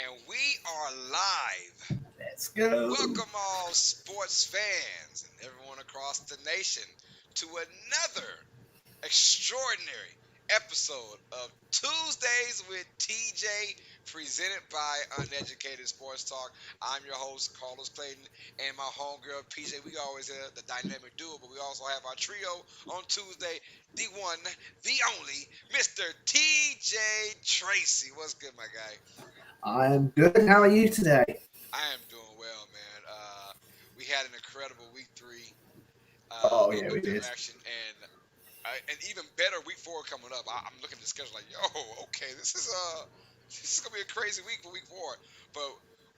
And we are live. Let's go. Welcome all sports fans and everyone across the nation to another extraordinary episode of Tuesdays with TJ, presented by UnEducated Sports Talk. I'm your host, Carlos Clayton, and my homegirl, PJ. We always have the dynamic duo, but we also have our trio on Tuesday, the one, the only, Mr. TJ Tracy. What's good, my guy? I'm good. How are you today? I am doing well, man. We had an incredible week 3 Oh yeah, we of did. action, and even better week 4 coming up. I'm looking at the schedule like, yo, okay, this is gonna be a crazy week for week 4. But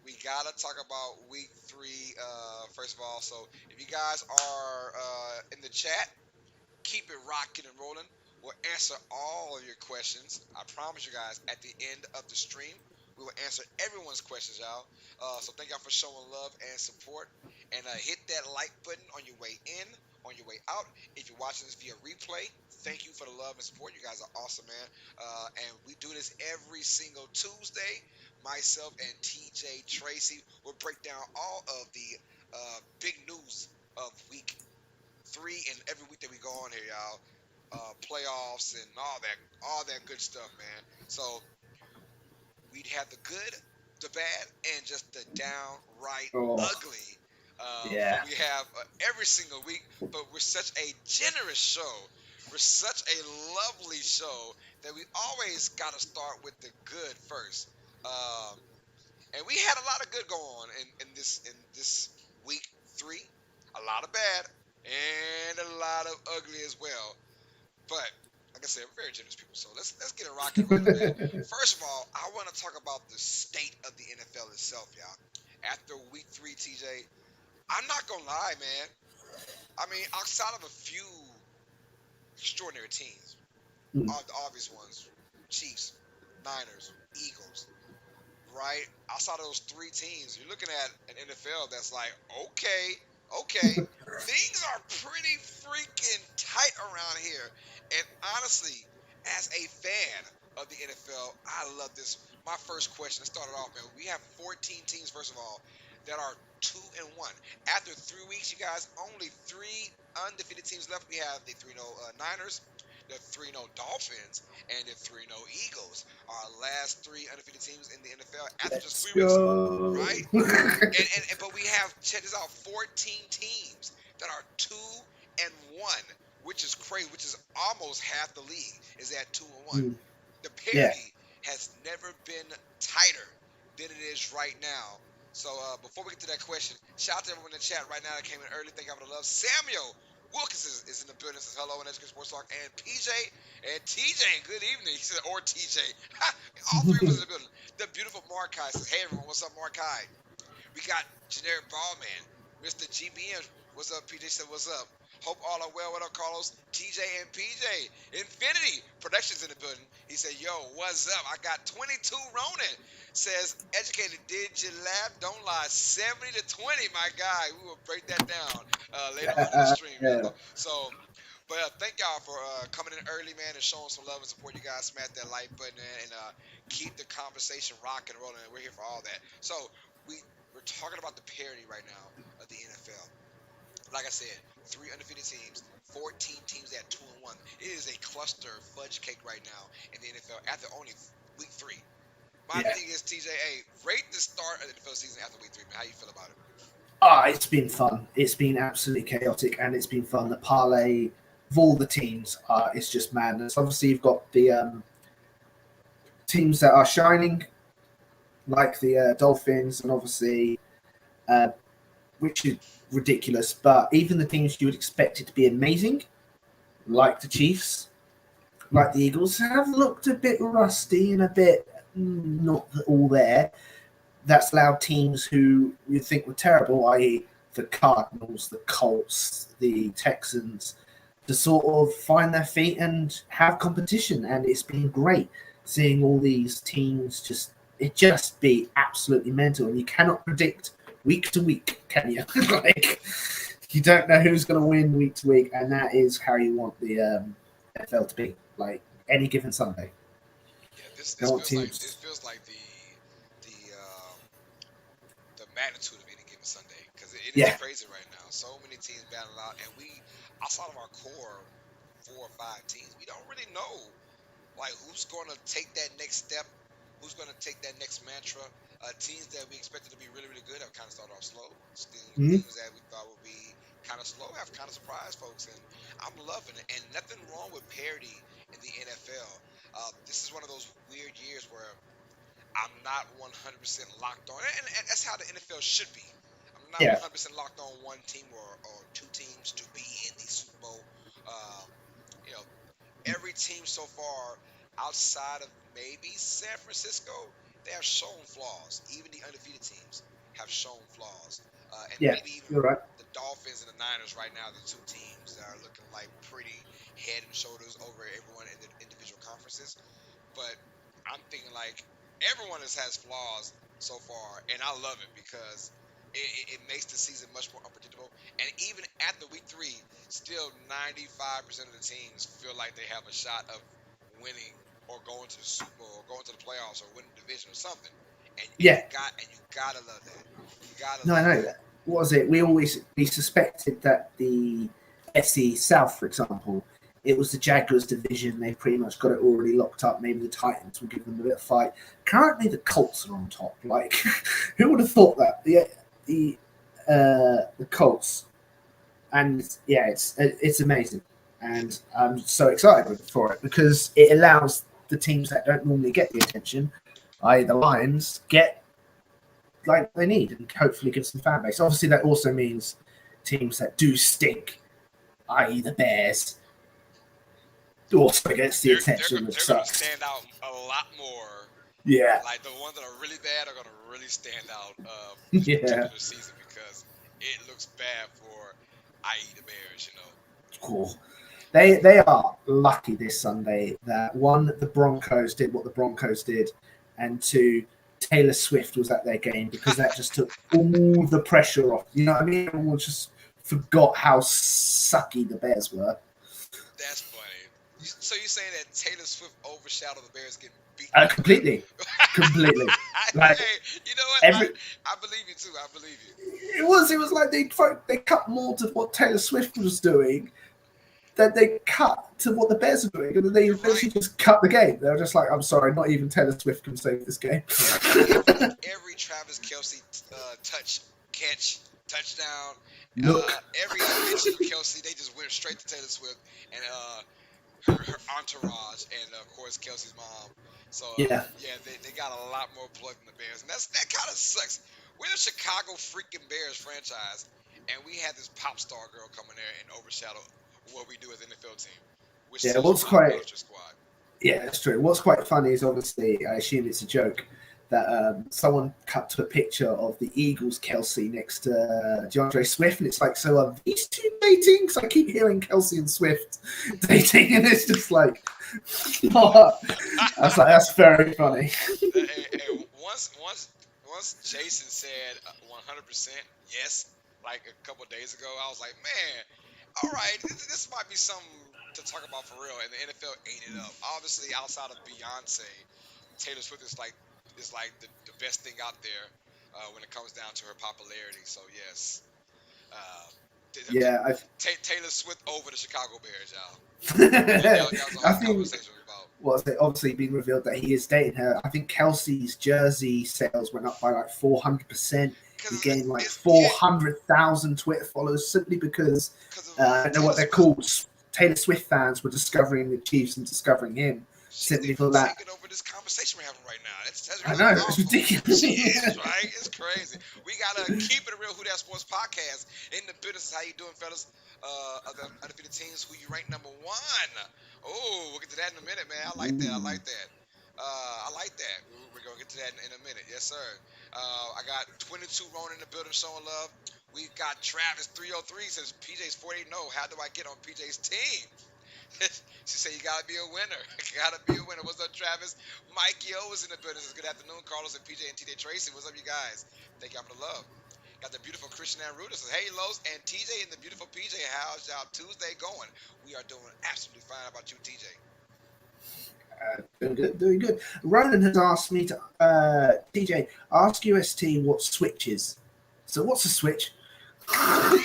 we gotta talk about week 3 first of all. So if you guys are in the chat, keep it rocking and rolling. We'll answer all of your questions. I promise you guys, at the end of the stream, we will answer everyone's questions, y'all. So thank y'all for showing love and support. And hit that like button on your way in, on your way out. If you're watching this via replay, thank you for the love and support. You guys are awesome, man. And we do this every single Tuesday. Myself and TJ Tracy will break down all of the big news of week 3 and every week that we go on here, y'all. Playoffs and all that good stuff, man. So we'd have the good, the bad, and just the downright Oh ugly. What yeah. we have every single week, but we're such a generous show. We're such a lovely show that we always got to start with the good first. Um, and we had a lot of good going on in this week 3, a lot of bad and a lot of ugly as well. But like I said, we're very generous people, so let's get it rocking and rolling, man. First of all, I want to talk about the state of the NFL itself, y'all. After week 3, TJ, I'm not gonna lie, man. I mean, outside of a few extraordinary teams, Mm. all the obvious ones, Chiefs, Niners, Eagles, right? Outside of those 3 teams, you're looking at an NFL that's like, okay, things are pretty freaking tight around here. And honestly, as a fan of the NFL, I love this. My first question, let's start it off, man. We have 14 teams, first of all, that are 2-1. After 3 weeks, you guys, only 3 undefeated teams left. We have the 3-0 Niners, the 3-0 Dolphins, and the 3-0 Eagles. Our last 3 undefeated teams in the NFL after just Let's 3 weeks, go. right? And but we have, check this out, 14 teams that are 2-1, which is crazy, which is almost half the league is at 2-1. Mm. The Yeah. parity has never been tighter than it is right now. So before we get to that question, shout out to everyone in the chat right now that came in early. Thank you for the love. Samuel Wilkins is in the building. Says hello and Education Sports Talk. And PJ and TJ, good evening. He said, or TJ. All 3 of us in the building. The beautiful Markai says, hey everyone, what's up, Markai? We got generic ballman, Mr. GBM. What's up, PJ? Said, what's up? Hope all are well. What up, Carlos? TJ and PJ. Infinity Productions in the building. He said, yo, what's up? I got 22 Ronin. Says, educated, did you laugh? Don't lie. 70 to 20, my guy. We will break that down later on in the stream, Yeah. man. So, but thank y'all for coming in early, man, and showing some love and support. You guys smash that like button and keep the conversation rocking and rolling. We're here for all that. So, we we're talking about the parity right now of the NFL. Like I said, 3 undefeated teams, 14 teams at 2-1. It is a cluster fudge cake right now in the NFL after only week 3. My Yeah. thing is, TJ, rate the start of the NFL season after week 3. Man. How you feel about it? It's been fun. It's been absolutely chaotic, and it's been fun. The parlay of all the teams, it's just madness. Obviously, you've got the teams that are shining, like the Dolphins, and obviously, uh, which is ridiculous. But even the teams you would expect it to be amazing, like the Chiefs, like the Eagles, have looked a bit rusty and a bit not all there. That's allowed teams who you think were terrible, i.e., the Cardinals, the Colts, the Texans, to sort of find their feet and have competition. And it's been great seeing all these teams just be absolutely mental. And you cannot predict week to week, can you? Like, you don't know who's going to win week to week, and that is how you want the NFL to be. Like any given Sunday, Yeah, this you this want feels like this teams. feels like the magnitude of any given Sunday because it is Yeah. crazy right now. So many teams battling out, and we outside of our core 4 or 5 teams, we don't really know like who's going to take that next step, who's going to take that next mantra. Teams that we expected to be really, really good have kind of started off slow. Mhm. Teams that we thought would be kind of slow have kind of surprised folks, and I'm loving it. And nothing wrong with parity in the NFL. This is one of those weird years where I'm not 100% locked on, and that's how the NFL should be. I'm not Yeah. 100% locked on one team or two teams to be in the Super Bowl. Um, you know, every team so far outside of maybe San Francisco, they have shown flaws. Even the undefeated teams have shown flaws. And Yeah. maybe even You're right. the Dolphins and the Niners right now, the two teams that are looking like pretty head and shoulders over everyone in the individual conferences. But I'm thinking like everyone has flaws so far, and I love it because it makes the season much more unpredictable. And even after week 3, still 95% of the teams feel like they have a shot of winning or going to the Super Bowl or going to the playoffs or winning the division or something. And Yeah. you gotta love that. You gotta No, I love know that. that. What was it? We suspected that the FC South, for example, it was the Jaguars division. They pretty much got it already locked up. Maybe the Titans will give them a bit of fight. Currently, the Colts are on top. Like, who would have thought that? The Colts, and yeah, it's amazing, and I'm so excited for it because it allows the teams that don't normally get the attention, i.e., the Lions, get like they need and hopefully give some fan base. Obviously, that also means teams that do stink, i.e., the Bears, also gets the attention, which They're gonna sucks. stand out a lot more. Yeah, Like the ones that are really bad are gonna really stand out this yeah, particular season because it looks bad for i.e. the Bears. cool. They are lucky this Sunday that one, the Broncos did what the Broncos did, and two, Taylor Swift was at their game because that just took all the pressure off. You know what I mean? Everyone just forgot how sucky the Bears were. That's funny. So you're saying that Taylor Swift overshadowed the Bears getting beaten by the Bills? Completely, completely. Like Hey, you know what? every I believe you too. I believe you. it was like they cut more to what Taylor Swift was doing than they cut to what the Bears are doing, and then they You're right. eventually just cut the game. They were just like, "I'm sorry, not even Taylor Swift can save this game." Every Travis Kelsey touchdown, Look, every mention of Kelsey, they just went straight to Taylor Swift and her entourage, and of course Kelsey's mom. So yeah, yeah, they got a lot more plug than the Bears, and that kind of sucks. We're the Chicago freaking Bears franchise, and we had this pop star girl come in there and overshadow what we do as an NFL team, which yeah. says you really about your squad. Yeah, that's true. What's quite funny is obviously, I assume it's a joke, that someone cut to a picture of the Eagles Kelsey next to DeAndre Swift, and it's like, so are these two dating? Because I keep hearing Kelsey and Swift dating, and it's just like, I was like, that's very funny. Once Jason said 100% yes, like a couple of days ago, I was like, man, all right, this might be something to talk about for real. And the NFL ate it up. Obviously, outside of Beyonce, Taylor Swift is like the best thing out there when it comes down to her popularity. So yes, uh, Yeah, Taylor Swift over the Chicago Bears, y'all. That was the I whole think conversation was about. was it obviously been revealed that he is dating her. I think Kelsey's jersey sales went up by like 400%. He Cause gained like it's yeah, 400,000 Twitter followers simply because cause of I don't know Taylor what they're Swift. called. Taylor Swift fans were discovering the Chiefs and discovering him She's simply even for that. taking over this conversation we're having right now. That's I really know it's powerful. ridiculous. She is, right? It's crazy. We gotta keep it a real Who That Sports podcast in the business. How you doing, fellas? Of the undefeated teams, who you rank number 1? Oh, we'll get to that in a minute, man. I like that. I like that. I like that. We're gonna get to that in a minute. Yes, sir. I got 22 Ronan in the building showing love. We've got Travis 303 says PJ's 40. No, how do I get on PJ's team? She said, you gotta be a winner. You gotta be a winner. What's up, Travis? Mike Yo is in the business. Good afternoon, Carlos and PJ and TJ Tracy. What's up, you guys? Thank y'all for the love. Got the beautiful Christian Ruda says, hey, Los and TJ and the beautiful PJ. How's y'all Tuesday going? We are doing absolutely fine. How about you, TJ? Doing good, doing good. Ronan has asked me to, TJ, ask UST what switches. So what's a switch? The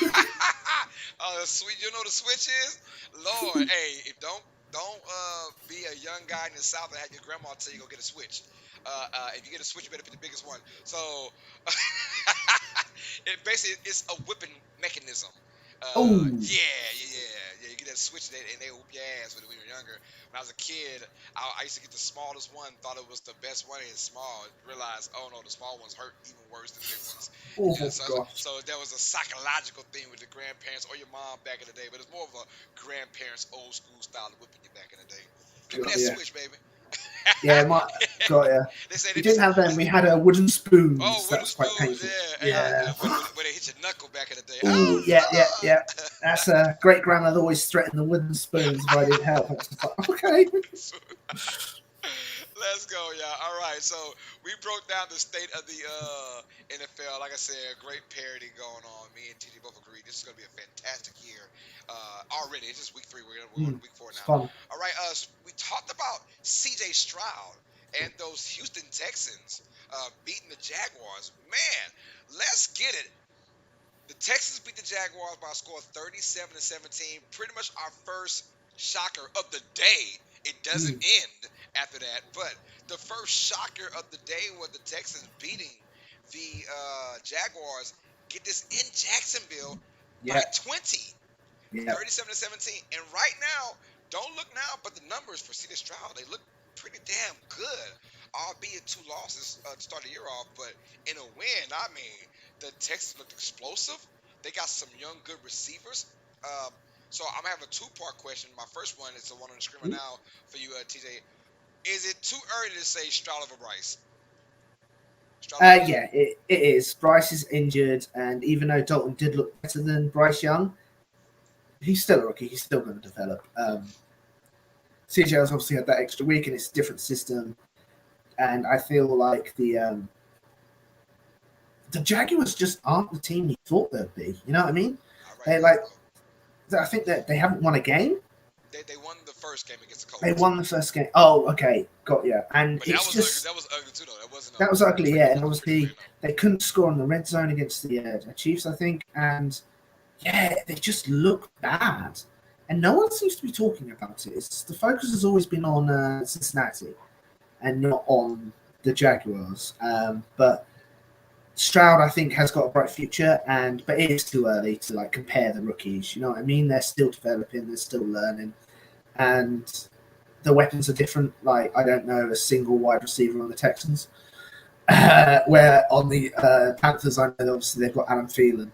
switch. You know what the switch is? Lord, hey, if don't be a young guy in the South and have your grandma tell you go get a switch. If you get a switch, you better pick the biggest one. So it basically it's a whipping mechanism. Oh, Yeah. You get that switch and they whoop your ass when you were younger. When I was a kid, I used to get the smallest one, thought it was the best one, and it's small. Realized, oh no, the small ones hurt even worse than the big ones. Yeah, oh so gosh. so there was a psychological thing with the grandparents or your mom back in the day, but it's more of a grandparents old school style of whipping you back in the day. Give me God, that yeah. switch, baby. Yeah, my God, yeah. They say We they didn't just have them. We had wooden oh spoons. That wooden was quite spoons, painful. yeah. Hey, Yeah. when they hit your knuckle back in the day. Oh, yeah. That's a great grandmother always threatened the wooden spoons if I didn't help. I was just like, okay. Let's go, y'all. All right, so we broke down the state of the NFL. Like I said, a great parody going on. Me and TJ both agree this is going to be a fantastic year. Already, it's just week 3. We're going to week 4 It's now. fun. All right, we talked about C.J. Stroud and those Houston Texans beating the Jaguars. Man, let's get it. The Texans beat the Jaguars by a score of 37-17. Pretty much our first shocker of the day. It doesn't end after that, but the first shocker of the day was the Texans beating the Jaguars. Get this in Jacksonville by Yeah. 20. Yeah. 37-17. And right now, don't look now, but the numbers for C.J. Stroud, they look pretty damn good. Albeit 2 losses to start the year off, but in a win, I mean, the Texans looked explosive. They got some young, good receivers. So I'm gonna have a 2-part question. My first one is the one on the screen right now for you, TJ. Is it too early to say Stroud over Bryce? Yeah, it is. Bryce is injured, and even though Dalton did look better than Bryce Young, he's still a rookie. He's still going to develop. CJ has obviously had that extra week, and it's a different system. And I feel like the Jaguars just aren't the team you thought they'd be. You know what I mean? All right, They like. I think that they haven't won a game. They won the first game against the Colts. They won the first game. Oh, okay, got you. And but it's that was ugly too, though. That was ugly, yeah. And obviously they couldn't score on the red zone against the Chiefs, I think. And yeah, they just look bad, and no one seems to be talking about it. The focus has always been on Cincinnati and not on the Jaguars. But Stroud, I think, has got a bright future, but it is too early to like compare the rookies. You know what I mean? They're still developing, they're still learning, and the weapons are different. Like I don't know a single wide receiver on the Texans, where on the Panthers, I know obviously they've got Adam Thielen,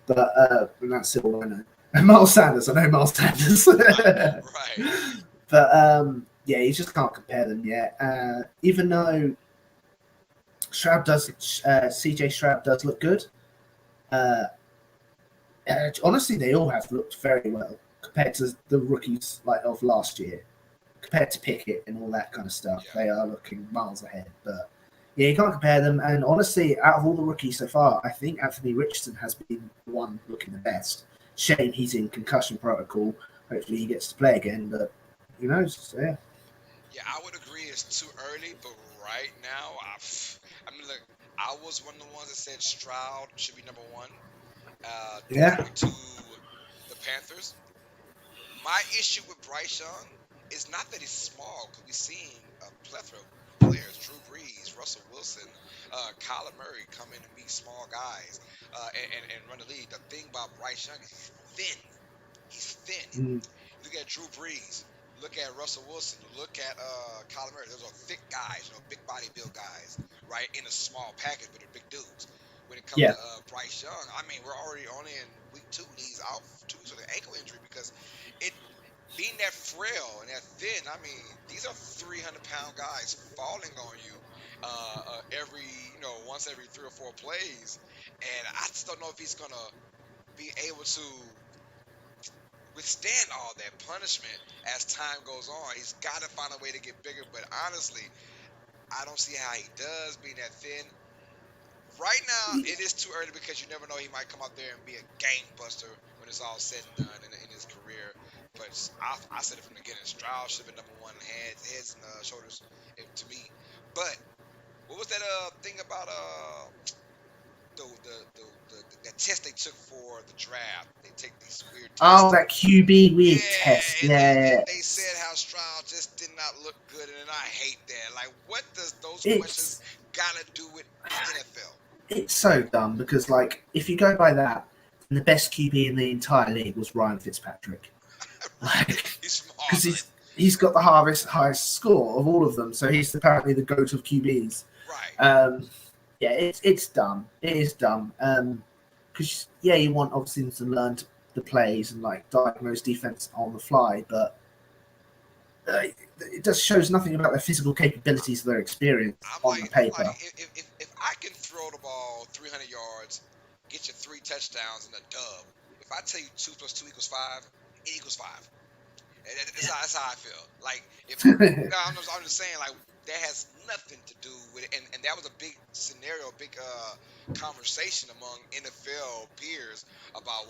but and that's all I know. And Miles Sanders, I know Miles Sanders, right. But yeah, you just can't compare them yet. Even though Stroud does, CJ Stroud does look good. Honestly, they all have looked very well compared to the rookies like of last year. Compared to Pickett and all that kind of stuff, they are looking miles ahead. But yeah, you can't compare them. And honestly, out of all the rookies so far, I think Anthony Richardson has been the one looking the best. Shame he's in concussion protocol. Hopefully he gets to play again, but who knows? So, yeah. Yeah, I would agree it's too early, but right now, I mean, look, I was one of the ones that said Stroud should be number 1. To the Panthers. My issue with Bryce Young is not that he's small, because we've seen a plethora of players: Drew Brees, Russell Wilson, Kyler Murray come in and be small guys and run the league. The thing about Bryce Young is he's thin. He's thin. Look at Drew Brees. Look at Russell Wilson. Look at Kyler Murray. Those are thick guys, big body build guys, right? In a small package, but they're big dudes. When it comes to Bryce Young, I mean, we're already only in week 2, and he's out 2 weeks with an ankle injury because it being that frail and that thin. I mean, these are 300-pound guys falling on you every, once every 3 or 4 plays, and I just don't know if he's gonna be able to withstand all that punishment as time goes on. He's got to find a way to get bigger, but honestly, I don't see how he does being that thin. Right now, it is too early because you never know. He might come out there and be a game buster when it's all said and done in his career. But I said it from the beginning. Stroud should have been number 1, heads and shoulders to me. But what was that thing about the that test they took for the draft. They take these weird Oh, tests. that QB weird test. Yeah, and Yeah, they said how Stroud just did not look good, and I hate that. Like, what does those questions it's gotta do with the NFL? it's so dumb because like if you go by that, then the best QB in the entire league was Ryan Fitzpatrick. Right? Like He's because smarter. he's got the highest score of all of them, so he's apparently the goat of QBs. Right. Um, yeah, it's dumb. It is dumb. Because yeah, you want obviously to learn the plays and like diagnose defense on the fly, but it just shows nothing about their physical capabilities or their experience on the I'm like, paper. if I can throw the ball 300 yards, get you 3 touchdowns and a dub. If I tell you 2 + 2 = 5, it equals 5. That's how I feel. Like if no, I'm just saying like that has nothing to do with it, and that was a big scenario, a big conversation among NFL peers about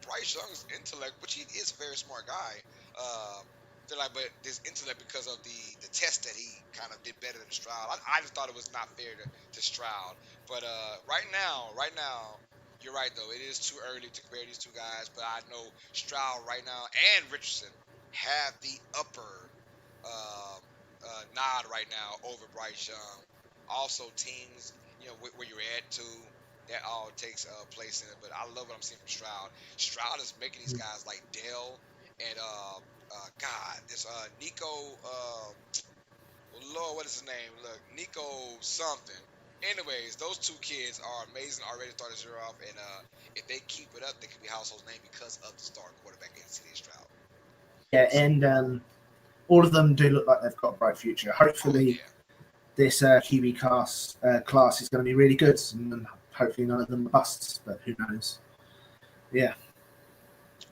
Bryce Young's intellect, which he is a very smart guy. Uh, they're like, but this intellect because of the test that he kind of did better than Stroud. I just thought it was not fair to Stroud, but right now. You're right though. It is too early to compare these two guys, but I know Stroud right now and Richardson have the upper um, nod right now over Bryce Young. Also, teams, where you're at too, that all takes place in it. But I love what I'm seeing from Stroud. Stroud is making these guys like Dell and God, this Nico. Lord, what is his name? Look, Nico something. Anyways, those two kids are amazing already. Started zero off, and if they keep it up, they could be household name because of the starting quarterback in CJ Stroud. Yeah, So, and all of them do look like they've got a bright future. oh Hopefully, yeah. this QB class is going to be really good, and hopefully none of them are busts. But who knows? Yeah,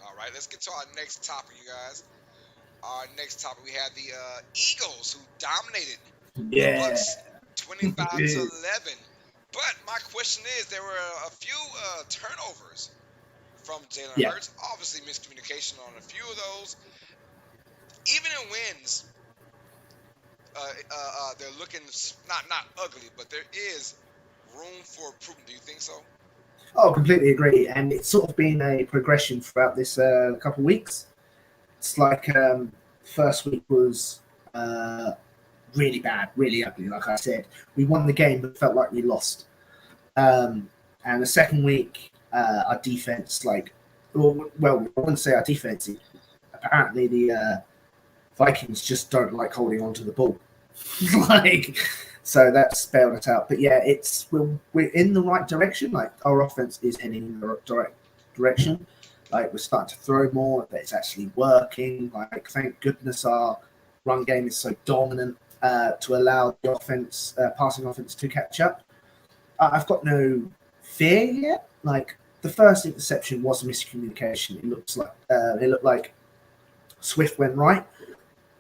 All right, let's get to our next topic, you guys. Our next topic, we have the Eagles, who dominated the yeah, Bucks 25-11. But my question is, there were a few turnovers from Jalen yeah. Hurts. Obviously, miscommunication on a few of those. Even in wins, they're looking not ugly, but there is room for improvement. Do you think so? Oh, completely agree. And it's sort of been a progression throughout this couple of weeks. It's like first week was really bad, really ugly. Like I said, we won the game but felt like we lost. And the second week, our defense, well, I wouldn't say our defense. Apparently, the Vikings just don't like holding on to the ball. like, so that spelled it out. But yeah, we're in the right direction. Like our offense is heading in the right direction. Like we're starting to throw more. That it's actually working. Like thank goodness our run game is so dominant to allow the passing offense, to catch up. I've got no fear yet. Like the first interception was a miscommunication. It looked like Swift went right,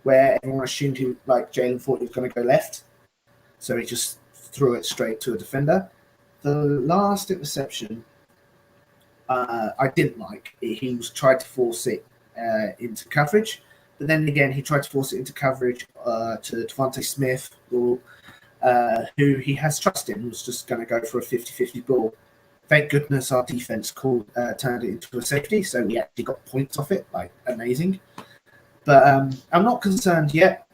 where everyone assumed Jalen thought he was going to go left, so he just threw it straight to a defender. The last interception, I didn't like. He was tried to force it into coverage, but then again he tried to force it into coverage to Devontae Smith, who he has trust in, was just going to go for a 50-50 ball. Thank goodness our defense turned it into a safety, so we actually got points off it. Like amazing. But I'm not concerned yet.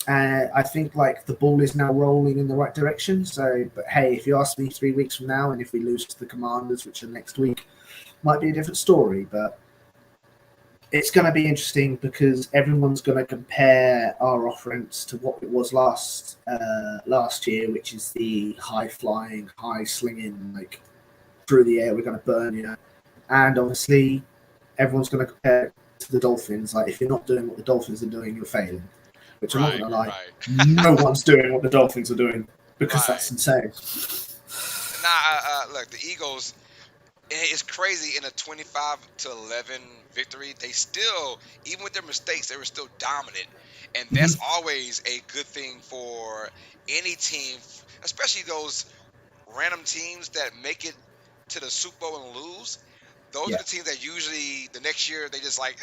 I think like the ball is now rolling in the right direction. So, but hey, if you ask me 3 weeks from now, and if we lose to the Commanders, which are next week, might be a different story. But it's going to be interesting because everyone's going to compare our offense to what it was last year, which is the high flying, high slinging, like through the air, we're going to burn you. And obviously, everyone's going to compare it to the Dolphins. Like if you're not doing what the Dolphins are doing, you're failing. Which I'm not Right, going to lie, right, no one's doing what the Dolphins are doing because right. that's insane. Nah, look, the Eagles. It's crazy in a 25-11 victory. They still, even with their mistakes, they were still dominant, and that's Mm-hmm. always a good thing for any team, especially those random teams that make it to the Super Bowl and lose. Those are Yeah, the teams that usually the next year they just like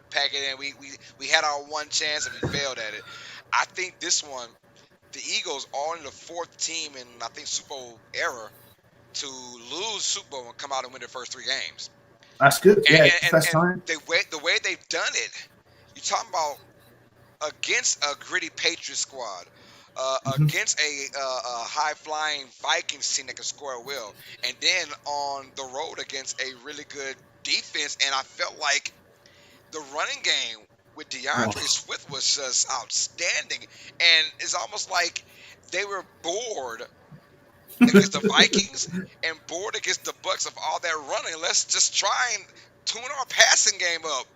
pack it in. We had our one chance and we failed at it. I think this one, the Eagles are only the fourth team in I think Super Bowl era to lose Super Bowl and come out and win their first 3 games. That's good. And Yeah, and, and, first and time. the way they've done it, you're talking about against a gritty Patriots squad, Hmm. against a high flying Vikings team that can score at will, and then on the road against a really good defense. And I felt like the running game with Oh. DeAndre Swift was just outstanding, and it's almost like they were bored against the Vikings and bored against the Bucks of all that running. Let's just try and tune our passing game up,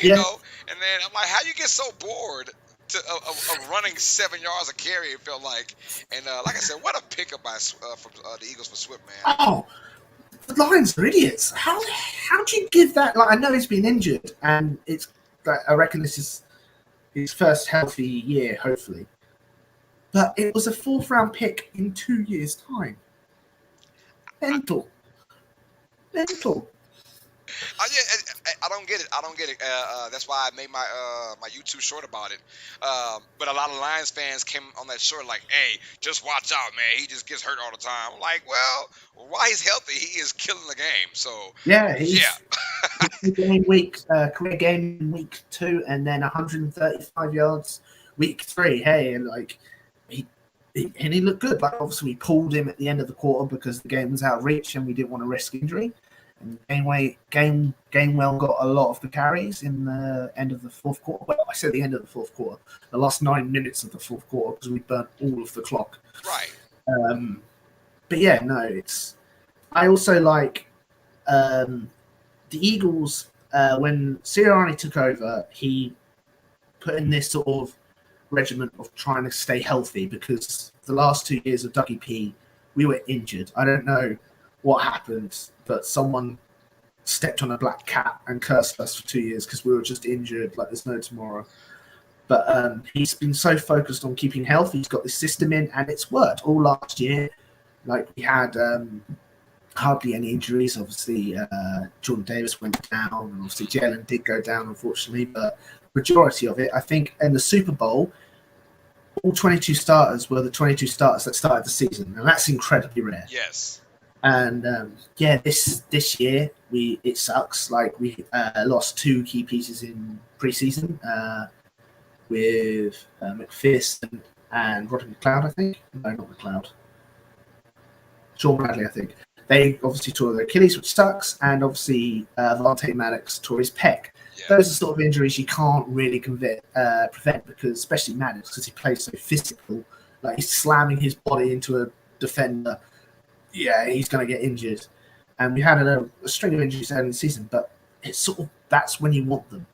Yeah. And then I'm like, how you get so bored of running 7 yards a carry? It felt like, and like I said, what a pickup from the Eagles for Swift, man. Oh, the Lions are idiots. How do you give that? Like, I know he's been injured, and it's. Like, I reckon this is his first healthy year, hopefully. But it was a fourth round pick in 2 years' time. Mental. Mental. I don't get it. I don't get it. That's why I made my YouTube short about it. But a lot of Lions fans came on that short like, "Hey, just watch out, man. He just gets hurt all the time." I'm like, well, while he's healthy, he is killing the game. So, Yeah, yeah, he's game week career game in week 2, and then 135 yards week 3. Hey, and like he looked good. Like, obviously we pulled him at the end of the quarter because the game was out of reach and we didn't want to risk injury. And Gainwell got a lot of the carries in the end of the fourth quarter. Well, I said the end of the fourth quarter, the last 9 minutes of the fourth quarter, because we burnt all of the clock. right. But yeah, no, it's. I also like the Eagles. When Sirianni took over, he put in this sort of regiment of trying to stay healthy, because the last 2 years of Dougie P, we were injured. I don't know what happened, but someone stepped on a black cat and cursed us for 2 years because we were just injured like there's no tomorrow. But he's been so focused on keeping health. He's got this system in, and it's worked all last year. Like, we had hardly any injuries. Obviously, Jordan Davis went down, and obviously Jalen did go down, unfortunately. But majority of it, I think, in the Super Bowl, all 22 starters were the 22 starters that started the season, and that's incredibly rare. Yes. And yeah, this year it sucks. Like, we lost 2 key pieces in preseason with McPherson and Rodney McLeod, I think. No, not McLeod. Sean Bradley, I think. They obviously tore their Achilles, which sucks, and obviously Vontae Maddox tore his pec. Yeah. Those are sort of injuries you can't really prevent, because, especially Maddox, because he plays so physical. Like, he's slamming his body into a defender. Yeah, he's going to get injured. And we had a string of injuries early in the season, but it's sort of, that's when you want them.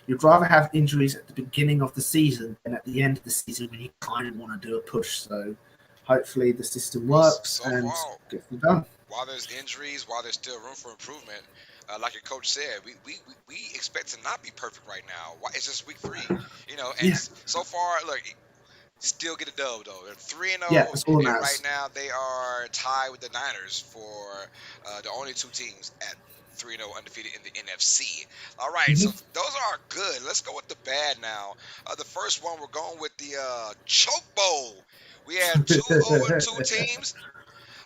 You'd rather have injuries at the beginning of the season than at the end of the season when you kind of want to do a push. So hopefully the system works and gets them done. While there's injuries, while there's still room for improvement, like your coach said, we expect to not be perfect right now. It's just week 3, and Yeah. so far, look, still get a dub though. They're 3-0, Yeah, that's all that and matters. right now they are tied with the Niners for the only 2 teams at 3-0 undefeated in the NFC. All right, so those are good. Let's go with the bad now. The first one, we're going with the Choke Bowl. We had 2-0-2 teams.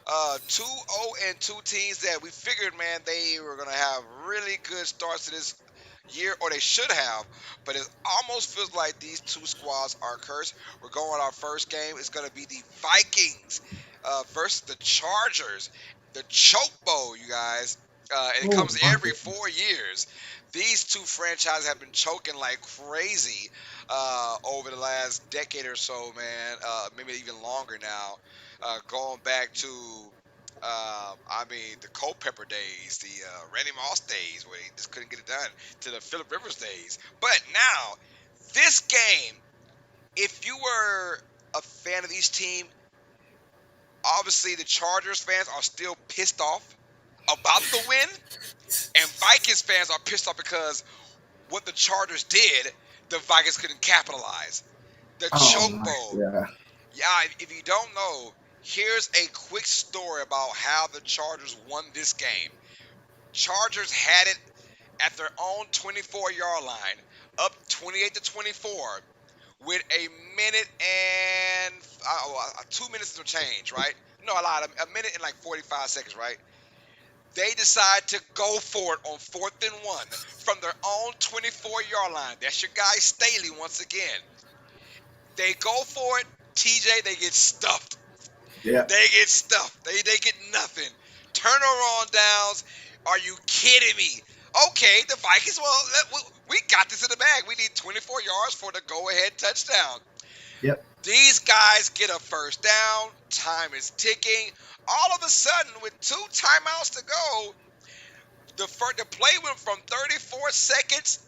2-0-2 teams that we figured, man, they were going to have really good starts to this year, or they should have, but it almost feels like these 2 squads are cursed. We're going our first game. It's going to be the Vikings versus the Chargers. The Choke Bowl, you guys. And it comes every 4 years. These 2 franchises have been choking like crazy over the last decade or so, man. Maybe even longer now. Going back to, the Culpepper days, the Randy Moss days, where he just couldn't get it done, to the Phillip Rivers days. But now, this game, if you were a fan of each team, obviously the Chargers fans are still pissed off about the win, and Vikings fans are pissed off because what the Chargers did, the Vikings couldn't capitalize. The Choke Bowl. Yeah, if you don't know, here's a quick story about how the Chargers won this game. Chargers had it at their own 24-yard line, up 28-24, with a minute and 2 minutes to change, right? No, a lot. A minute and like 45 seconds, right? They decide to go for it on 4th and 1 from their own 24-yard line. That's your guy Staley once again. They go for it. TJ, they get stuffed. Yeah. They get stuffed. They get nothing. Turnover on downs. Are you kidding me? Okay, the Vikings. Well, we got this in the bag. We need 24 yards for the go-ahead touchdown. Yep. These guys get a first down. Time is ticking. All of a sudden, with 2 timeouts to go, the play went from 34 seconds.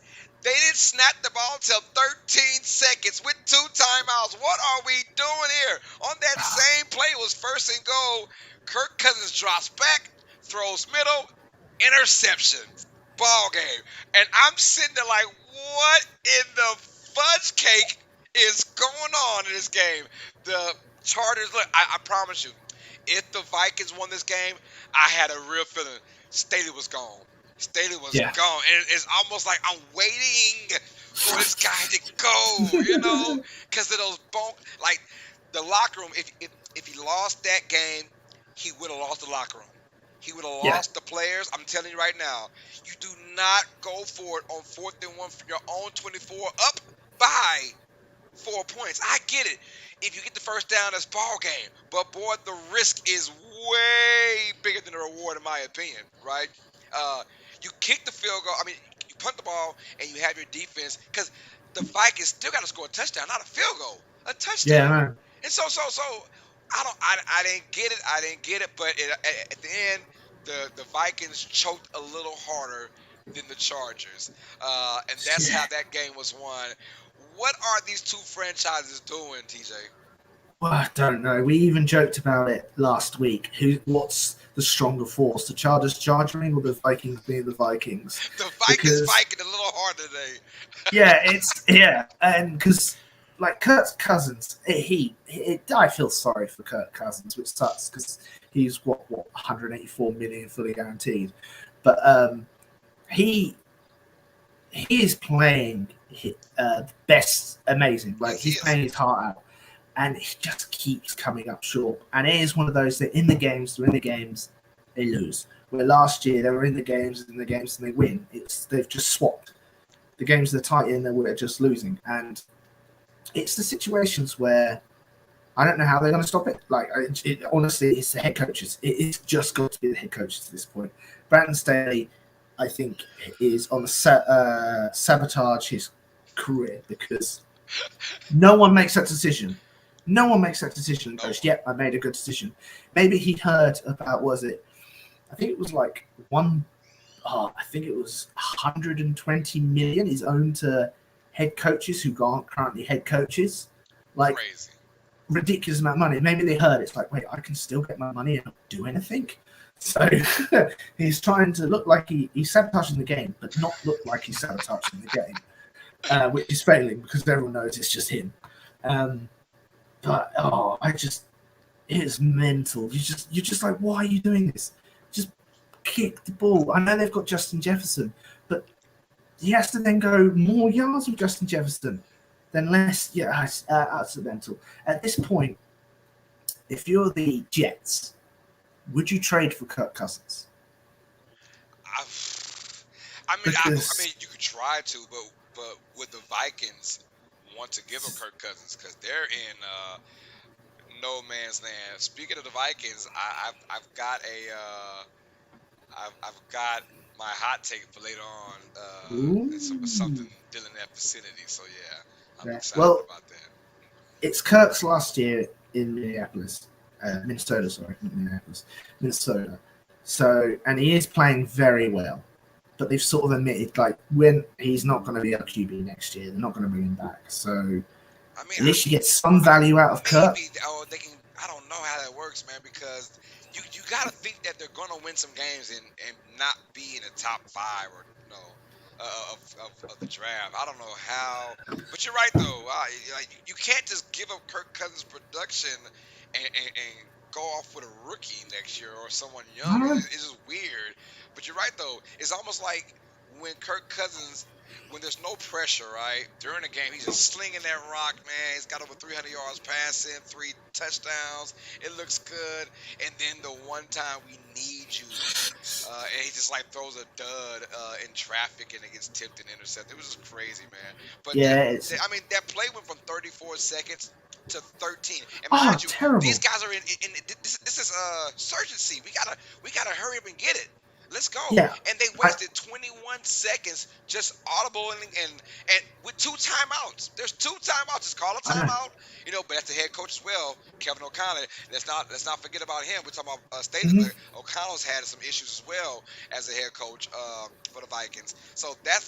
They didn't snap the ball until 13 seconds with 2 timeouts. What are we doing here? On that same play was 1st and goal. Kirk Cousins drops back, throws middle, interception, ball game. And I'm sitting there like, what in the fudge cake is going on in this game? The Chargers, look, I promise you, if the Vikings won this game, I had a real feeling Staley was gone. Staley was Yeah. gone. And it's almost like I'm waiting for this guy to go, because of those like the locker room. If he lost that game, he would have lost the locker room. He would have Yeah. lost the players. I'm telling you right now, you do not go for it on 4th and 1 from your own 24 up by 4 points. I get it. If you get the first down, that's ball game. But boy, the risk is way bigger than the reward, in my opinion. Right? You kick the field goal. I mean, you punt the ball and you have your defense, because the Vikings still got to score a touchdown, not a field goal, a touchdown. Yeah, man. And so I didn't get it. I didn't get it. But at the end, the Vikings choked a little harder than the Chargers, and that's how that game was won. What are these two franchises doing, TJ? Well, I don't know. We even joked about it last week. What's the stronger force? The Chargers charging or the Vikings being the Vikings? The Vikings fighting a little harder today. And because like Kirk Cousins, I feel sorry for Kirk Cousins, which sucks because he's what 184 million fully guaranteed, but he is playing best, amazing. Like he's playing his heart out. And he just keeps coming up short. And it is one of those that they're in the games, they lose. Where last year they were in the games, and they win. They've just swapped. The games are tight in, we're just losing. And it's the situations where I don't know how they're going to stop it. Like, honestly, it's the head coaches. It's just got to be the head coaches at this point. Brandon Staley, I think, is on the sabotage his career, because no one makes that decision. No one makes that decision and goes, yep, I made a good decision. Maybe he heard about, I think it was like 120 million is owned to head coaches who aren't currently head coaches. Like, crazy. Ridiculous amount of money. Maybe they heard it's like, wait, I can still get my money and not do anything. So he's trying to look like he's sabotaging the game, but not look like he's sabotaging the game, which is failing because everyone knows it's just him. But it's mental. You're just like, why are you doing this? Just kick the ball. I know they've got Justin Jefferson, but he has to then go more yards with Justin Jefferson than less. Yeah, it's accidental. At this point, if you're the Jets, would you trade for Kirk Cousins? I mean, you could try to, but would the Vikings want to give him Kirk Cousins, because they're in no man's land? Speaking of the Vikings, I've got my hot take for later on. It's something dealing in that vicinity. So yeah, I'm excited about that. It's Kirk's last year in Minnesota. Minnesota. So, and he is playing very well. But they've sort of admitted, like, when he's not going to be our QB next year, they're not going to bring him back. So, at least you get some value out of Kirk. I don't know how that works, man, because you got to think that they're going to win some games and not be in the top 5 or of the draft. I don't know how, but you're right though. You can't just give up Kirk Cousins' production and go off with a rookie next year or someone young. It's just weird. But you're right though. It's almost like when Kirk Cousins when there's no pressure, right? During the game, he's just slinging that rock, man. He's got over 300 yards passing, 3 touchdowns. It looks good. And then the one time we need you, and he just like throws a dud in traffic and it gets tipped and intercepted. It was just crazy, man. But Yeah, it's I mean, that play went from 34 seconds to 13. And mind you, these terrible. guys are in this is urgency. We gotta hurry up and get it. Let's go. Yeah, And they I, wasted 21 seconds just audible and with 2 timeouts. There's 2 timeouts. Just call a I know. timeout. But that's the head coach as well, Kevin O'Connell. Let's not forget about him. We're talking about Staley, Hmm. but O'Connell's had some issues as well as a head coach for the Vikings. So that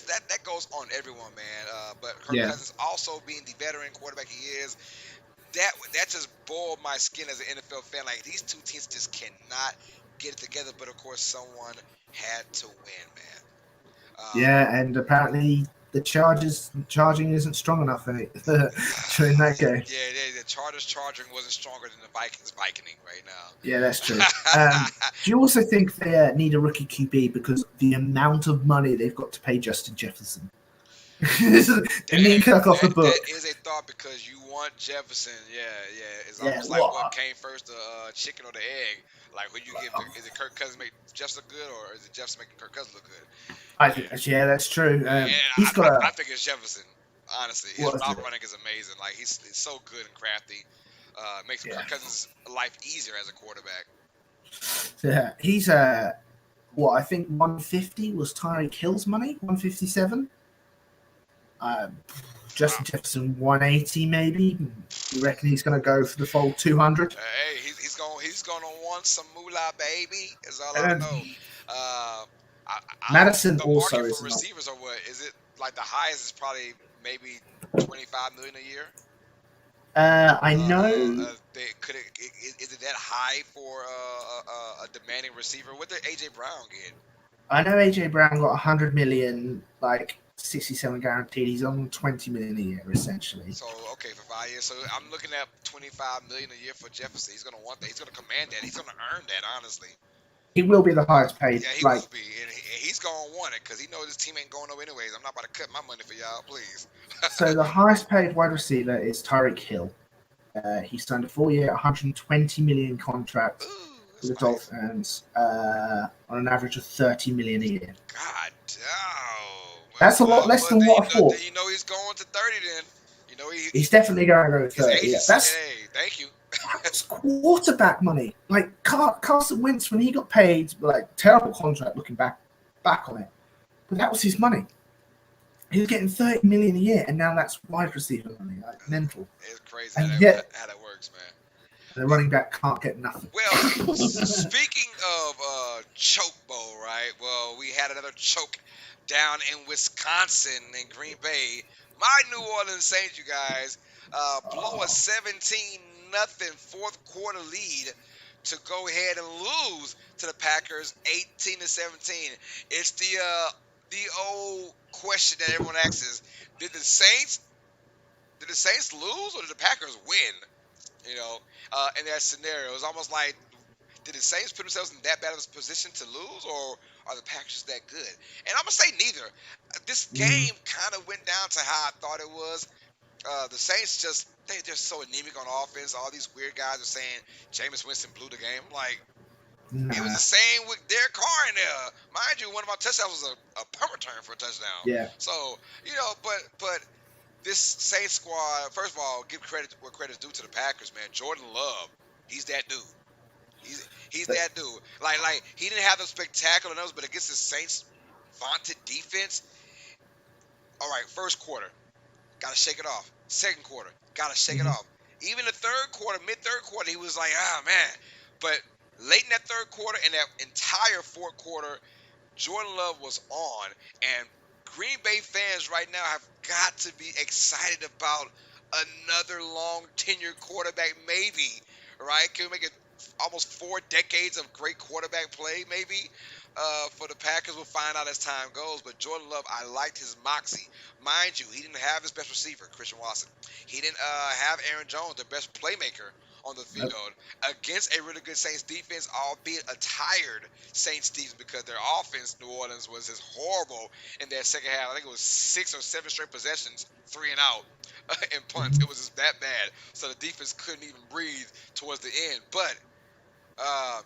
goes on everyone, man. But Kirk Yeah, Cousins also being the veteran quarterback he is, that just boiled my skin as an NFL fan. Like these two teams just cannot get it together. But of course, someone had to win, man. yeah, and apparently the charging isn't strong enough in it during that game. Yeah, the Chargers charging wasn't stronger than the Vikings Viking right Yeah, that's true. now. Do you also think they need a rookie QB because the amount of money they've got to pay Justin Jefferson? They need Kirk off the That book. is a thought because you want Jefferson. Yeah. It's Yeah, almost like what what? came first, the chicken or the egg. Like who you give? Is it Kirk Cousins make Jefferson look good, or is it Jefferson making Kirk Cousins look good? I think Yeah, yeah, that's true. and He's got I a think it's Jefferson. Honestly, his what is route it? running is amazing. Like he's so good and crafty. Makes Yeah, Kirk Cousins' life easier as a quarterback. yeah. He's what I think 150 was Tyreek Hill's money. 157. Uh, Wow. Justin Jefferson 180 maybe. You reckon he's going to go for the full 200? Hey, he's gonna want some moolah, baby. Is all I And know. I don't. Madison The also market for is not. receivers are what? Is it like the highest is probably maybe 25 million a year? I know. Is it that high for a demanding receiver? What did AJ Brown get? I know AJ Brown got 100 million, like 67 guaranteed. He's on 20 million a year essentially. So okay, for 5 years. So I'm looking at 25 million a year for Jefferson. He's gonna want that. He's gonna command that. He's gonna earn that. Honestly. He will be the highest paid. Yeah, he Like will be, and he's gonna want it because he knows his team ain't going no anyways. I'm not about to cut my money for y'all, please. so, the highest paid wide receiver is Tyreek Hill. He signed a 4-year, 120 million contract Ooh, with that's the nice. Dolphins on an average of 30 million a year. God, oh, That's a lot less well, than then what I thought. he's going to 30. Then He's definitely going to go with his 30. Yeah, agency. that's Hey, thank you. That's quarterback money. Like Carson Wentz when he got paid, like terrible contract looking back on it, but that was his money. He was getting 30 million a year, and now that's wide receiver money, like mental. It's crazy And yet how that works, man. the running back can't get nothing. Well, speaking of choke bowl, right? Well, we had another choke down in Wisconsin and Green Bay. My New Orleans Saints, you guys, blow a 17-0 fourth quarter lead to go ahead and lose to the Packers 18-17. It's the old question that everyone asks is, did the Saints lose or did the Packers win? In that scenario, it's almost like, did the Saints put themselves in that bad of a position to lose, or are the Packers that good? And I'm gonna say neither. This Mm, game kind of went down to how I thought it was. The Saints they're just so anemic on offense. All these weird guys are saying Jameis Winston blew the game. Like it was nah, the same with Derek Carr in there. Mind you, one of my touchdowns was a punt return for a touchdown. yeah, So but this Saints squad, first of all, give credit where credit's due to the Packers, man. Jordan Love, he's that dude. He's but that dude. Like he didn't have the spectacular numbers, but against the Saints vaunted defense. All right, first quarter, gotta shake it off. Second quarter, gotta shake it mhm, off. Even the third quarter, mid third quarter, he was like, ah man. But late in that third quarter and that entire fourth quarter, Jordan Love was on, and Green Bay fans right now have got to be excited about another long tenured quarterback, maybe, right? Can we make it almost 4 decades of great quarterback play, maybe? For the Packers, we'll find out as time goes. But Jordan Love, I liked his moxie. Mind you, he didn't have his best receiver, Christian Watson. He didn't have Aaron Jones, the best playmaker on the Nope. field against a really good Saints defense, albeit a tired Saints defense because their offense, New Orleans, was just horrible in that second half. I think it was 6 or 7 straight possessions, 3 and out, and punts. Mhm. It was just that bad. So the defense couldn't even breathe towards the end. But uh,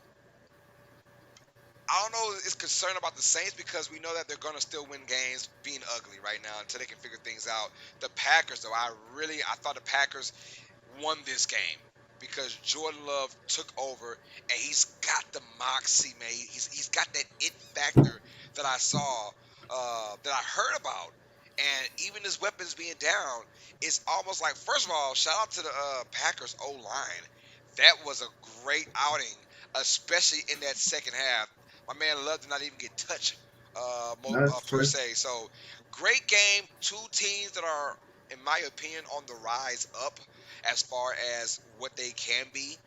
I don't know. It's concerned about the Saints because we know that they're going to still win games being ugly right now until they can figure things out. The Packers, though, I thought the Packers won this game because Jordan Love took over and he's got the moxie, man. He's got that it factor that I saw, that I heard about. And even his weapons being down, it's almost like, first of all, shout out to the Packers O line. That was a great outing, especially in that second half. My man Love did not even get touched, No, it's per true. se. So great game. Two teams that are, in my opinion, on the rise up as far as what they can be.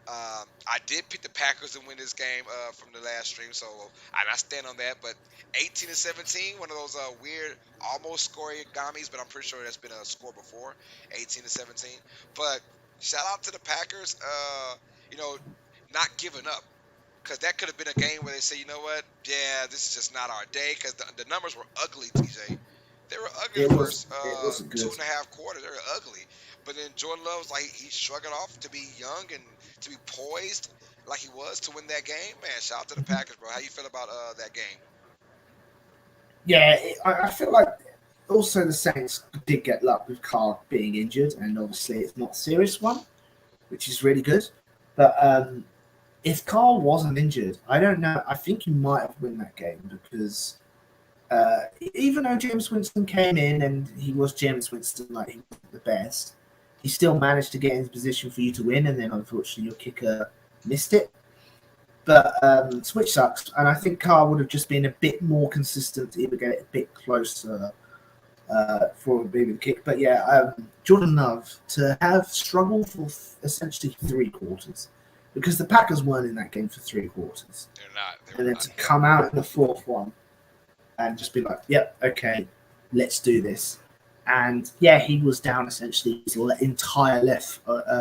I did pick the Packers to win this game from the last stream, so I stand on that. But 18-17, one of those weird, almost scoregamis, but I'm pretty sure that's been a score before, 18-17. But shout out to the Packers, you know, not giving up. Because that could have been a game where they say, you know what, yeah, this is just not our day. Because the numbers were ugly, TJ. They were ugly It the was. first It wasn't two good. and a half quarters. They were ugly. But then Jordan Love was like, he shrugged it off to be young and to be poised like he was to win that game. Man, shout out to the Packers, bro. How you feel about that game? Yeah, I feel like also the Saints did get luck with Carr being injured, and obviously it's not a serious one, which is really good. But if Carl wasn't injured, I don't know. I think he might have won that game because even though James Winston came in and he was James Winston, like he wasn't the best, he still managed to get in position for you to win, and then unfortunately your kicker missed it. But which sucks, and I think Carr would have just been a bit more consistent to either get it a bit closer for maybe the kick. But yeah, Jordan Love to have struggled for essentially 3 quarters because the Packers weren't in that game for 3 quarters, They're not. They and were then not. to come out in the fourth one and just be like, "Yep, okay, let's do this." And yeah, he was down essentially his entire left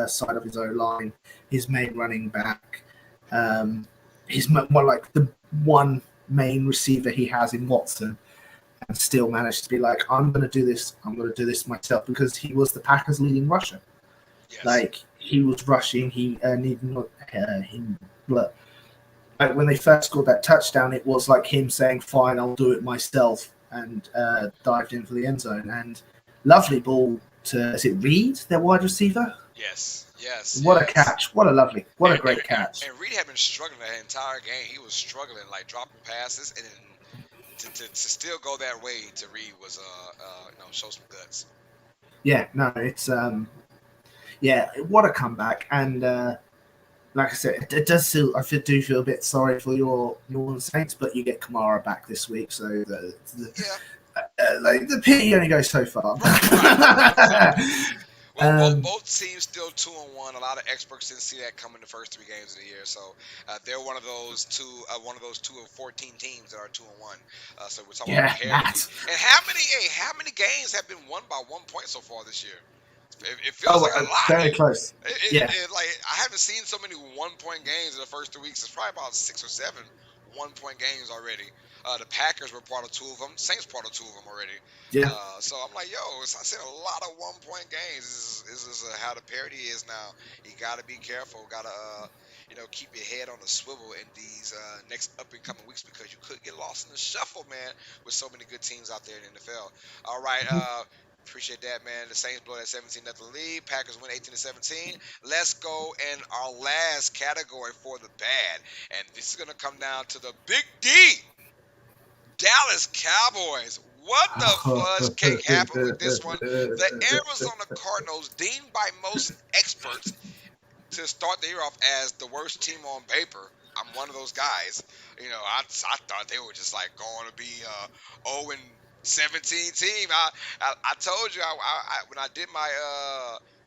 side of his O line, his main running back, his more like the one main receiver he has in Watson, and still managed to be like, I'm going to do this. I'm going to do this myself because he was the Packers' leading rusher. Yes. Like he was rushing. He needed not him. Look, like when they first scored that touchdown, it was like him saying, "Fine, I'll do it myself," and dived in for the end zone. And lovely ball to is it Reed, their wide receiver? Yes. Yes. What a Yes. catch! What a lovely, what a great catch! And Reed had been struggling that entire game. He was struggling, like dropping passes, and then to still go that way to Reed was show some guts. Yeah, no, it's yeah, what a comeback! And like I said, it does feel do feel a bit sorry for your New Orleans Saints, but you get Kamara back this week, so Yeah. like the pity only goes so far. Right. Well, um, both teams still 2-1. A lot of experts didn't see that coming the first 3 games of the year, so they're one of those 2 of 14 teams that are 2-1. So we're talking about yeah, parity. Matt. And how many games have been won by 1 point so far this year? It feels Oh, like a lot. very close. Yeah, Like I haven't seen so many 1 point games in the first 3 weeks. It's probably about 6 or 7 1 point games already. The Packers were part of 2 of them. Saints part of 2 of them already. yeah. So I'm like, yo, I said a lot of 1 point games. This is how the parity is now. You got to be careful. Got to keep your head on the swivel in these next up and coming weeks because you could get lost in the shuffle, man, with so many good teams out there in the NFL. All right. Appreciate that, man. The Saints blow that 17-0 lead. Packers win 18-17. Let's go in our last category for the bad. And this is going to come down to the Big D. Dallas Cowboys. What the fudge cake happened with this one? The Arizona Cardinals, deemed by most experts to start the year off as the worst team on paper. I'm one of those guys. I thought they were just like going to be 0-17 team. I told you when I did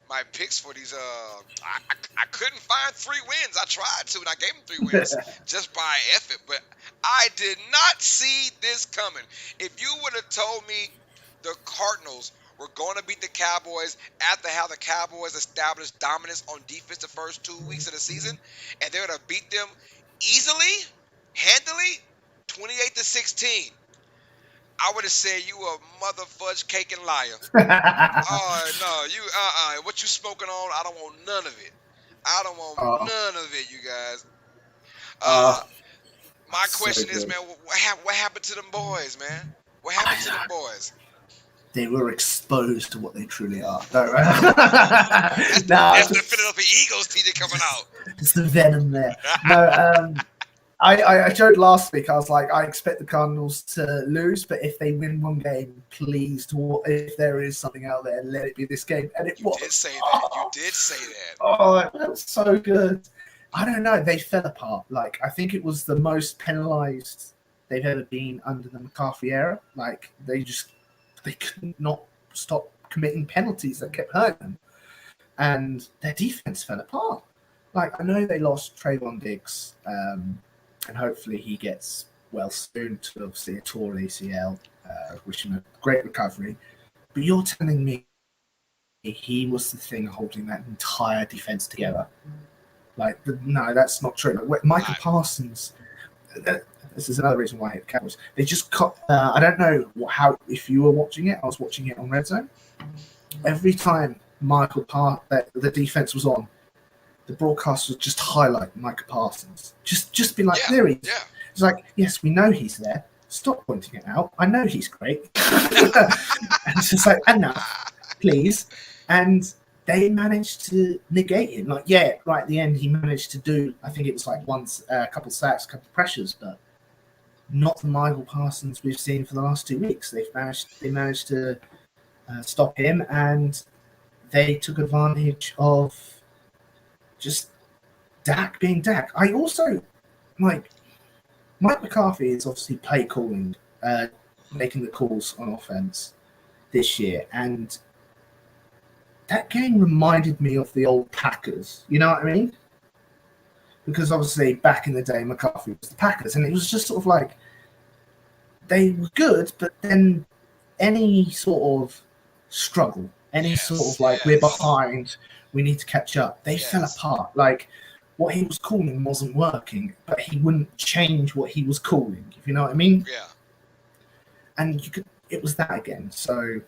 my picks for these I couldn't find 3 wins. I tried to and I gave them 3 wins just by effort, but I did not see this coming. If you would have told me the Cardinals we're going to beat the Cowboys after how the Cowboys established dominance on defense the first 2 weeks of the season, and they're going to beat them easily, handily, 28-16. I would have said you a mother fudge cake and liar. Oh no, you what you smoking on? I don't want none of it. I don't want Oh, none of it, you guys. Uh, oh, my so question is, good. man, what happened to them boys, man? What happened to them boys? They were exposed to what they truly are. No, That's no, that's the Philadelphia Eagles teacher coming just, out. just the venom there. No, I showed last week. I was like, I expect the Cardinals to lose, but if they win one game, please, if there is something out there, let it be this game. And it You did was. say that. You did say that. Oh, it felt so good. I don't know. They fell apart. Like, I think it was the most penalized they've ever been under the McCarthy era. Like, they could not stop committing penalties that kept hurting them, and their defense fell apart. Like, I know they lost Trayvon Diggs, and hopefully he gets well soon to obviously a torn ACL. Wish him a great recovery. But you're telling me he was the thing holding that entire defense together? Like, no, that's not true. Like, Michael Parsons. This is another reason why I hate the Cowboys. They just cut. I don't know how if you were watching it. I was watching it on Red Zone. Every time the defense was on, the broadcast would just highlight Michael Parsons. Just be like, Yeah, there he is. yeah. It's like, yes, we know he's there. Stop pointing it out. I know he's great. And it's just like, enough, please. And they managed to negate him. Like, yeah, right at the end, he managed to do, I think it was like once, a couple sacks, a couple pressures, but not the Michael Parsons we've seen for the last 2 weeks. They managed to stop him, and they took advantage of just Dak being Dak. I also, like, Mike McCarthy is obviously play calling, making the calls on offense this year, and that game reminded me of the old Packers. You know what I mean? Because obviously back in the day, McCarthy was the Packers, and it was just sort of like they were good, but then any sort of struggle, any sort of like we're behind, we need to catch up, they fell apart. Like, what he was calling wasn't working, but he wouldn't change what he was calling, if you know what I mean. Yeah. And it was that again. So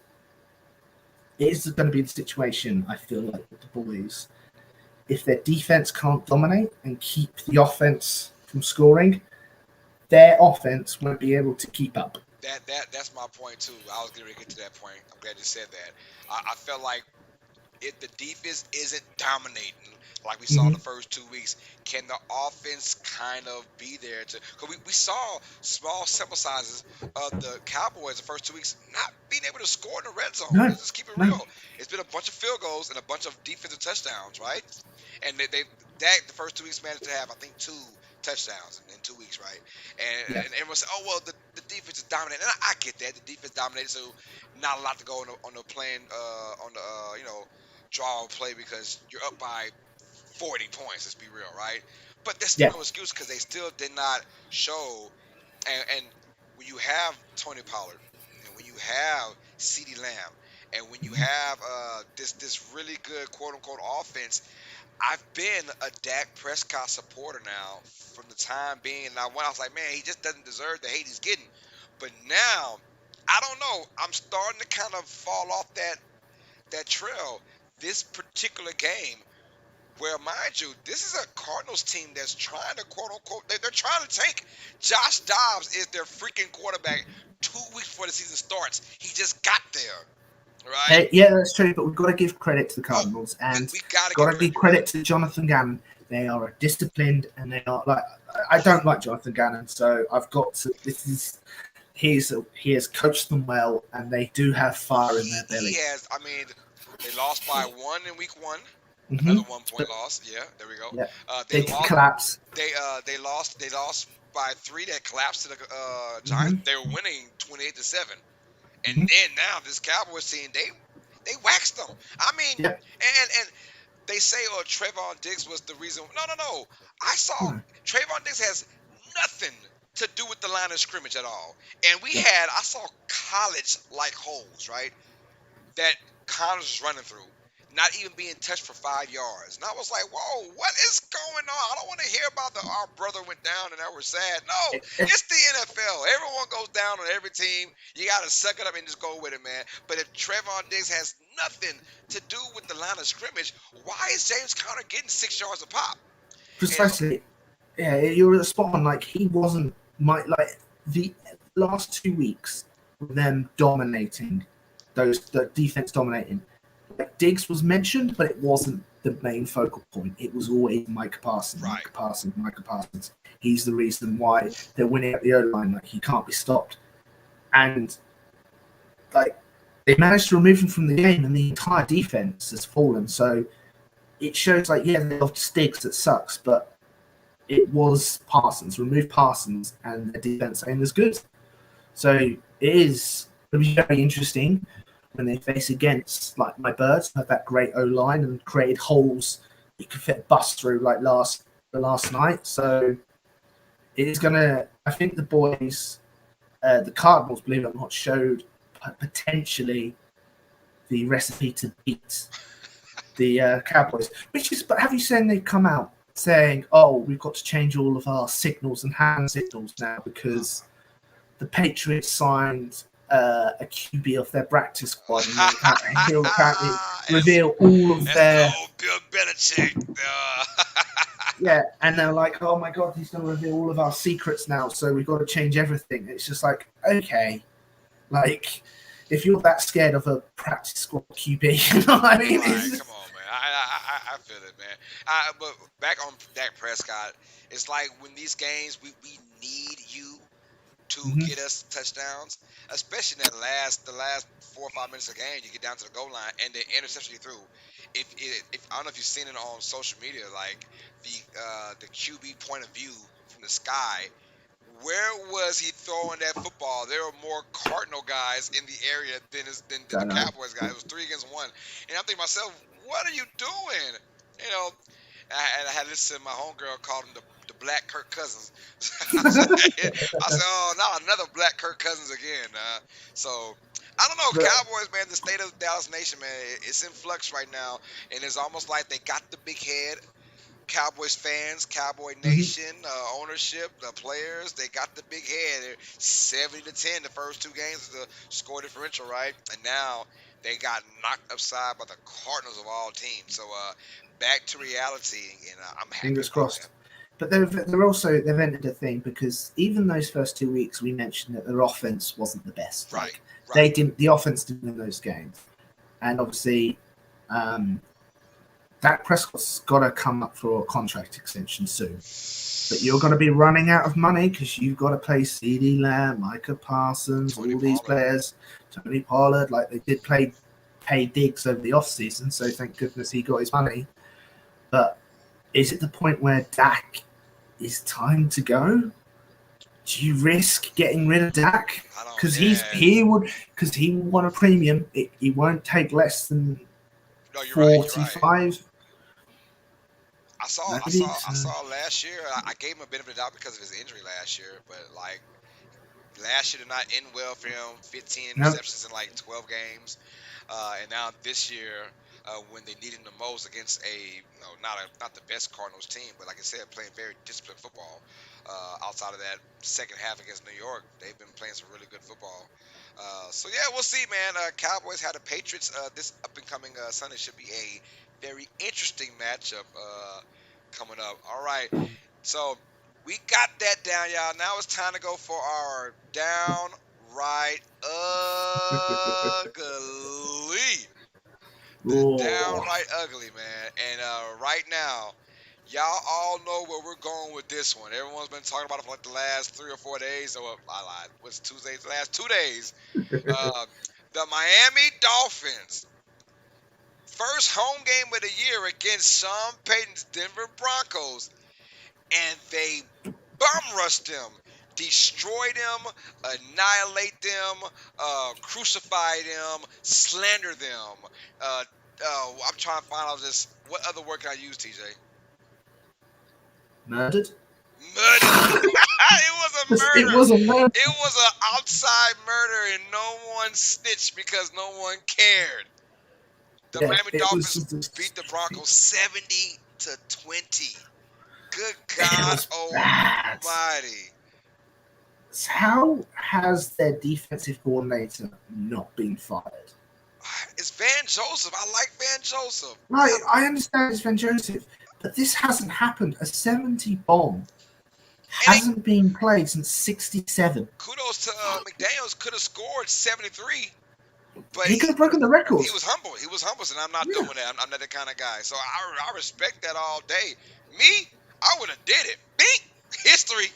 it is going to be the situation, I feel like, with the boys. If their defense can't dominate and keep the offense from scoring, their offense won't be able to keep up. That's my point too. I was going to get to that point. I'm glad you said that. I felt like if the defense isn't dominating like we saw the first 2 weeks, can the offense kind of be there to? Because we saw small sample sizes of the Cowboys the first 2 weeks not being able to score in the red zone. Let's just keep it real. It's been a bunch of field goals and a bunch of defensive touchdowns, right? And Dak the first 2 weeks managed to have, I think, 2 touchdowns in 2 weeks, right? And everyone said, oh, well, the defense is dominant. And I get that. The defense dominated, so not a lot to go on the plan, on the, draw play because you're up by 40 points, let's be real, right? But that's still no excuse because they still did not show. And when you have Tony Pollard, and when you have CeeDee Lamb, and when you have this really good quote-unquote offense, I've been a Dak Prescott supporter now from the time being. And I was like, man, he just doesn't deserve the hate he's getting. But now, I don't know. I'm starting to kind of fall off that trail. This particular game, where, mind you, this is a Cardinals team that's trying to quote-unquote, they're trying to tank. Josh Dobbs is their freaking quarterback 2 weeks before the season starts. He just got there. Right? Yeah, that's true, but we've got to give credit to the Cardinals, and we got to give credit to Jonathan Gannon. They are disciplined, and they are like, I don't like Jonathan Gannon, so I've got to. He has coached them well, and they do have fire in their belly. He has. I mean, they lost by 1 in week 1. Another 1 point loss. Yeah, there we go. Yeah. They collapse. They lost by 3. That collapsed to the Giants. They were winning 28-7. And then now this Cowboys team, they waxed them. I mean, and they say, oh, Trayvon Diggs was the reason. No. I saw Trayvon Diggs has nothing to do with the line of scrimmage at all. And I saw college-like holes, right? that Connors was running through, not even being touched for 5 yards. And I was like, whoa, what is going on? I don't want to hear about our brother went down and now we're sad. No, it's the NFL. Everyone goes down on every team. You got to suck it up and just go with it, man. But if Trevon Diggs has nothing to do with the line of scrimmage, why is James Conner getting 6 yards a pop? Precisely. Yeah, you're spot on. Like, he wasn't like the last 2 weeks with them dominating the defense dominating. Like, Diggs was mentioned, but it wasn't the main focal point. It was always Micah Parsons, Right. Micah Parsons. He's the reason why they're winning at the O line. Like, he can't be stopped. And like, they managed to remove him from the game, and the entire defense has fallen. So it shows, like, yeah, they lost Diggs, that sucks, but it was Parsons. Remove Parsons, and the defense ain't as good. So it is going to be very interesting when they face against, like, my Birds, who have that great O line and created holes you could fit a bus through, like last night. So it is going to. I think the boys, the Cardinals, believe it or not, showed potentially the recipe to beat the Cowboys. But have you seen they've come out saying, "Oh, we've got to change all of our signals and hand signals now because the Patriots signed a QB of their practice squad, and he'll apparently reveal all of their." Bill Belichick. Yeah, and they're like, "Oh my God, he's going to reveal all of our secrets now, so we've got to change everything." It's just like, okay, like, if you're that scared of a practice squad QB, you know what I mean? Right, come on, man. I feel it, man. But back on Dak Prescott, it's like when these games we need you to get us touchdowns, especially in the last 4 or 5 minutes of the game. You get down to the goal line and the interception you threw. If I don't know if you've seen it on social media, like the QB point of view from the sky. Where was he throwing that football? There were more Cardinal guys in the area than the Cowboys guys. It was 3 against 1, and I'm thinking to myself, what are you doing? You know, and I had listened to my homegirl called him the Black Kirk Cousins. I said, oh, not another Black Kirk Cousins again. So I don't know, Cowboys, man. The state of Dallas Nation, man, it's in flux right now, and it's almost like they got the big head. Cowboys fans, Cowboy Nation, ownership, the players, they got the big head. 70-10 the first 2 games of the score differential, right? And now they got knocked upside by the Cardinals of all teams. So back to reality, and I'm happy. Fingers crossed. But they've entered a thing, because even those first 2 weeks we mentioned that their offense wasn't the best. Right. The offense didn't win those games, and obviously. Dak Prescott's got to come up for a contract extension soon. But you're going to be running out of money because you've got to pay CeeDee Lamb, Micah Parsons, all these players, Tony Pollard. Like, they did pay Diggs over the offseason, so thank goodness he got his money. But is it the point where Dak is time to go? Do you risk getting rid of Dak? Because he would want a premium. He won't take less than 45. Right. I saw last year. I gave him a bit of a doubt because of his injury last year, but like last year did not end well for him. 15 receptions in like 12 games, and now this year, when they needed him the most against not the best Cardinals team, but like I said, playing very disciplined football. Outside of that second half against New York, they've been playing some really good football. So yeah, we'll see, man. Cowboys had the Patriots this up and coming Sunday. Should be a very interesting matchup coming up. All right, so we got that down, y'all. Now it's time to go for our downright ugly. Downright ugly, man. And right now, y'all all know where we're going with this one. Everyone's been talking about it for like the last 3 or 4 days. Or I lied. What's Tuesday? The last 2 days. The Miami Dolphins. First home game of the year against Sean Payton's Denver Broncos. And they bum rushed them. Destroy them, annihilate them, crucify them, slander them. I'm trying to find out what other word can I use, TJ? Murdered. It was was a It murder. was a murder. It was an outside murder, and no one snitched because no one cared. The Yeah, Miami it was Dolphins just, beat the Broncos 70-20. Good it God was bad. Almighty! How has their defensive coordinator not been fired? It's Van Joseph. I like Van Joseph. Right, I understand it's Van Joseph, but this hasn't happened. A 70 bomb And hasn't been played since 67. kudos to McDaniels. Could have scored 73, but He could have broken the record. he was humble. He was humble, and I'm not doing that. I'm not that kind of guy. So I respect that all day. Me, I would have did it. Me, history.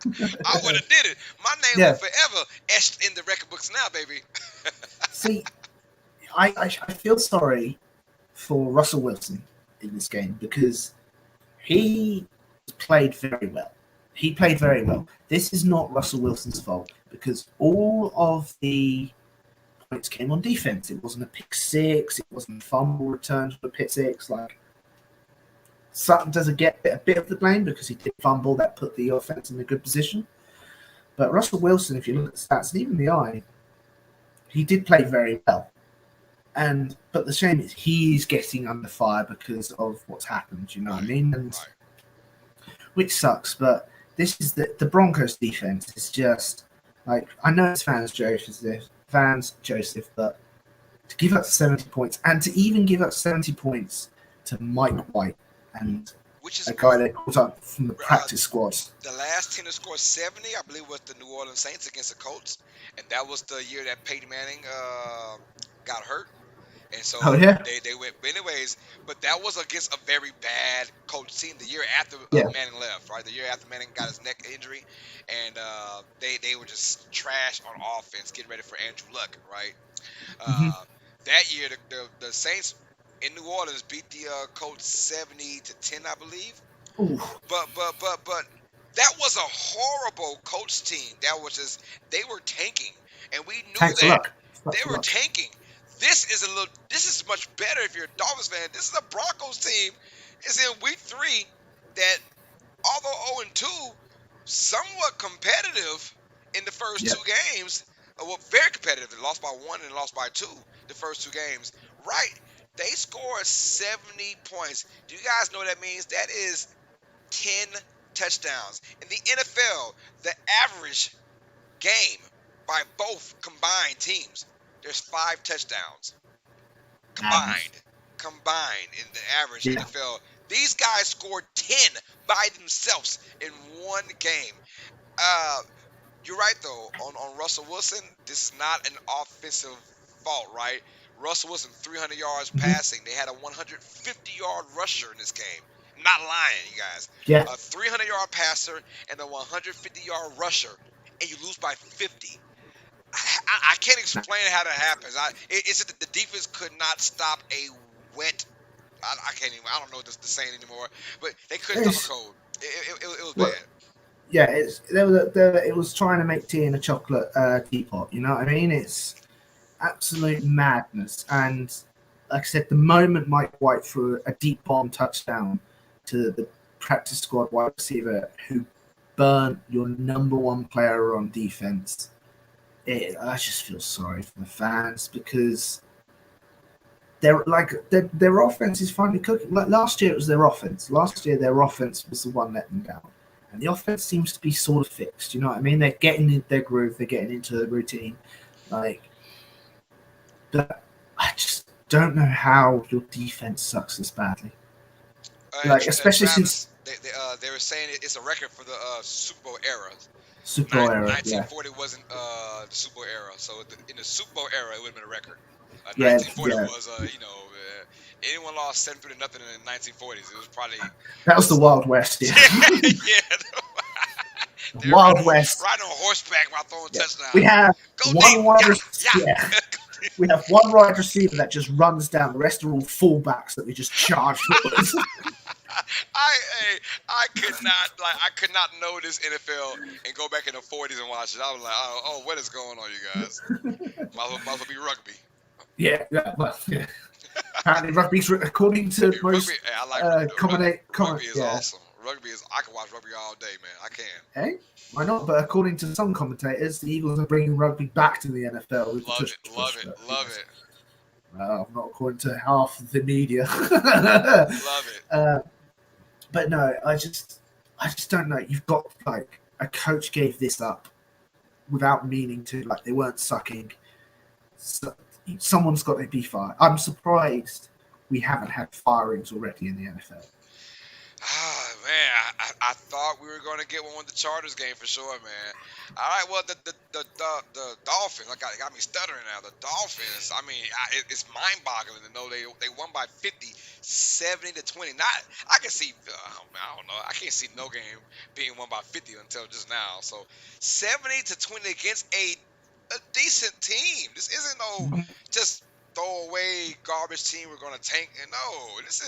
I would have did it. My name will forever etched in the record books now, baby. See, I feel sorry for Russell Wilson in this game because he played very well. He played very well. This is not Russell Wilson's fault because all of the points came on defense. It wasn't a pick six. It wasn't a fumble return for a pick six. Like Sutton doesn't get a bit of the blame because he did fumble that put the offense in a good position. But Russell Wilson, if you look at the stats and even the eye, he did play very well. But the shame is he's getting under fire because of what's happened. You know what I mean? And which sucks. But this is the Broncos defense is just like I know it's Vance Joseph, but to give up 70 points and to even give up 70 points to Mike White and which is a guy that caught up from the practice squads. The last team to score 70, I believe, was the New Orleans Saints against the Colts, and that was the year that Peyton Manning got hurt. And so they went anyways, but that was against a very bad Colts team the year after Manning left, right? The year after Manning got his neck injury, and they were just trash on offense, getting ready for Andrew Luck, right? That year, the Saints in New Orleans beat the Colts 70-10, I believe. Ooh. But that was a horrible Colts team. That was just they were tanking, and we knew that they were tanking. This is much better if you're a Dolphins fan. This is a Broncos team. It's in week 3 that, although 0-2, somewhat competitive in the first 2 games. Well, very competitive. They lost by 1 and lost by 2 the first 2 games. Right. They scored 70 points. Do you guys know what that means? That is 10 touchdowns. In the NFL, the average game by both combined teams, there's 5 touchdowns. Combined in the average NFL. These guys scored 10 by themselves in one game. You're right, though, on Russell Wilson. This is not an offensive fault, right? Russell Wilson, 300 yards passing. They had a 150-yard rusher in this game. I'm not lying, you guys. Yeah. A 300-yard passer and a 150-yard rusher, and you lose by 50. I can't explain how that happens. It's just that the defense could not stop a wet. I can't even. I don't know the saying anymore. But they couldn't stop a cold. It was bad. Yeah, it was trying to make tea in a chocolate teapot. You know what I mean? It's absolute madness. And like I said, the moment Mike White threw a deep bomb touchdown to the practice squad wide receiver who burnt your number 1 player on defense, I just feel sorry for the fans because their offense is finally cooking. Like last year, it was their offense. Last year, their offense was the one letting them down. And the offense seems to be sort of fixed. You know what I mean? They're getting in their groove. They're getting into the routine. But I just don't know how your defense sucks this badly. Especially since they were saying it's a record for the Super Bowl era. Super Bowl era. 1940 wasn't the Super Bowl era, so in the Super Bowl era, it would have been a record. 1940 was, anyone lost 7-0 in the 1940s. It was probably that was the Wild West. Yeah. The Wild West. Riding on horseback while throwing touchdowns. We have one wide receiver. We have one wide receiver that just runs down. The rest are all fullbacks that we just charge. I could not know this NFL and go back in the 40s and watch it. I was like, oh, what is going on, you guys? Might as well be rugby. Yeah. Apparently, rugby's according to most rugby is comment. awesome. rugby is I can watch rugby all day, man. I can. Hey, why not? But according to some commentators, the Eagles are bringing rugby back to the NFL with the Love tush it, love push. it, But love yes, it, not according to half of the media. love it. uh, but no, I just don't know. You've got like a coach gave this up without meaning to. Like they weren't sucking. So, someone's got to be fired. I'm surprised we haven't had firings already in the NFL. Ah, man, I thought we were going to get one with the Chargers game for sure, man. All right, well, the Dolphins, got me stuttering now. The Dolphins, I mean, it's mind-boggling to know they won by 50, 70-20. Not, I can see, I don't know, I can't see no game being won by 50 until just now. So 70-20 against a decent team. This isn't no just throwaway garbage team we're going to tank. And no, this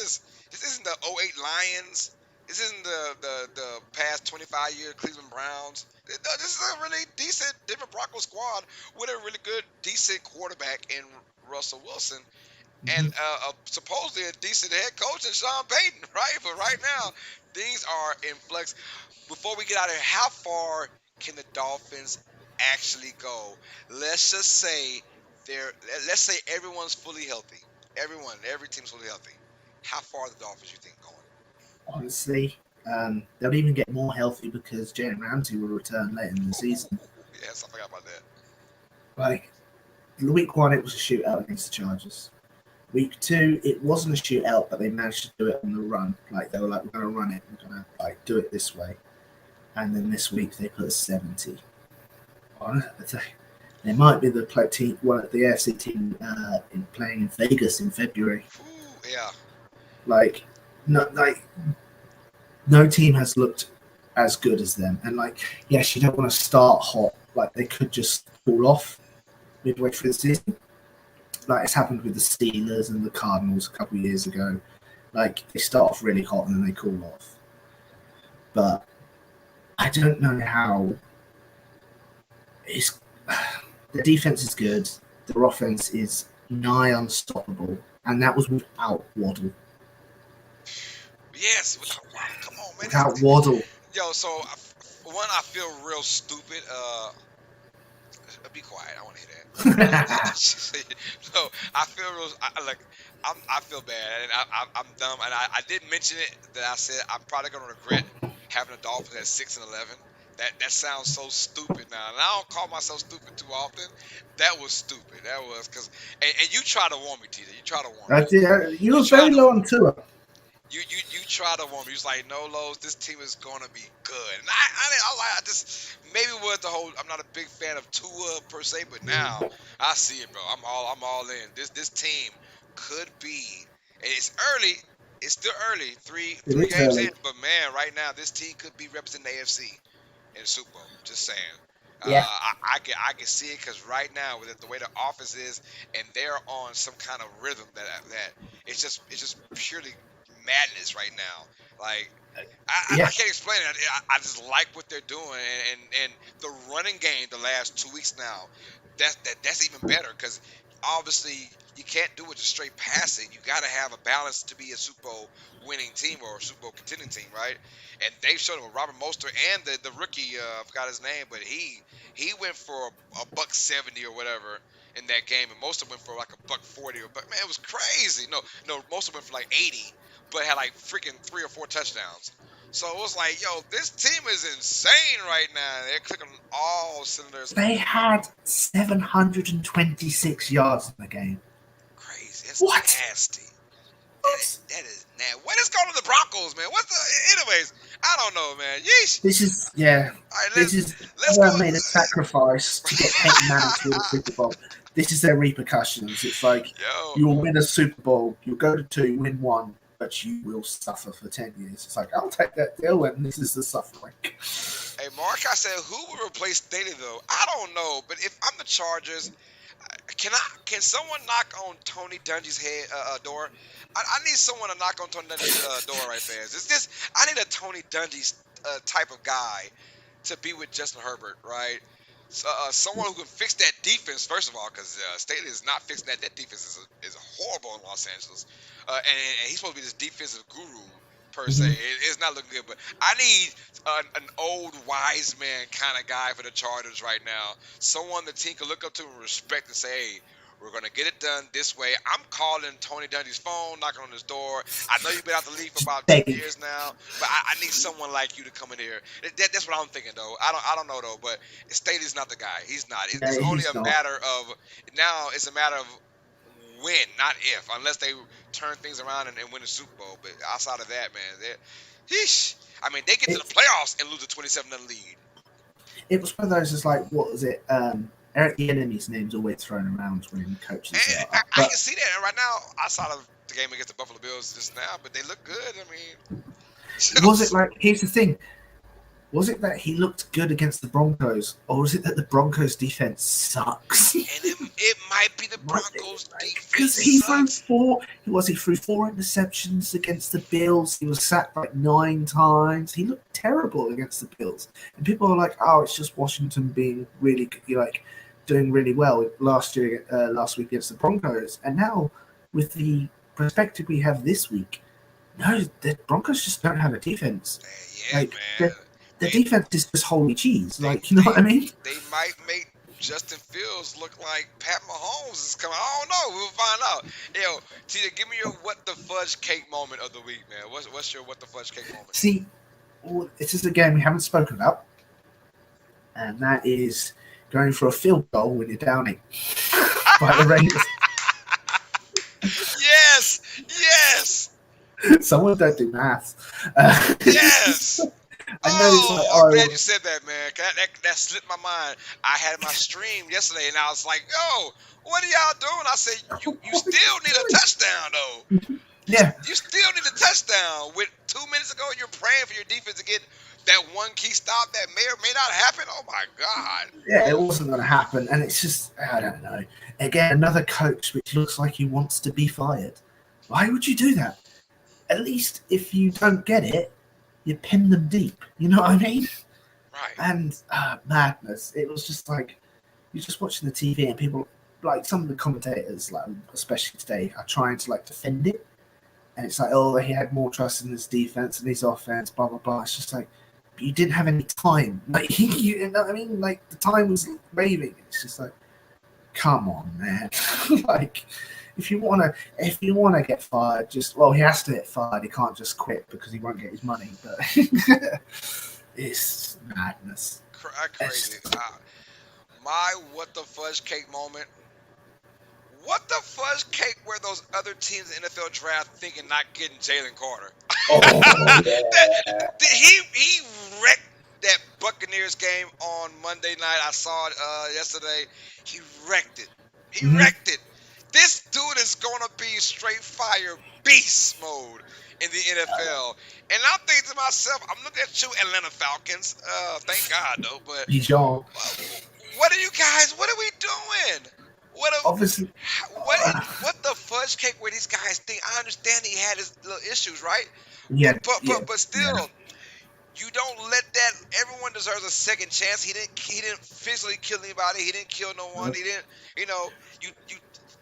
isn't the '08 Lions. This isn't the past 25-year Cleveland Browns. No, this is a really decent Denver Broncos squad with a really good, decent quarterback in Russell Wilson and supposedly a decent head coach in Sean Payton, right? But right now, things are in flux. Before we get out of here, how far can the Dolphins actually go? Let's just say let's say everyone's fully healthy. Every team's fully healthy. How far are the Dolphins you think going? Honestly, they'll even get more healthy because Jalen Ramsey will return late in the season. Yes, I forgot about that. Like week one, it was a shootout against the Chargers. Week two, it wasn't a shootout, but they managed to do it on the run. Like they were like, "We're gonna run it. We're gonna like do it this way." And then this week they put a 70. They might be the team, one of the AFC team in playing in Vegas in February. Ooh, yeah. Like no team has looked as good as them. And like, yes, you don't want to start hot. Like they could just fall off midway through the season. Like it's happened with the Steelers and the Cardinals a couple of years ago. Like they start off really hot and then they cool off. But I don't know how. It's the defense is good. Their offense is nigh unstoppable, and that was without Waddle. Yes, without Waddle. Come on, man. Without Waddle, Yo, so one, I feel real stupid. Be quiet. I want to hear that. So I feel real. I feel bad, and I'm dumb. And I did mention it that I said I'm probably gonna regret having the Dolphins at 6-11. That sounds so stupid now, and I don't call myself stupid too often. That was stupid. That was because, and you try to warn me, TJ. You try to warn me. you were very low on Tua. You try to warn me. You was like, no, Lowe's, this team is gonna be good. And I just maybe with the whole. I'm not a big fan of Tua per se, but now I see it, bro. I'm all in. This team could be. And it's early. It's still early. Three games Early. in, but man, right now this team could be representing the AFC in the Super Bowl. Just saying. Yeah. I can see it because right now with the way the office is, and they're on some kind of rhythm that it's just purely madness right now. Like I can't explain it. I just like what they're doing, and the running game the last 2 weeks now. That's even better because obviously you can't do it just straight passing. You got to have a balance to be a Super Bowl winning team or a Super Bowl contending team, right? And they've shown it with Robert Mostert and the rookie. I forgot his name, but he went for a $170 or whatever in that game, and Mostert went for like a $140 or man, it was crazy. No, Mostert went for like 80, but had like freaking 3 or 4 touchdowns. So it was like, yo, this team is insane right now. They're clicking all cylinders. They had 726 yards in the game. Crazy. That's What? nasty. That is nasty. What is going on with the Broncos, man? Anyways, I don't know, man. Yeesh. This is All right, let's they go. made a sacrifice to get Peyton Manning to the Super Bowl. This is their repercussions. It's like you'll win a Super Bowl, you'll go to 2, win 1, but you will suffer for 10 years. It's like, I'll take that deal, and this is the suffering. Hey, Mark, I said, who would replace Staley, though? I don't know, but if I'm the Chargers, can someone knock on Tony Dungy's door? I need someone to knock on Tony Dungy's door right there. I need a Tony Dungy type of guy to be with Justin Herbert, right? Someone who can fix that defense, first of all, because Staley is not fixing that. That defense is horrible in Los Angeles. And he's supposed to be this defensive guru. per se. It's not looking good, but I need an old wise man kind of guy for the Chargers right now. Someone the team can look up to and respect and say, hey, we're going to get it done this way. I'm calling Tony Dungy's phone, knocking on his door. I know you've been out the league for about 2 Begging. years now, but I need someone like you to come in here. That's what I'm thinking, though. I don't know, though, but Staley's not the guy. He's not. It's only a matter of now. It's a matter of when, not if, unless they turn things around and win the Super Bowl. But outside of that, man, I mean, they get to the playoffs and lose a 27-0 lead. It was one of those. It's like, what was it? Eric Bieniemy's name's always thrown around when coaches. I can see that right now. Outside of the game against the Buffalo Bills just now, but they look good. I mean, was it like? Here's the thing. Was it that he looked good against the Broncos, or was it that the Broncos defense sucks? And it might be the Broncos defense because he threw four interceptions against the Bills. He was sacked like 9 times. He looked terrible against the Bills, and people are like, "Oh, it's just Washington being really doing really well last week against the Broncos." And now, with the perspective we have this week, no, the Broncos just don't have a defense. Yeah, man. The defense is just holy cheese. You know what I mean? They might make Justin Fields look like Pat Mahomes is coming. I don't know. We'll find out. Yo, TJ, give me your what the fudge cake moment of the week, man. What's your what the fudge cake moment? See, this is a game we haven't spoken about, and that is going for a field goal when you're downing by the Raiders. Yes. Someone don't do maths. Yes. I'm glad you said that, man. That slipped my mind. I had my stream yesterday, and I was like, "Yo, what are y'all doing?" I said, "You still need a touchdown, though. Yeah, you still need a touchdown. With 2 minutes ago, you're praying for your defense to get that one key stop that may or may not happen. Oh my God. Yeah, it wasn't going to happen, and it's just I don't know. Again, another coach which looks like he wants to be fired. Why would you do that? At least if you don't get it, you pin them deep. You know what I mean? Right. And madness. It was just like you're just watching the TV and people, like some of the commentators, like especially today, are trying to like defend it. And it's like, oh, he had more trust in his defense and his offense, blah blah blah. It's just like you didn't have any time. Like you know what I mean? Like the time was waving. It's just like, come on, man. Like if you wanna get fired, he has to get fired. He can't just quit because he won't get his money. But it's madness. Crazy. My what the fudge cake moment. What the fudge cake were those other teams in the NFL draft thinking not getting Jalen Carter? Oh, yeah. He wrecked that Buccaneers game on Monday night. I saw it yesterday. He wrecked it. Wrecked it. This dude is going to be straight fire beast mode in the NFL. And I'm thinking to myself, I'm looking at you, Atlanta Falcons. Thank God, though. But what are you guys? What are we doing? Obviously, what the fudge cake where these guys think? I understand he had his little issues, right? Yeah. But still, you don't let that. Everyone deserves a second chance. He didn't physically kill anybody. He didn't kill no one. He didn't.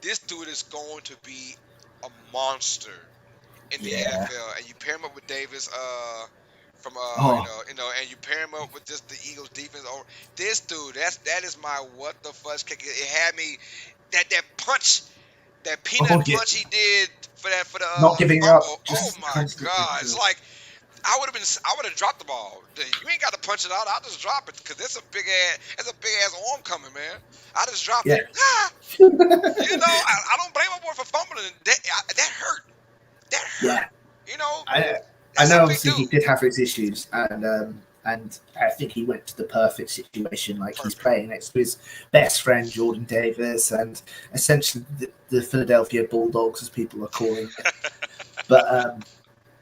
This dude is going to be a monster in the NFL, and you pair him up with Davis, and you pair him up with just the Eagles defense. This dude, that is my what the fudge kick. It had me that punch, that peanut punch he did for the not giving up. Oh my God! It's like I would have dropped the ball. You ain't got to punch it out. I'll just drop it because that's a big ass arm coming, man. I just dropped it. I don't blame my boy for fumbling. That hurt. That hurt. Yeah. I know. Obviously, he did have his issues, and I think he went to the perfect situation. He's playing next to his best friend Jordan Davis, and essentially the Philadelphia Bulldogs, as people are calling it. But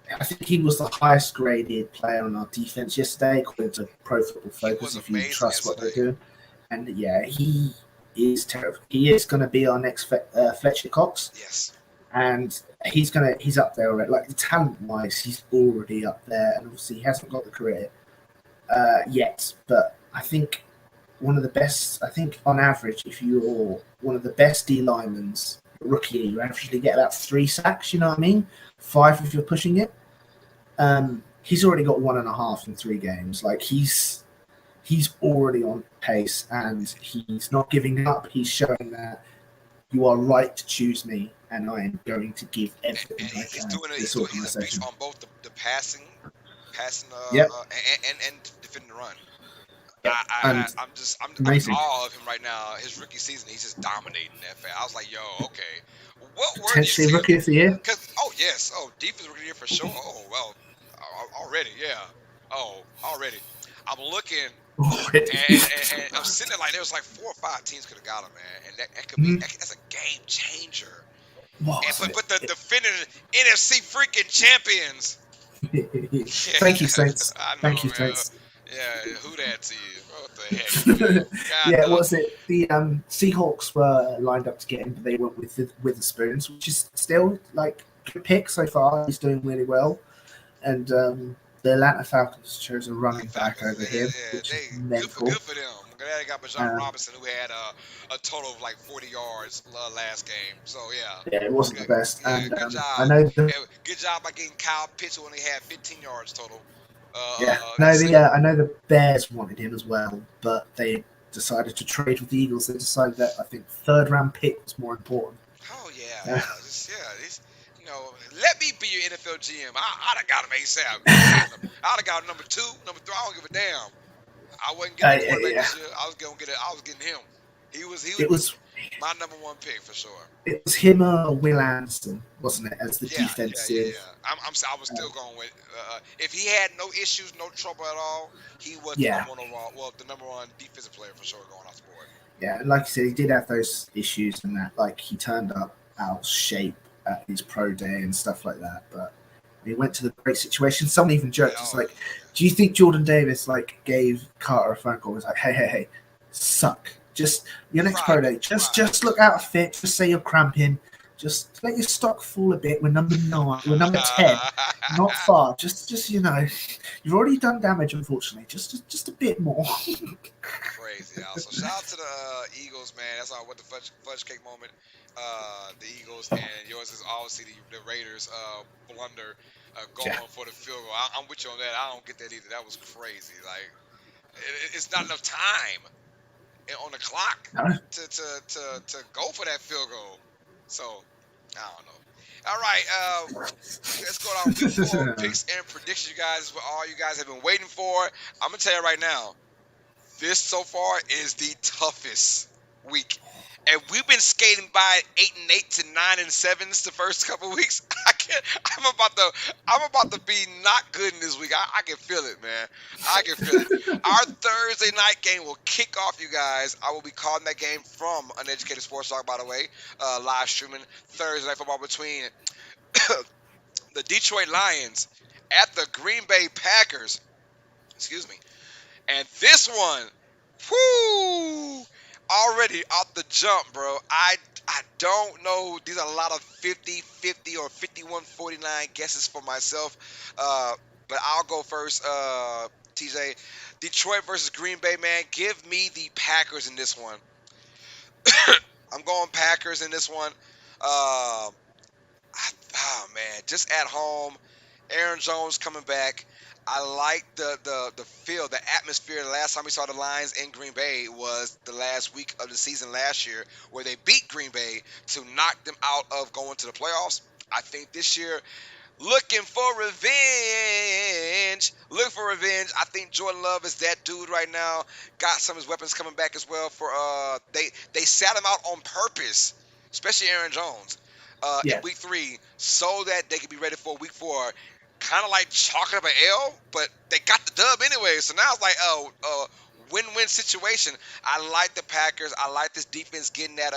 I think he was the highest graded player on our defense yesterday, according to Pro Football Focus, if you trust what they're doing. And he is terrible. He is going to be our next Fletcher Cox. Yes. And he's up there already. Like talent wise, he's already up there, and obviously he hasn't got the career yet. But I think one of the best. I think on average, if you're one of the best D linemen, rookie, you averagely get about 3 sacks. You know what I mean? 5 if you're pushing it. He's already got 1.5 in 3 games. Like he's already on pace, and he's not giving up. He's showing that you are right to choose me, and I am going to give everything I he's can doing to it. this He's a beast organization. on both the passing, Yep, and defending the run. yep, and I'm in amazing. awe of him right now. His rookie season, he's just dominating that fact. I was like, yo, okay, what were these Potentially teams? rookie of the year. Cause oh yes, oh defense rookie of the year for sure. Oh well, already, yeah. Oh, already. I'm looking Already. and I'm sitting there like there was like 4 or 5 teams could have got him, man, and that could be Mhm. that's a game changer. What And was but the defending NFC freaking champions. it? Yeah, Thank you, Saints. I Thank know, you, man. Saints. Yeah, who that to you? What the heck, man? God Yeah, no. what was it? The Seahawks were lined up to get him, but they went with the Witherspoons, which is still like good pick so far. He's doing really well, and the Atlanta Falcons chose a running back Falcons, over him, yeah, which is they mental. good for them. I'm glad they got Bijan Um, Robinson, who had a total of like 40 yards last game. So yeah, yeah, it wasn't the good, best, yeah, and good I job. know the And good job by getting Kyle Pitts, who only had 15 yards total. yeah, That's it. I know the Bears wanted him as well, but they decided to trade with the Eagles. They decided that I think third-round pick was more important. Oh yeah, Uh, just yeah. This, let me be your NFL GM. I'd have got him ASAP. Go ahead. I'd have got him number 2, number 3. I don't give a damn. I wasn't getting a quarterback yeah, this year. I was gonna get it. I was getting him. He it would be was my number 1 pick for sure. it was him or Will Anderson, wasn't it, as the defensive? I was still going with if he had no issues, no trouble at all, he was the Yeah, number 1 overall. Well, the number 1 defensive player for sure going off the board. yeah. And like you said, he did have those issues and that. Like he turned up out of shape at his pro day and stuff like that. But he went to the great situation. Someone even joked, "It's Oh like, do you think Jordan Davis like gave Carter a phone call? It was like, hey, suck. Just your next pro day. Just look out of fit. Just say you're cramping. Just let your stock fall a bit. We're number 9. We're number 10. Not right. far. Just you've already done damage. Unfortunately, just a bit more." Crazy, also. Shout out to the Eagles, man. That's our what the fudge cake moment. The Eagles, and yours is obviously the Raiders. Blunder, going Yeah. for the field goal. I'm with you on that. I don't get that either. That was crazy. Like it's not enough time on the clock No. to go for that field goal. So I don't know. All right, let's go down week 4 picks and predictions, you guys. Is what all you guys have been waiting for. I'm gonna tell you right now. This so far is the toughest week, and we've been skating by 8-8 to 9-7 the first couple of weeks. I can't. I'm about to be not good in this week. I can feel it, man. I can feel it. Our Thursday night game will kick off, you guys. I will be calling that game from Uneducated Sports Talk, by the way, live streaming Thursday night football between the Detroit Lions at the Green Bay Packers. Excuse me. And this one, whoo, already off the jump, bro. I don't know. These are a lot of 50-50 or 51-49 guesses for myself. But I'll go first, TJ. Detroit versus Green Bay, man. Give me the Packers in this one. I'm going Packers in this one. Oh man, just at home. Aaron Jones coming back. I like the feel, the atmosphere. The last time we saw the Lions in Green Bay was the last week of the season last year, where they beat Green Bay to knock them out of going to the playoffs. I think this year, looking for revenge. Look for revenge. I think Jordan Love is that dude right now. Got some of his weapons coming back as well. For they sat him out on purpose, especially Aaron Jones, in Yeah, week 3, so that they could be ready for week 4. Kind of like chalking up an L, but they got the dub anyway. So now it's like, win-win situation. I like the Packers. I like this defense getting that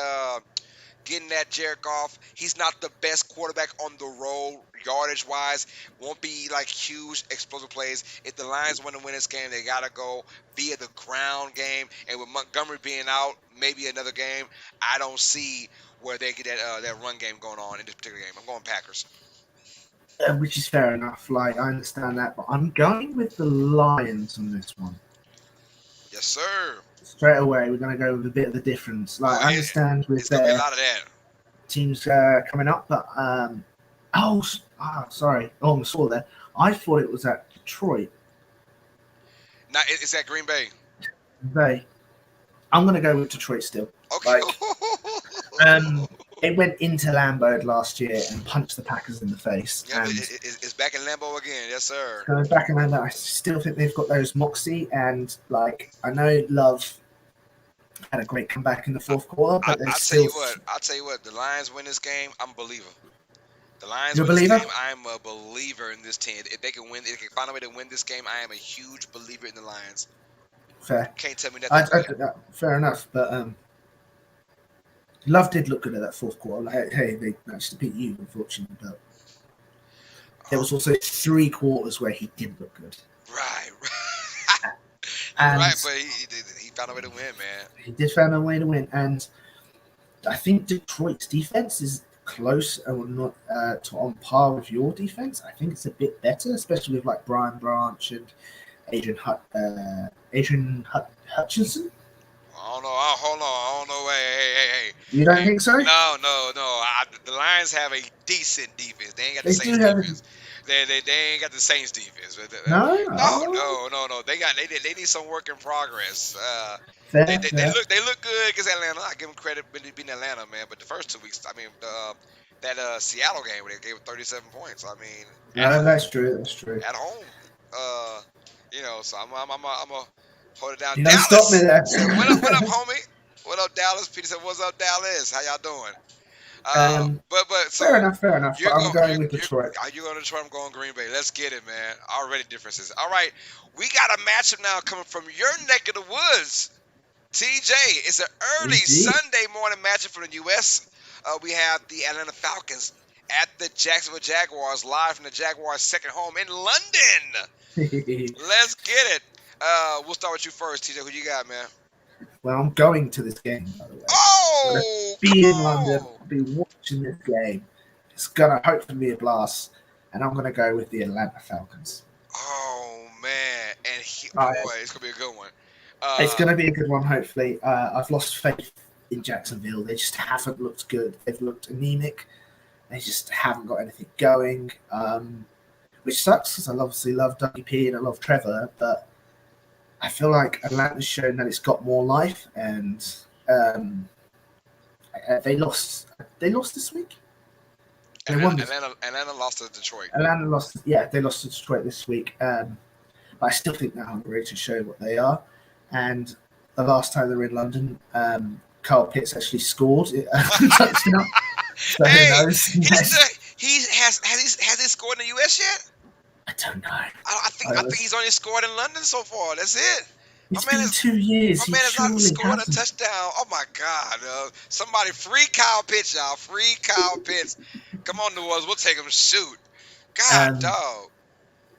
Jared Goff. He's not the best quarterback on the road, yardage wise. Won't be like huge explosive plays. If the Lions want to win this game, they gotta go via the ground game. And with Montgomery being out, maybe another game. I don't see where they get that run game going on in this particular game. I'm going Packers. which is fair enough. Like I understand that, but I'm going with the Lions on this one. Yes, sir. Straight away, we're going to go with a bit of the difference. Like Oh, I understand with it's gonna be a their lot of that. teams coming up, but sorry, I saw there. I thought it was at Detroit. Now it's at Green Bay. I'm going to go with Detroit still. Okay. Like, it went into Lambeau last year and punched the Packers in the face. Yeah, And it's back in Lambeau again. Yes, sir. going back in Lambeau, I still think they've got those moxie. And like, I know Love had a great comeback in the fourth quarter, but there's I'll still. tell you what. The Lions win this game. I'm a believer. The Lions You're a win this believer? game. I'm a believer in this team. If they can win, if they can find a way to win this game, I am a huge believer in the Lions. Fair. Can't tell me nothing. Fair enough, but Love did look good at that fourth quarter. Like, hey, they managed to beat you, unfortunately, but there was also 3 quarters where he did look good. Right. And right, but he found a way to win, man. He did find a way to win, and I think Detroit's defense is close or not on par with your defense. I think it's a bit better, especially with like Brian Branch and Adrian Hutchinson. I don't know. Hey. You don't think so? No. The Lions have a decent defense. They ain't got the Saints defense. They ain't got the Saints defense. No. They need some work in progress. Fair. They look good against Atlanta. I give them credit beating Atlanta, man. But the first 2 weeks, I mean, that Seattle game where they gave 37 points. I mean, that's true. At home, so I'm a hold it down. You Dallas. Don't stop me there. Said, what up, homie? What up, Dallas? Peter said, "What's up, Dallas? How y'all doing?" So fair enough. But I'm going with Detroit. You're going to Detroit. I'm going Green Bay. Let's get it, man. Already differences. All right, we got a matchup now coming from your neck of the woods. TJ, it's an early Sunday morning matchup for the U.S. We have the Atlanta Falcons at the Jacksonville Jaguars, live from the Jaguars' second home in London. Let's get it. We'll start with you first, TJ. Who you got, man? Well, I'm going to this game, by the way. Oh, be in London. I'll be watching this game. It's gonna hopefully be a blast, and I'm gonna go with the Atlanta Falcons. Oh man, and it's gonna be a good one. It's gonna be a good one. Hopefully, I've lost faith in Jacksonville. They just haven't looked good. They've looked anemic. They just haven't got anything going, which sucks because I obviously love Dougie P and I love Trevor, but I feel like Atlanta's shown that it's got more life, and they lost. They lost this week. Atlanta lost to Detroit. Atlanta lost. Yeah, they lost to Detroit this week. But I still think they're hungry to show what they are. And the last time they were in London, Carl Pitts actually scored. So hey, who knows? Has he scored in the US yet? I don't know. I think he's only scored in London so far. That's it. It's been 2 years. My man has not scored a touchdown. Oh my God! Somebody free Kyle Pitts, y'all. Free Kyle Pitts. Come on, New Orleans. We'll take him. Shoot. God, dog.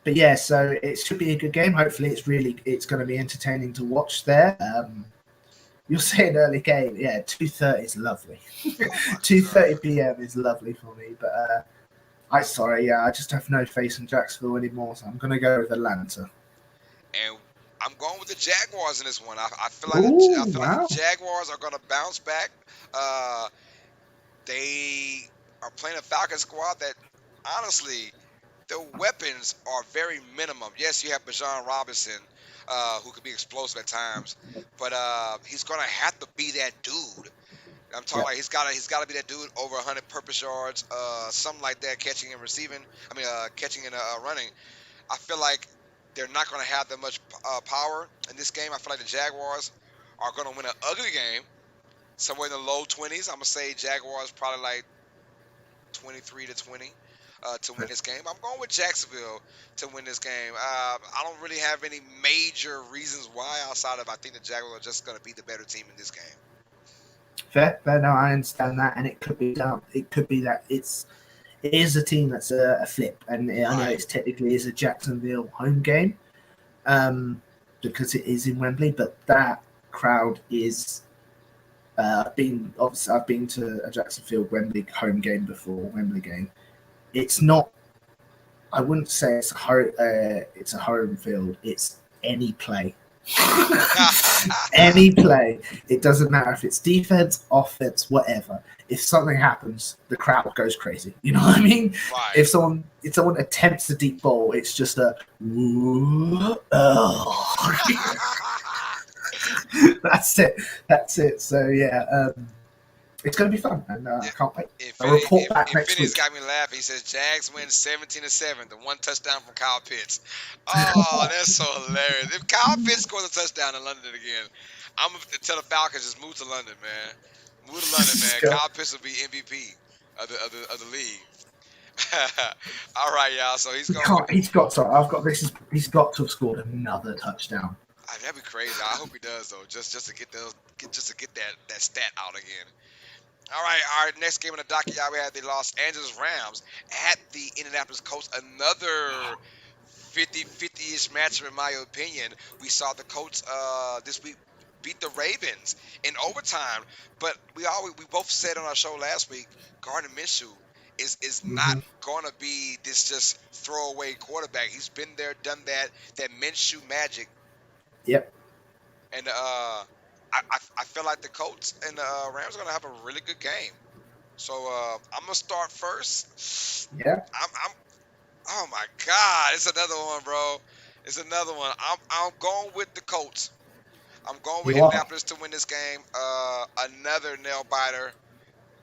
But yeah, so it should be a good game. Hopefully, it's going to be entertaining to watch there. You'll say an early game. Yeah, 2:30 is lovely. 2:30 p.m. is lovely for me. But I just have no faith in Jacksonville anymore. So I'm going to go with Atlanta. And I'm going with the Jaguars in this one. I feel like the Jaguars are going to bounce back. They are playing a Falcons squad that, honestly, their weapons are very minimum. Yes, you have Bijan Robinson, who could be explosive at times, but he's going to have to be that dude. I'm talking like he's got to be that dude over 100 purpose yards, something like that, catching and receiving. Catching and running. I feel like they're not going to have that much power in this game. I feel like the Jaguars are going to win an ugly game, somewhere in the low 20s. I'm going to say Jaguars probably like 23-20 to win this game. I'm going with Jacksonville to win this game. I don't really have any major reasons why outside of I think the Jaguars are just going to be the better team in this game. Fair. No, I understand that, and it could be down. It could be that it is a team that's a flip, and I know it's technically is a Jacksonville home game, because it is in Wembley. But that crowd is. I've been to a Jacksonville Wembley home game before. Wembley game. It's not. I wouldn't say it's a home field. It's any play. Any play, it doesn't matter if it's defense, offense, whatever. If something happens, the crowd goes crazy. You know what I mean? Right. If someone attempts a deep ball, it's just a that's it. So yeah, it's going to be fun, and I can't wait. I'll report back next week. Infiniti's got me laughing. He says Jags win 17-7, the one touchdown from Kyle Pitts. Oh, that's so hilarious. If Kyle Pitts scores a touchdown in London again, I'm going to tell the Falcons just move to London, man. Move to London, man. Kyle Pitts will be MVP of the league. All right, y'all. So he's going. He's got to have scored another touchdown. That'd be crazy. I hope he does though, just to get that stat out again. All right, our next game in the docket, y'all, we had the Los Angeles Rams at the Indianapolis Colts. Another 50-50-ish matchup, in my opinion. We saw the Colts this week beat the Ravens in overtime, but we both said on our show last week, Gardner Minshew is not going to be this just throwaway quarterback. He's been there, done that Minshew magic. Yep. And I feel like the Colts and the Rams are going to have a really good game. So I'm going to start first. Yeah. I'm oh my God, it's another one, bro. It's another one. I'm going with the Colts. I'm going with Indianapolis to win this game. Another nail biter.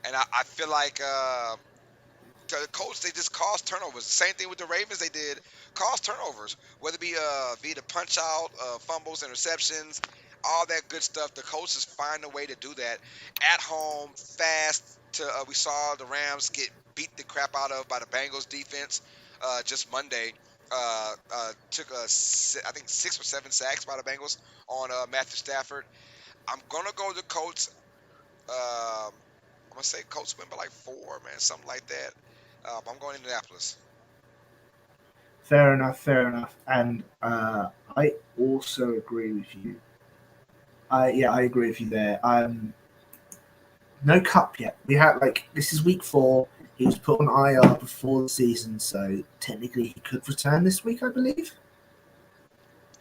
And I feel like the Colts, they just cause turnovers. Same thing with the Ravens, they did cause turnovers, whether it be via the punch out, fumbles, interceptions, all that good stuff. The Colts just find a way to do that at home, fast. We saw the Rams get beat the crap out of by the Bengals defense just Monday. Took I think 6 or 7 sacks by the Bengals on Matthew Stafford. I'm gonna go the Colts. I'm gonna say Colts win by like 4, man, something like that. I'm going to Indianapolis. Fair enough. And I also agree with you. I agree with you there. No cup yet. We had this is week 4. He was put on IR before the season, so technically he could return this week, I believe.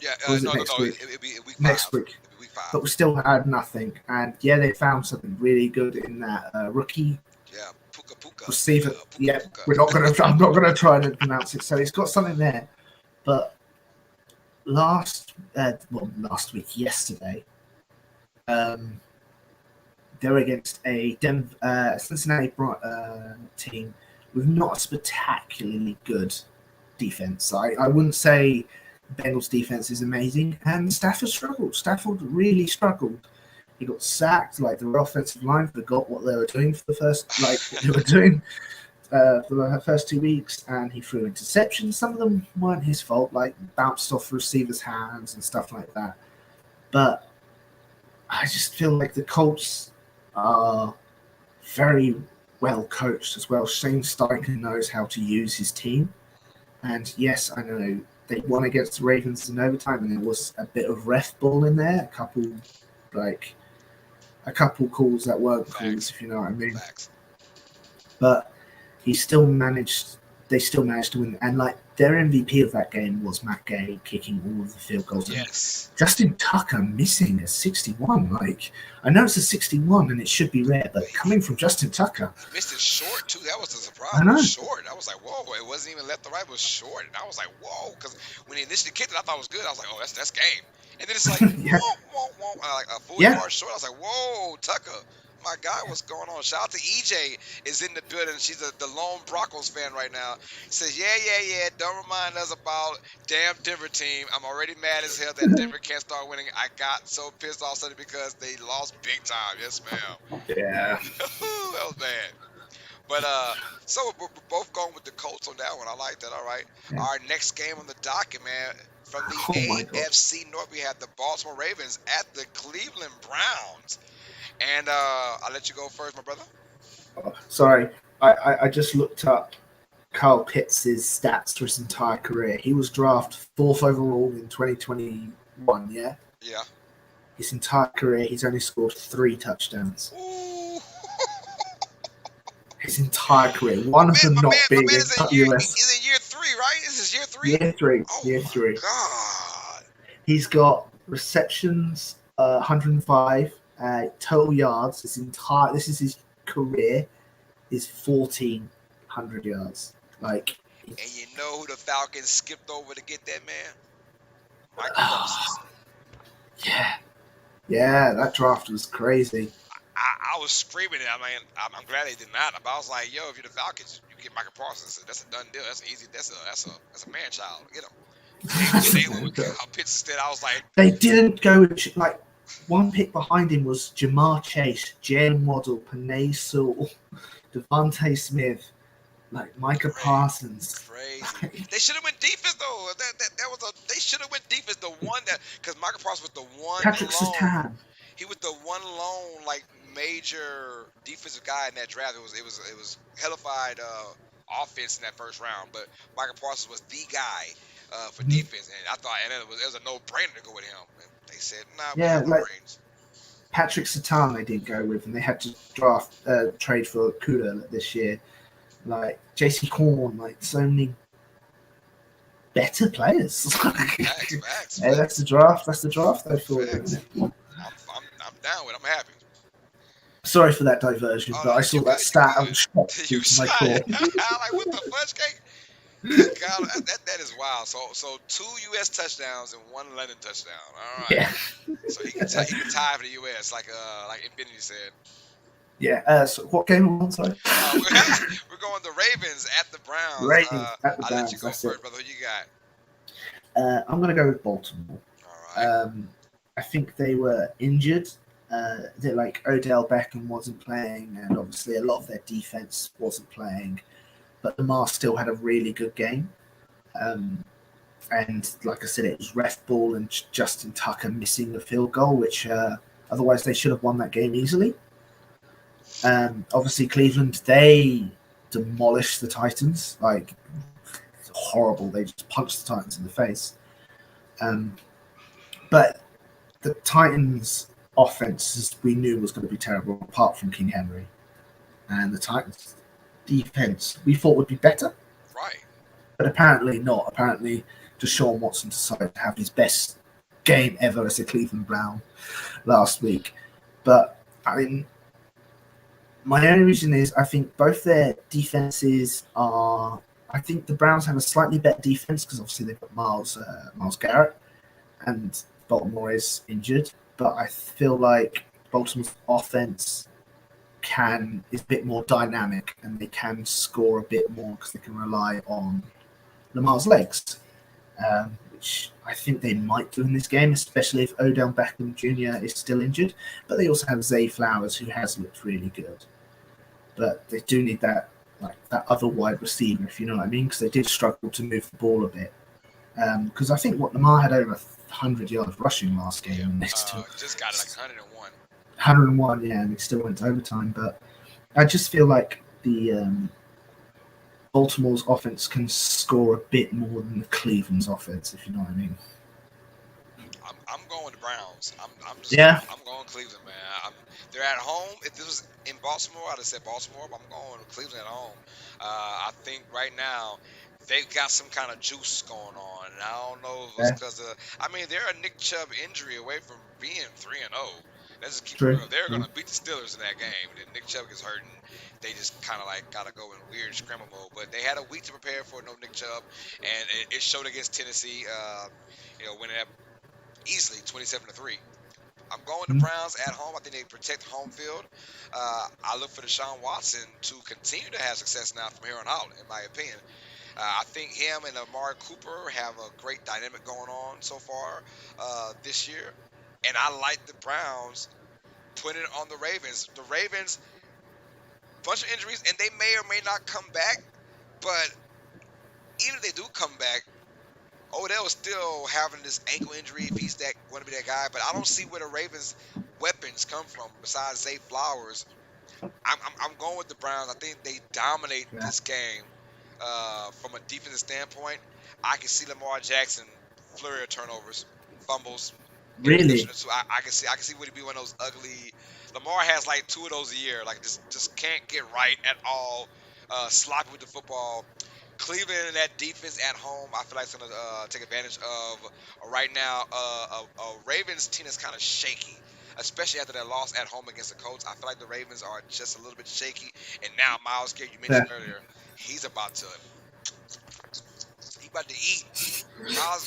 Yeah, no. It'll be week 5. Next week. It'll be week 5. But we still had nothing. And yeah, they found something really good in that rookie. Yeah, Puka. Receiver. Yeah, I'm not gonna try to pronounce it. So he's got something there. But last week, yesterday, they were against a Cincinnati team with not a spectacularly good defense. I wouldn't say Bengals defense is amazing, and Stafford struggled. Stafford really struggled. He got sacked. The offensive line forgot what they were doing for the first, for the first 2 weeks, and he threw interceptions. Some of them weren't his fault, bounced off receivers' hands and stuff like that. But I just feel like the Colts are very well coached as well. Shane Steichen knows how to use his team, and yes, I know they won against the Ravens in overtime, and there was a bit of ref ball in there, a couple calls that weren't calls, if you know what I mean. Facts. But they still managed to win, and their MVP of that game was Matt Gay kicking all of the field goals. Yes. Justin Tucker missing a 61. I know it's a 61 and it should be rare, but coming from Justin Tucker, he missed it short too. That was the surprise. I know. It was short. I was like, whoa! It wasn't even left or right. It was short, and I was like, whoa! Because when he initially kicked it, I thought it was good. I was like, oh, that's game. And then it's like, yeah. whoa, like a full yard short. I was like, whoa, Tucker. My God, what's going on? Shout out to EJ is in the building. She's the lone Broncos fan right now. Says, yeah. Don't remind us about damn Denver team. I'm already mad as hell that Denver can't start winning. I got so pissed off suddenly because they lost big time. Yes, ma'am. Yeah. That was bad. But so we're both going with the Colts on that one. I like that. All right. Yeah. Our next game on the docket, man. From the AFC North, we have the Baltimore Ravens at the Cleveland Browns. And I'll let you go first, my brother. Oh, sorry, I just looked up Kyle Pitts' stats for his entire career. He was drafted 4th overall in 2021, yeah? Yeah. His entire career, he's only scored 3 touchdowns. Ooh. His entire career. One of them not being in US. Is it year 3, right? This is year 3? Year 3. Oh, year 3. God. He's got receptions, 105. Total yards. This is his career. Is 1,400 yards. Like, And you know who the Falcons skipped over to get that man? Michael Parsons. yeah, that draft was crazy. I was screaming it. I mean, I'm glad they did not. But I was like, yo, if you're the Falcons, you get Michael Parsons. That's a done deal. That's easy. That's a man child. Get him. They went with Kyle Pitts instead. I was like, They didn't go with, like, one pick behind him was Jamar Chase, Jalen Waddle, Panay Sewell, Devontae Smith, like Micah Parsons. Crazy. They should have went defense though. That was a. They should have went defense. The one that because Micah Parsons was the one Patrick lone. Surtain. He was the one lone like major defensive guy in that draft. It was hellified offense in that first round, but Micah Parsons was the guy for defense, and I thought and it was a no brainer to go with him. And they said, nah, we have no brains. Patrick Surtain they didn't go with, and they had to trade for Kuda this year. Like JC Korn, like so many better players. Facts. Hey, that's the draft. That's the draft. I thought. I'm down with it. I'm happy. Sorry for that diversion, but I saw that stat. I was shocked. You shot it. Like what the fudge cake? God, that is wild. So 2 U.S. touchdowns and 1 London touchdown. All right. Yeah. So he can tie for the U.S. like Infinity said. Yeah. So what game are we on? Sorry. We're going the Ravens at the Browns. Ravens at the Browns. I'll let you go first, brother. Who you got? I'm going to go with Baltimore. All right. I think they were injured. Like Odell Beckham wasn't playing, and obviously a lot of their defense wasn't playing. But Lamar still had a really good game. And like I said, it was ref ball and Justin Tucker missing the field goal, which otherwise they should have won that game easily. Obviously, Cleveland, they demolished the Titans. Like, it's horrible. They just punched the Titans in the face. But the Titans' offense, we knew was going to be terrible, apart from King Henry. And the Titans' defense, we thought would be better. Right. But apparently not. Apparently, Deshaun Watson decided to have his best game ever as a Cleveland Brown last week. But, I mean, my only reason is I think both their defenses are. I think the Browns have a slightly better defense because obviously they've got Myles Garrett, and Baltimore is injured. But I feel like Baltimore's offense is a bit more dynamic, and they can score a bit more because they can rely on Lamar's legs, which I think they might do in this game, especially if Odell Beckham Jr. is still injured. But they also have Zay Flowers, who has looked really good. But they do need that other wide receiver, if you know what I mean, because they did struggle to move the ball a bit. Because I think Lamar had over 100 yards rushing last game. And they still just got it like 101. 101, yeah, and they still went to overtime. But I just feel like the Baltimore's offense can score a bit more than the Cleveland's offense, if you know what I mean. I'm going with the Browns. I'm going Cleveland, man. They're at home. If this was in Baltimore, I'd have said Baltimore, but I'm going with Cleveland at home. I think right now they've got some kind of juice going on, and I don't know if it's because of. I mean, they're a Nick Chubb injury away from being 3-0. Let's just keep it real. They're going to beat the Steelers in that game. And Nick Chubb gets hurt, and they just kind of like got to go in weird scramble mode. But they had a week to prepare for no Nick Chubb, and it showed against Tennessee. Winning that easily 27-3. I'm going to Browns at home. I think they protect home field. I look for Deshaun Watson to continue to have success now from here on out, in my opinion. I think him and Amari Cooper have a great dynamic going on so far this year. And I like the Browns putting it on the Ravens. The Ravens, bunch of injuries, and they may or may not come back. But even if they do come back, Odell is still having this ankle injury if he's going to be that guy. But I don't see where the Ravens' weapons come from besides Zay Flowers. I'm going with the Browns. I think they dominate this game from a defensive standpoint. I can see Lamar Jackson flurry of turnovers, fumbles. Really? I can see would it be one of those ugly. Lamar has like 2 of those a year. Like just can't get right at all. Sloppy with the football. Cleveland and that defense at home, I feel like it's going to take advantage of right now a Ravens team that's kind of shaky, especially after their loss at home against the Colts. I feel like the Ravens are just a little bit shaky. And now Miles Garrett, you mentioned Yeah. earlier, he's about to eat.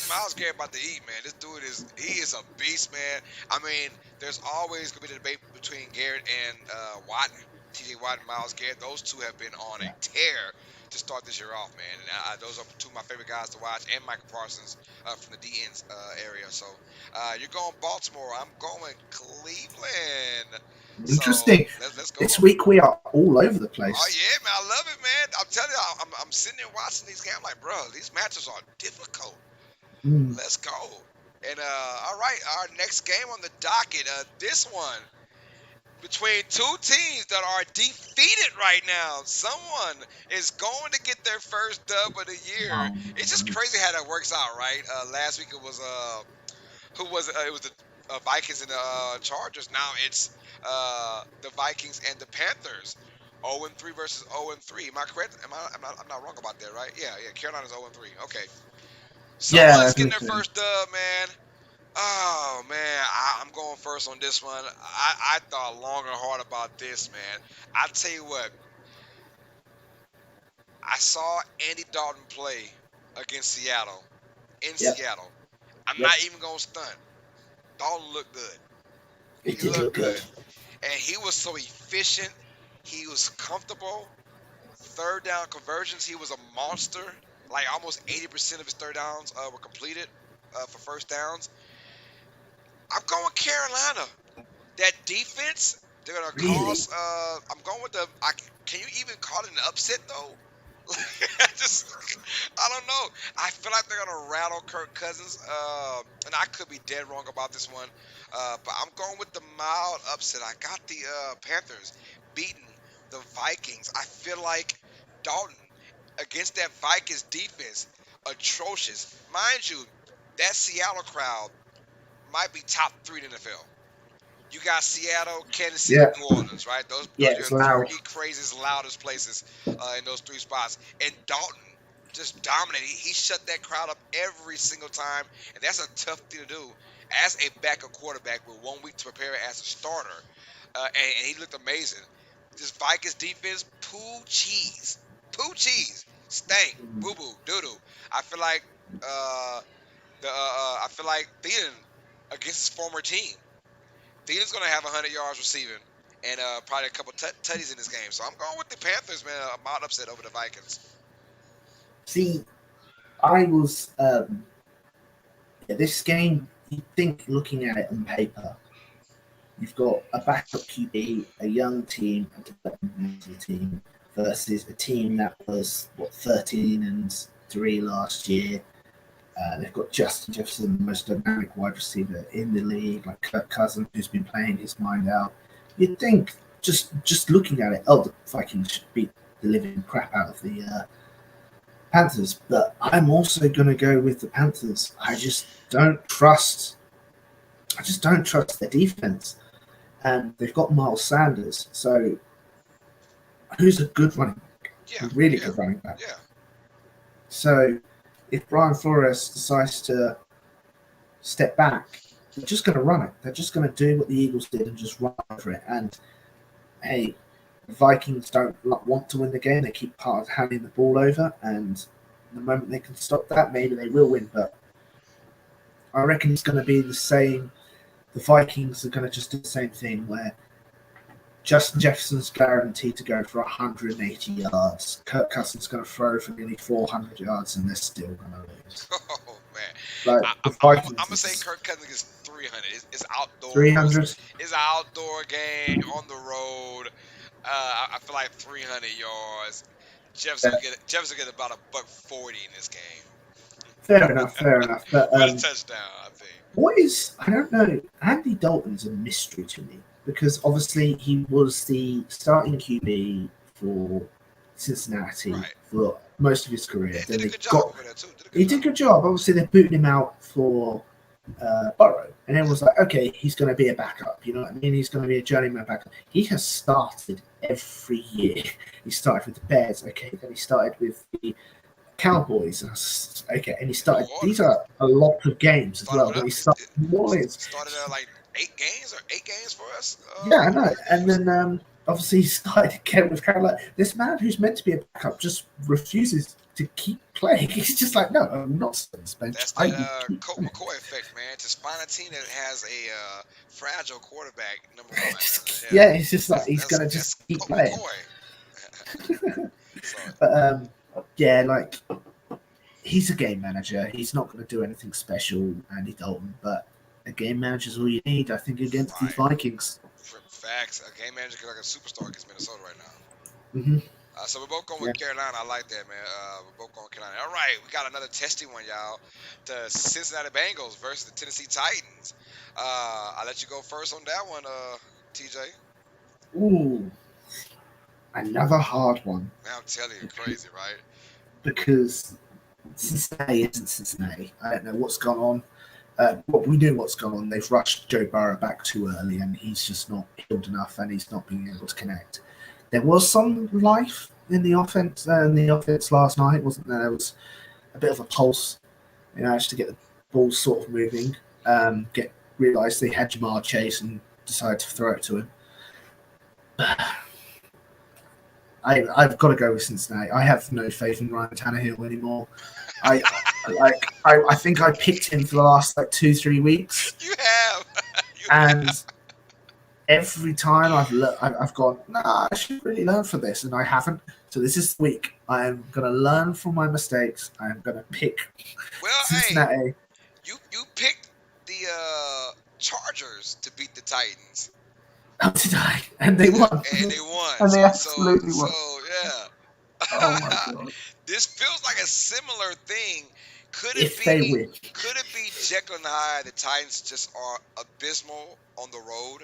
Miles Garrett about to eat, man. This dude is a beast, man. I mean, there's always gonna be the debate between Garrett and Watt, TJ Watt and Miles Garrett. Those two have been on a Yeah. tear to start this year off, man. And those are two of my favorite guys to watch, and Michael Parsons from the DNs area. So you're going Baltimore. I'm going Cleveland. So Interesting. let's go. This week we are all over the Oh place. yeah, man, I love it, man. I'm telling you, I'm sitting there watching these games. I'm like, bro, these matches are difficult. Mm. Let's go. And all right, our next game on the docket, this one between two teams that are defeated right now. Someone is going to get their first dub of the year. It's just crazy how that works out, right? Last week it was who was it? It was the Vikings and the Chargers. Now it's the Vikings and the Panthers. 0-3 versus 0-3. Am I correct? I'm not wrong about that, right? Yeah. Carolina's 0-3. Okay. Yeah, I Someone's getting think their so. first dub, man. Oh man, I'm going first on this one. I thought long and hard about this, man. I tell you what, I saw Andy Dalton play against Seattle in Yep. Seattle. I'm Yep. not even gonna stunt. Dalton looked good. It He did looked look good. good, and he was so efficient. He was comfortable. Third down conversions, he was a monster. Like almost 80% of his third downs were completed for first downs. I'm going Carolina. That defense, they're gonna Really? cause. I'm going with the. Can you even call it an upset though? Just, I don't know. I feel like they're gonna rattle Kirk Cousins. And I could be dead wrong about this one. But I'm going with the mild upset. I got the Panthers beating the Vikings. I feel like Dalton against that Vikings defense, atrocious. Mind you, that Seattle crowd might be top three in the NFL. You got Seattle, Kansas City, Yeah. New Orleans, right? Those Yeah, are your it's loud. three craziest, loudest places in those three spots. And Dalton just dominated. He shut that crowd up every single time, and that's a tough thing to do as a backup quarterback with 1 week to prepare as a starter. And he looked amazing. This Vikings defense, poo cheese, stank, boo boo, doo doo. I feel like I feel like Thielen against his former team. Thielen's going to have 100 yards receiving and probably a couple tutties in this game. So I'm going with the Panthers, man. A mild upset over the Vikings. See, I was this game. You think looking at it on paper, you've got a backup QB, a young team, a developmental team versus a team that was 13-3 last year. They've got Justin Jefferson, the most dynamic wide receiver in the league, like Kirk Cousins, who's been playing his mind out. You'd think, just looking at it, the Vikings should beat the living crap out of the Panthers. But I'm also going to go with the Panthers. I just don't trust their defense. And they've got Miles Sanders, so who's a good running back? Yeah, A really yeah, good running back. yeah. So if Brian Flores decides to step back, they're just going to run it. They're just going to do what the Eagles did and just run for it. And hey, the Vikings don't want to win the game. They keep handing the ball over, and the moment they can stop that, maybe they will win. But I reckon it's going to be the same. The Vikings are going to just do the same thing where Justin Jefferson's guaranteed to go for 180 yards. Kirk Cousins going to throw for nearly 400 yards, and they're still going to lose. Oh man, Like the I'm Vikings, gonna say Kirk Cousins gets 300. It's outdoors. 300. It's an outdoor game on the road. I feel like 300 yards. Yeah, Jefferson get about a buck 40 in this game fair enough, fair enough. But with a touchdown, I think. I don't know. Andy Dalton's a mystery to me because obviously he was the starting QB for Cincinnati Right. for most of his career. Yeah, Then did a they good job over there too. he did a good job. Obviously, they booted him out for Burrow, and everyone's like, okay, he's going to be a backup. You know what I mean? He's going to be a journeyman backup. He has started every year. He started with the Bears, okay. Then he started with the Cowboys. Okay, and he started. New These Orleans are a lot of games as started well. with When us. he started New Orleans, Started like 8 games for us. yeah, I know. And Was then obviously he started again with Carolina. This man who's meant to be a backup just refuses to keep playing. He's just like, no, I'm not starting this bench. That's I that will keep Colt playing. McCoy effect, man. To find a team that has a fragile quarterback, number one. Yeah, Yeah, it's just like he's that's gonna just that's keep Colt playing. McCoy. So But yeah, like he's a game manager. He's not going to do anything special, Andy Dalton. But a game manager's all you need, I think, against these right, Vikings. facts. A game manager like a superstar against Minnesota right now. Hmm. So we're both going Yeah. with Carolina. I like that, man. We're both going with Carolina. All right, we got another testy one, y'all. The Cincinnati Bengals versus the Tennessee Titans. I'll let you go first on that one, TJ. Ooh, another hard one Man, I'm telling you, crazy, right? because Cincinnati isn't Cincinnati. I don't know what's gone on. Well, we knew what's gone on. They've rushed Joe Burrow back too early, and he's just not healed enough, and he's not being able to connect. There was some life in the offense last night, wasn't there? There was a bit of a pulse, just to get the ball sort of moving. Get realised they had Jamar Chase and decided to throw it to him. I've got to go with Cincinnati. I have no faith in Ryan Tannehill anymore. I I think I picked him for the last like 2-3 weeks, You have, you and have. every time I've gone, nah, I should really learn from this, and I haven't. So this is the week. I am going to learn from my mistakes. I am going to pick Well, hey, Cincinnati. you picked the Chargers to beat the Titans, How did I? And they won. and they won. And So they so absolutely so won. yeah. Oh my god! This feels like a similar thing. Could it If they be? win, Could it be Jekyll and Hyde? The Titans just are abysmal on the road,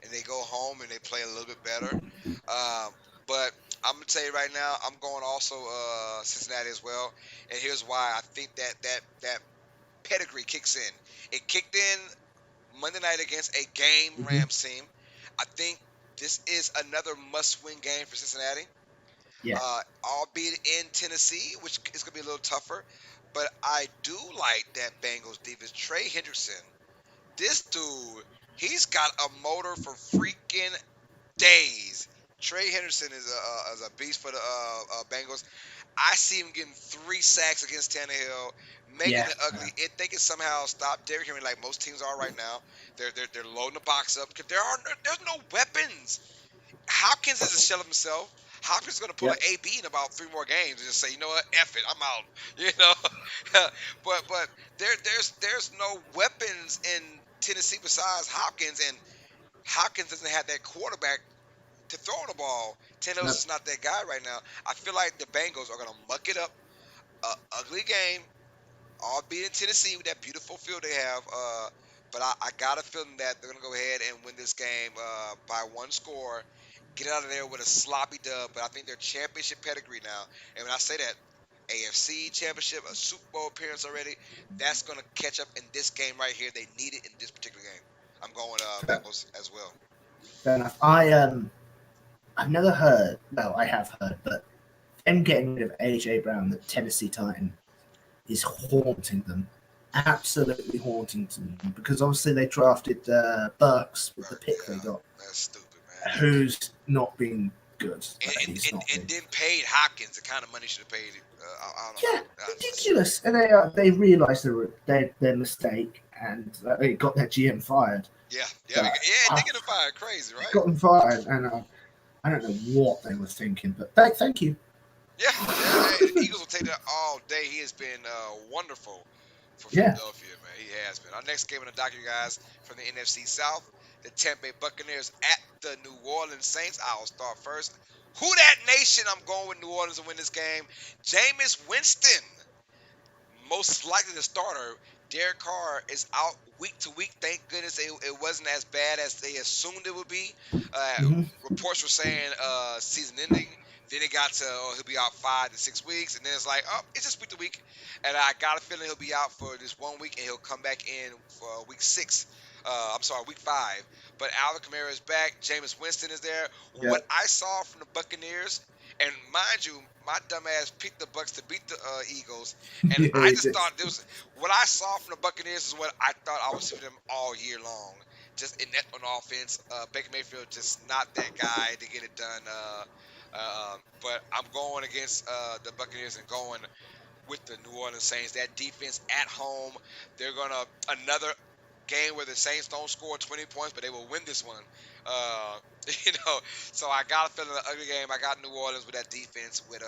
and they go home and they play a little bit better. Um, but I'm gonna tell you right now, I'm going also Cincinnati as well, and here's why. I think that pedigree kicks in. It kicked in Monday night against a game hmm Rams team. I think this is another must-win game for Cincinnati, yeah, albeit in Tennessee, which is going to be a little tougher. But I do like that Bengals defense. Trey Hendrickson, this dude, he's got a motor for freaking days. Trey Henderson is a beast for the Bengals. I see him getting 3 sacks against Tannehill, making yeah, it ugly. If they can somehow stop Derrick Henry, like most teams are right now, they're loading the box up because there's no weapons. Hopkins is a shell of himself. Hopkins is going to pull yeah. an AB in about 3 more games and just say, you know what, F it, I'm out. You know, but there's no weapons in Tennessee besides Hopkins, and Hopkins doesn't have that quarterback to throw the ball. Tannehill's No, just not that guy right now. I feel like the Bengals are going to muck it up. Ugly game, albeit in Tennessee with that beautiful field they have. But I got a feeling that they're going to go ahead and win this game by one score, get out of there with a sloppy dub. But I think they're championship pedigree now. And when I say that, AFC championship, a Super Bowl appearance already, that's going to catch up in this game right here. They need it in this particular game. I'm going fair, Bengals as well. fair enough. I've never heard. Well, I have heard, but them getting rid of AJ Brown, the Tennessee Titan, is haunting them. Absolutely haunting them because obviously they drafted Burks with the pick they Yeah, got, that's stupid, man. who's not been good. And, and, He's and, not and been. then paid Hopkins the kind of money should have paid. I don't know. Yeah, That's just, ridiculous. And they realised their mistake and they got their GM fired. yeah, yeah, But yeah. uh, They get him fired, crazy, they right? got them fired, and I don't know what they were thinking. But thank you. Yeah, yeah. Hey, the Eagles will take that all day. He has been wonderful for Yeah, Philadelphia, man. He has been. Our next game in the docket, you guys, from the NFC South, the Tampa Bay Buccaneers at the New Orleans Saints. I'll start first. Who that nation? I'm going with New Orleans to win this game. Jameis Winston, most likely the starter. Derek Carr is out week to week. Thank goodness it wasn't as bad as they assumed it would be. Uh, hmm Reports were saying season ending. Then it got to he'll be out 5 to 6 weeks, and then it's like, oh, it's just week to week. And I got a feeling he'll be out for this one week, and he'll come back in for week 6. I'm sorry, week 5. But Alvin Kamara is back. Jameis Winston is there. yeah, What I saw from the Buccaneers And mind you, my dumb ass picked the Bucks to beat the Eagles, and Yeah, I it just is. thought this was what I saw from the Buccaneers is what I thought I would see from them all year long. Just inept on offense. Baker Mayfield just not that guy to get it done. But I'm going against the Buccaneers and going with the New Orleans Saints. That defense at home, they're gonna another game where the Saints don't score 20 points, but they will win this one. Uh, you know, so I got a feeling an ugly game. I got New Orleans with that defense with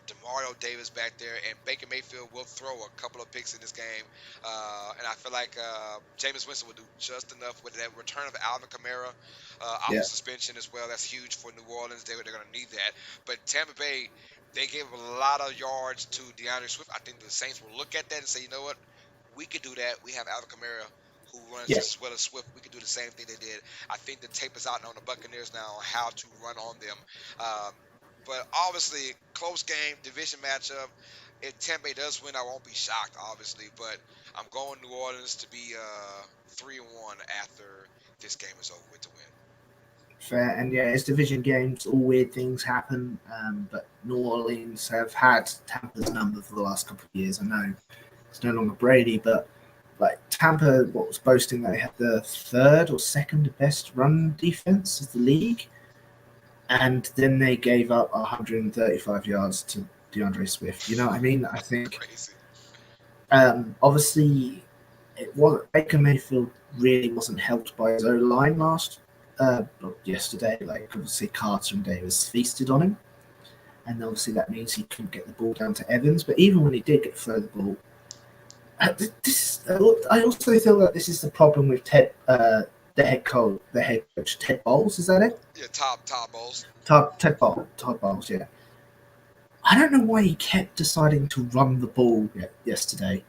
Demario Davis back there, and Baker Mayfield will throw a couple of picks in this game. And I feel like Jameis Winston will do just enough with that return of Alvin Kamara off Yeah. of suspension as well. That's huge for New Orleans. They're going to need that. But Tampa Bay, they gave a lot of yards to DeAndre Swift. I think the Saints will look at that and say, you know what, we could do that. We have Alvin Kamara who runs Yeah. just as well as Swift. We could do the same thing they did. I think the tape is out on the Buccaneers now on how to run on them. Um, but obviously, close game, division matchup. If Tampa Bay does win, I won't be shocked, obviously. But I'm going New Orleans to be 3-1 after this game is over with to win. Fair. And yeah, it's division games. All weird things happen. But New Orleans have had Tampa's number for the last couple of years. I know it's no longer Brady, but like Tampa, what was boasting that they had the third or second best run defense of the league, and then they gave up 135 yards to DeAndre Swift. You know what I mean? I think Crazy. obviously it was Baker Mayfield really wasn't helped by his O line yesterday. Like obviously Carter and Davis feasted on him, and obviously that means he couldn't get the ball down to Evans. But even when he did get throw the ball, I also feel that this is the problem with the head coach Ted Bowles. Is that it? Yeah, top Bowles. Todd Bowles. Yeah. I don't know why he kept deciding to run the ball yesterday.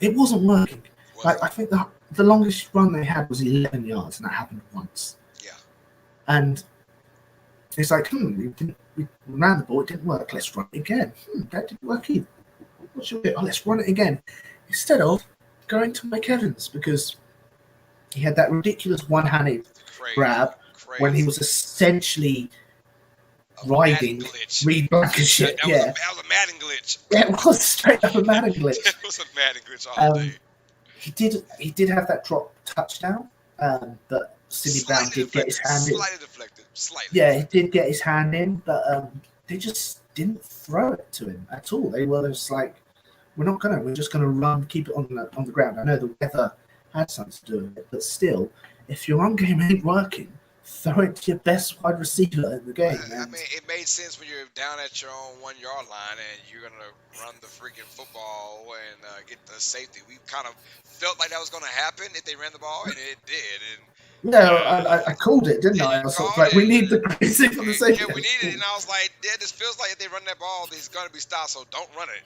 It wasn't working. Like I think the longest run they had was 11 yards, and that happened once. Yeah. And it's like, we ran the ball, it didn't work. Let's run it again. That didn't work either. What should we do? Let's run it again. Instead of going to Mike Evans, because he had that ridiculous one-handed grab when he was essentially riding Reed Blankenship. That was a Madden glitch. Yeah, it was straight up a Madden glitch. It was a Madden glitch all day. He did have that drop touchdown, but Sidney Brown did get his hand in. Slightly deflected. Yeah, he did get his hand in, but they just didn't throw it to him at all. They were just like, we're just gonna run, keep it on the ground. I know the weather had something to do with it, but still, if your run game ain't working, throw it to your best wide receiver in the game. I mean, it made sense when you're down at your own 1 yard line and you're gonna run the freaking football and get the safety. We kind of felt like that was gonna happen if they ran the ball, and it did. And no, I called it, didn't I? I was sort of like, we need the crazy for the safety. Yeah, we need it, and I was like, yeah, this feels like if they run that ball, he's gonna be stopped. So don't run it.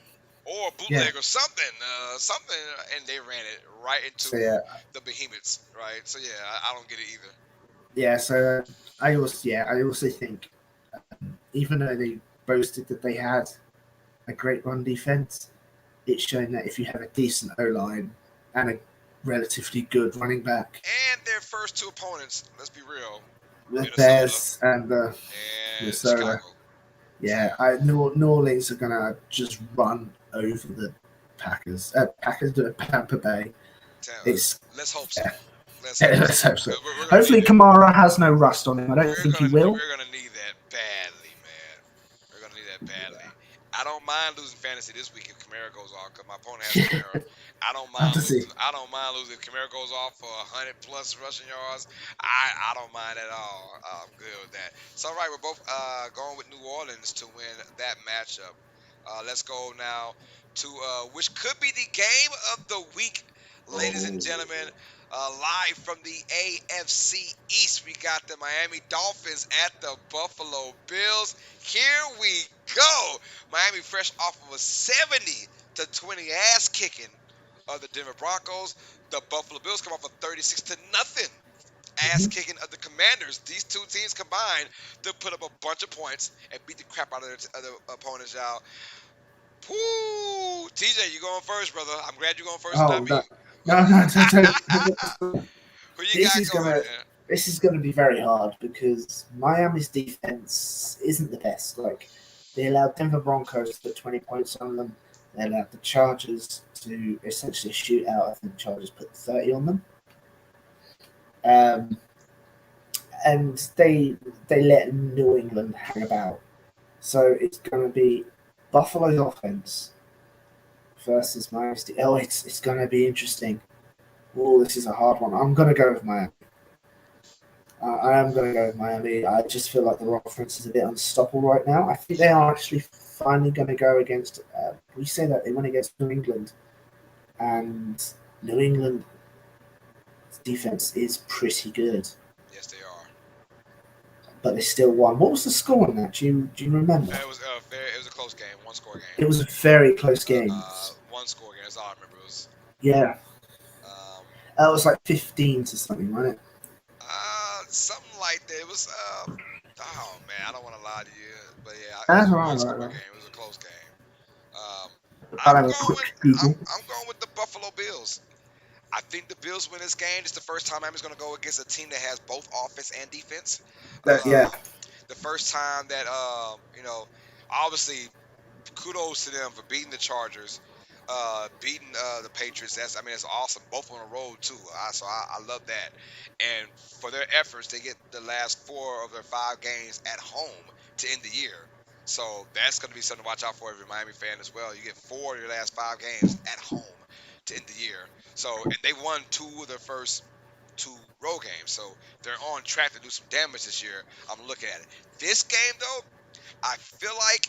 Or a bootleg or something, and they ran it right into the behemoths, right? So yeah, I don't get it either. Yeah, so I also think, even though they boasted that they had a great run defense, it's shown that if you have a decent O line and a relatively good running back, and their first two opponents, let's be real, the Bears and Chicago. Yeah, New Orleans are gonna just run over the Packers. Packers do Tampa Bay. Let's hope so. Yeah. Let's hope so. Hopefully, Kamara has no rust on him. I don't think he will. We're gonna need that badly, man. We're gonna need that badly. I don't mind losing fantasy this week if Kamara goes off, because my opponent has Kamara. I don't mind losing if Kamara goes off for 100 plus rushing yards. I don't mind at all. I'm good with that. So, all right, we're both going with New Orleans to win that matchup. Let's go now to which could be the game of the week, ladies and gentlemen. Live from the AFC East, we got the Miami Dolphins at the Buffalo Bills. Here we go. Miami fresh off of a 70-20 ass kicking of the Denver Broncos. The Buffalo Bills come off a 36-0 ass kicking of the Commanders. These two teams combined to put up a bunch of points and beat the crap out of their opponents, y'all. Woo! TJ, you going first, brother. I'm glad you're going first. No. Who you got going? This is going to be very hard because Miami's defense isn't the best. Like, They allowed Denver Broncos to put 20 points on them. They allowed the Chargers to essentially shoot out. I think the Chargers put 30 on them. Um, and they let New England hang about. So it's going to be Buffalo's offense versus Miami. Oh, it's going to be interesting. Oh, this is a hard one. I'm going to go with Miami. I am going to go with Miami. I just feel like their offense is a bit unstoppable right now. I think they are actually finally going to go against. We say that they went against New England, and New England defense is pretty good, Yes, they are. but they still won. What was the score on that? Do you remember? It was a close game, one score game. It was a very close game. One score game. That's all I remember. It was Yeah, um, it was like 15 to something, wasn't it? something like that. It was oh man, I don't want to lie to you, but yeah, it was That's a right, one right, score right. game. It was a close game. Um, I'll I'm have a going. quick Google. I'm going with the Buffalo Bills. I think the Bills win this game. It's the first time Miami's going to go against a team that has both offense and defense. Yeah, The first time that obviously kudos to them for beating the Chargers, beating the Patriots. That's awesome. Both on the road too. I love that. And for their efforts, they get the last 4 of their 5 games at home to end the year. So that's going to be something to watch out for if you're a Miami fan as well. You get 4 of your last 5 games at home to end the year. So and they won 2 of their first 2 road games. So they're on track to do some damage this year. I'm looking at it. This game though, I feel like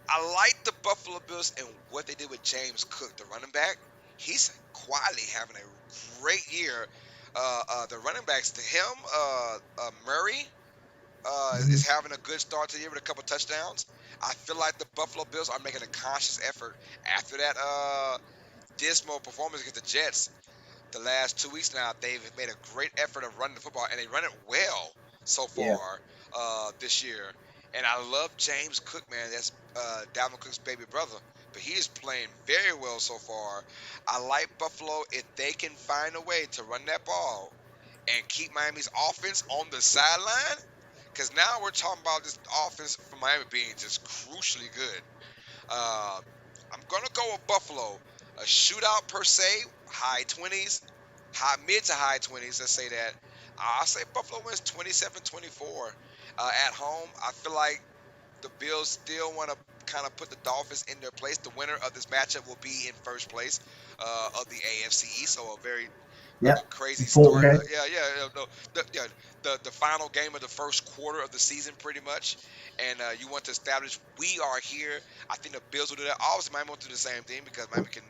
I like the Buffalo Bills and what they did with James Cook, the running back. He's quietly having a great year. The running backs to him, Murray, is having a good start to the year with a couple touchdowns. I feel like the Buffalo Bills are making a conscious effort after that dismal performance against the Jets the last 2 weeks now. They've made a great effort of running the football, and they run it well so yeah. far this year. And I love James Cook, man. That's Dalvin Cook's baby brother, but he is playing very well so far. I like Buffalo if they can find a way to run that ball and keep Miami's offense on the sideline. Because now we're talking about this offense for Miami being just crucially good. Uh, I'm gonna go with Buffalo. A shootout per se, high 20s, mid to high 20s. Let's say that. I'll say Buffalo wins 27-24 at home. I feel like the Bills still want to kind of put the Dolphins in their place. The winner of this matchup will be in first place of the AFC East. So a very Yep. crazy Important start. game. The final game of the first quarter of the season, pretty much. And you want to establish we are here. I think the Bills will do that. Obviously, Miami won't do the same thing because Miami can,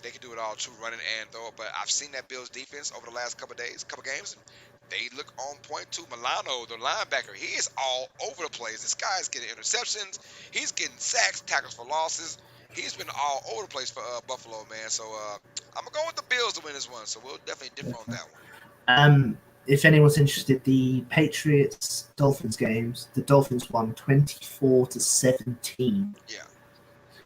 they can do it all too, running and throw. But I've seen that Bills defense over the last couple days, couple games, and they look on point too. Milano, the linebacker, he is all over the place. This guy's getting interceptions. He's getting sacks, tackles for losses. He's been all over the place for Buffalo, man. So I'm gonna go with the Bills to win this one. So we'll definitely differ on that one. If anyone's interested, the Patriots Dolphins games, the Dolphins won 24-17. Yeah.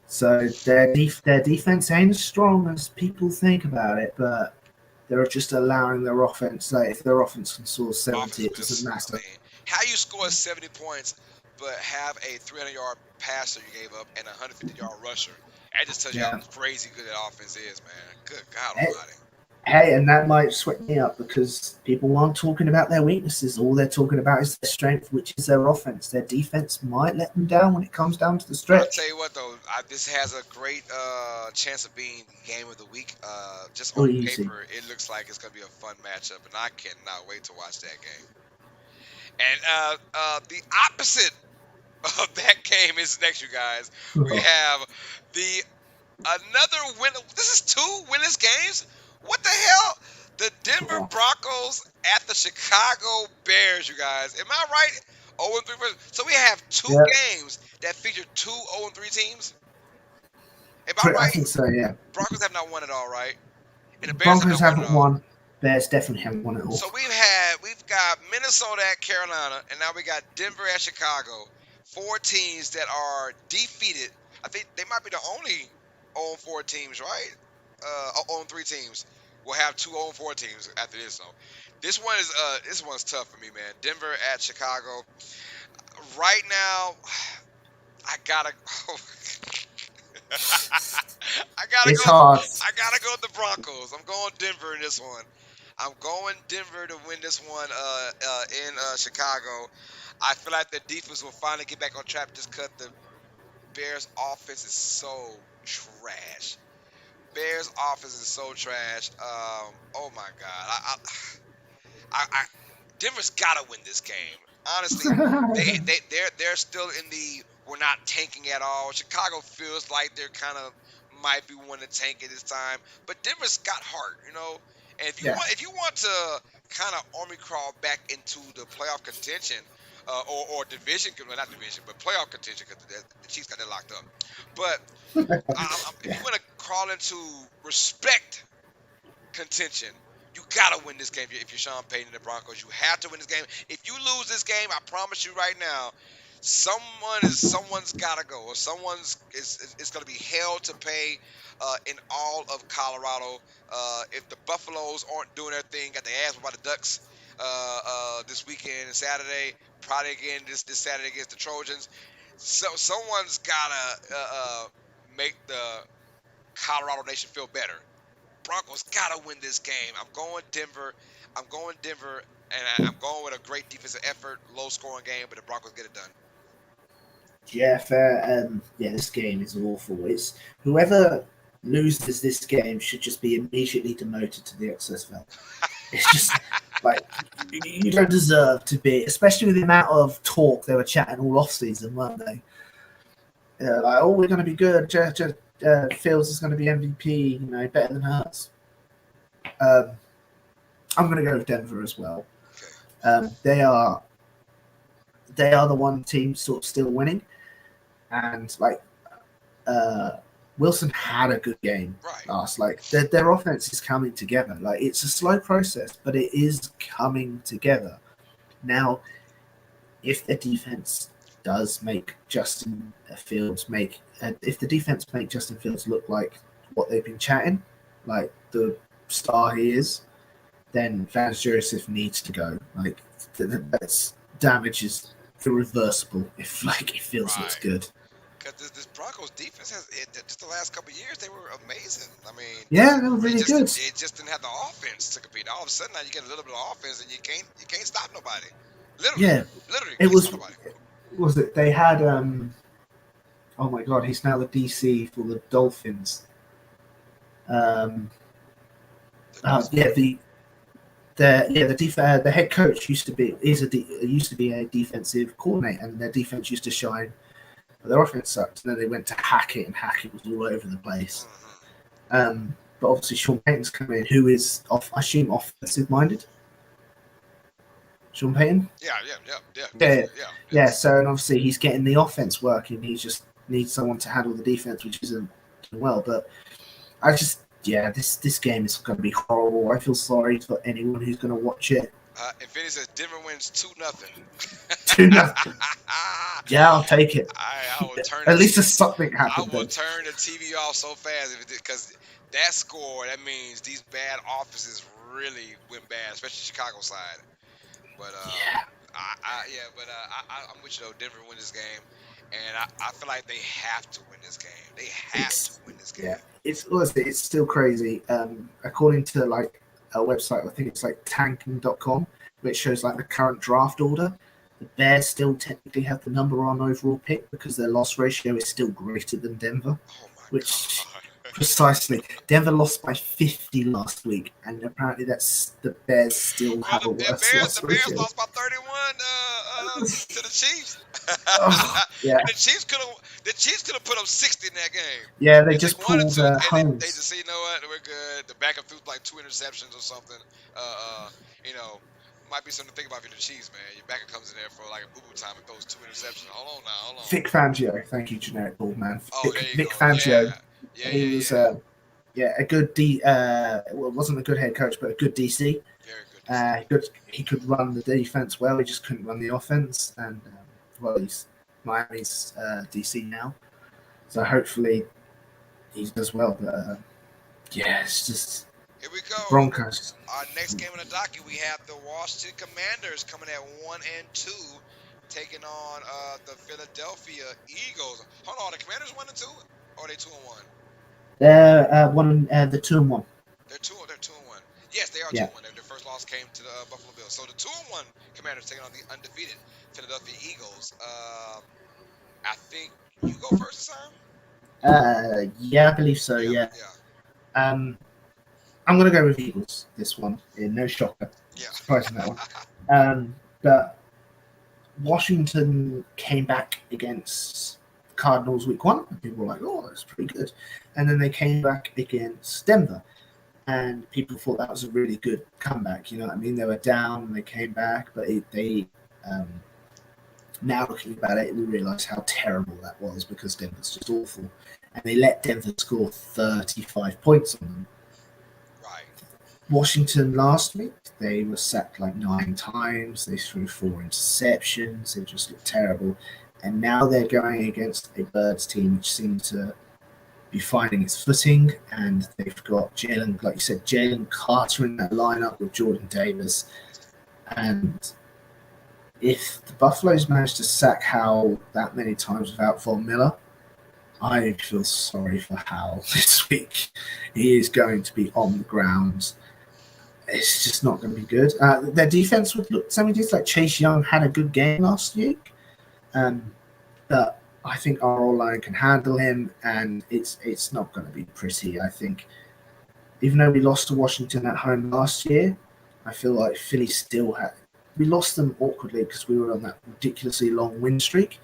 So their defense ain't as strong as people think about it, but they're just allowing their offense. Like if their offense can score 70, Offense it doesn't is, matter. how you score 70 points but have a 300-yard passer you gave up and a 150-yard rusher. That just tells you how Yeah. crazy good that offense is, man. Good God Hey, Almighty. hey, and that might sweat me up because people aren't talking about their weaknesses. All they're talking about is their strength, which is their offense. Their defense might let them down when it comes down to the I'll stretch. tell you what though, this has a great chance of being game of the week. Just Oh, on easy. paper, it looks like it's gonna be a fun matchup, and I cannot wait to watch that game. And the opposite of that game is next, you guys. We have the another win. This is 2 winless games. What the hell? The Denver Oh, Broncos at the Chicago Bears, you guys. Am I right? 0-3. So we have two yeah, games that feature 2 0-3 teams. Am I I right? think so. Yeah, Broncos have not won it all, right? And the Bears have Broncos not won it haven't all. won. Bears definitely haven't won it all. So we've got Minnesota at Carolina, and now we got Denver at Chicago. 4 teams that are defeated. I think they might be the only 0-4 teams, right? 0-3 teams. we'll have 2-0-4 teams after this. So this one's tough for me, man. Denver at Chicago. Right now, I gotta. I gotta It's go. hard. I gotta go with the Broncos. I'm going Denver in this one. I'm going Denver to win this one in Chicago. I feel like the defense will finally get back on track just because the Bears' offense is so trash. Bears' offense is so trash. Oh my God. I Denver's got to win this game. Honestly, they're still in the we're not tanking at all. Chicago feels like they're kind of might be one to tank it this time, but Denver's got heart, you know. And Yeah. if you want to kind of army crawl back into the playoff contention, or division, well, not division, but playoff contention because the Chiefs got that locked up. But if Yeah. you want to crawl into respect contention. You gotta win this game if you're Sean Payton and the Broncos. You have to win this game. If you lose this game, I promise you right now, someone's gotta go, or someone's it's gonna be hell to pay in all of Colorado. If the Buffaloes aren't doing their thing, got their ass by the Ducks this weekend and Saturday, probably again this Saturday against the Trojans. So someone's gotta make the Colorado nation feel better. Broncos gotta win this game. I'm going Denver. And I'm going with a great defensive effort, low scoring game, but the Broncos get it done. Yeah, fair. Yeah, this game is awful. It's whoever loses this game should just be immediately demoted to the XFL. It's just like you don't deserve to be, especially with the amount of talk they were chatting all off season, weren't they? Like, oh, we're going to be good. Fields is going to be MVP. You know, better than Hurts. I'm going to go with Denver as well. Okay. They are the one team sort of still winning, and like Wilson had a good game Right. last. Like their offense is coming together. Like it's a slow process, but it is coming together. Now, if the defense does make Justin Fields if the defense make Justin Fields look like what they've been chatting, like the star he is, then Vance Joseph needs to go. Like that's damage is irreversible if Fields looks good. Because this Broncos defense just the last couple of years they were amazing. I mean, Yeah, they were really good. It just didn't have the offense to compete. All of a sudden now you get a little bit of offense and you can't stop nobody. Literally, Yeah, literally, it can't stop nobody. was it they had oh my god, he's now the DC for the Dolphins. Yeah, the head coach used to be a defensive coordinator, and their defense used to shine. But their offense sucked, and then they went to Hackett, and Hackett was all over the place. But obviously Sean Payton's come in, who is I assume offensive minded. Sean Payton. Yeah. So and obviously he's getting the offense working. He just needs someone to handle the defense, which isn't doing well. But this game is going to be horrible. I feel sorry for anyone who's going to watch it. Infinity says Denver wins 2-0. 2-0. Yeah, I'll take it. I will turn. At least there's something happened. I will turn the TV off so fast because that score, that means these bad offenses really went bad, especially Chicago side. But I'm with you though. Denver win this game, and I feel like they have to win this game. They have to win this game. Yeah, it's still crazy. According to like a website, I think it's like tanking.com, which shows like the current draft order. The Bears still technically have the number one overall pick because their loss ratio is still greater than Denver. Oh my which God. Precisely. Denver lost by 50 last week, and apparently that's the Bears still have a worse loss The Bears ratio. lost by 31 to the Chiefs. Yeah. And the Chiefs could have put up 60 in that game. Yeah, they just pulled Holmes. They just say, you know what, we're good. The backup threw like 2 interceptions or something. Might be something to think about for the Chiefs, man. Your backup comes in there for like a boo-boo time and throws 2 interceptions. Hold on. Vic Fangio. Thank you, generic ball man. Vic go. Fangio. Yeah. He was a good wasn't a good head coach, but a good DC. Very good. He could run the defense well. He just couldn't run the offense, and he's Miami's DC now. So hopefully he does well. But it's just Here we go. Broncos. Our next game in the docket, we have the Washington Commanders coming at 1-2, taking on the Philadelphia Eagles. Hold on, the Commanders 1-2, or are they 2-1? They're the 2-1. They're 2-1. Yes, they are Yeah. 2-1. Their first loss came to the Buffalo Bills. So the 2-1 Commanders taking on the undefeated Philadelphia Eagles. I think you go first this time. Yeah, I believe so. Yeah. Yeah. I'm gonna go with Eagles this one. No shocker. Yeah. Surprising that one. But Washington came back against Cardinals week 1, and people were like, "Oh, that's pretty good." And then they came back against Denver, and people thought that was a really good comeback. You know what I mean? They were down, and they came back, but now looking about it, we realise how terrible that was because Denver's just awful, and they let Denver score 35 points on them. Right. Washington last week, they were sacked like 9 times. They threw 4 interceptions. They just looked terrible. And now they're going against a Birds team which seemed to be finding its footing. And they've got Jalen, like you said, Jalen Carter in that lineup with Jordan Davis. And if the Buffaloes manage to sack Howell that many times without Von Miller, I feel sorry for Howell this week. He is going to be on the ground. It's just not going to be good. Their defense would look some of like Chase Young had a good game last week, but I think our O-line can handle him, and it's not going to be pretty. I think even though we lost to Washington at home last year, I feel like Philly still had. We lost them awkwardly because we were on that ridiculously long win streak.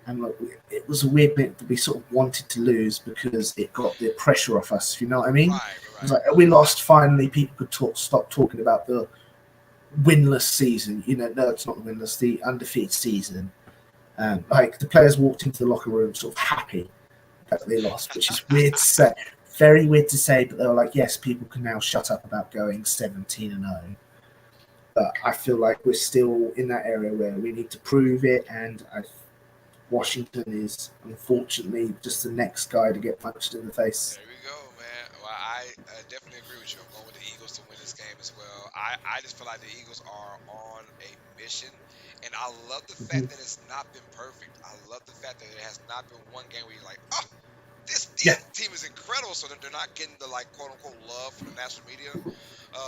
And like, it was a weird bit that we sort of wanted to lose because it got the pressure off us, if you know what I mean? Right. It was like, we lost, finally, people could stop talking about the winless season. You know, no, it's not winless, the undefeated season. Like, the players walked into the locker room sort of happy that they lost, which is weird to say. Very weird to say, but they were like, yes, people can now shut up about going 17-0. But I feel like we're still in that area where we need to prove it, and Washington is unfortunately just the next guy to get punched in the face. There we go, man. Well, I definitely agree with you. I'm going with the Eagles to win this game as well. I just feel like the Eagles are on a mission, and I love the fact that it's not been perfect. I love the fact that it has not been one game where you're like, oh, this team is incredible. So that they're not getting the like quote unquote love from the national media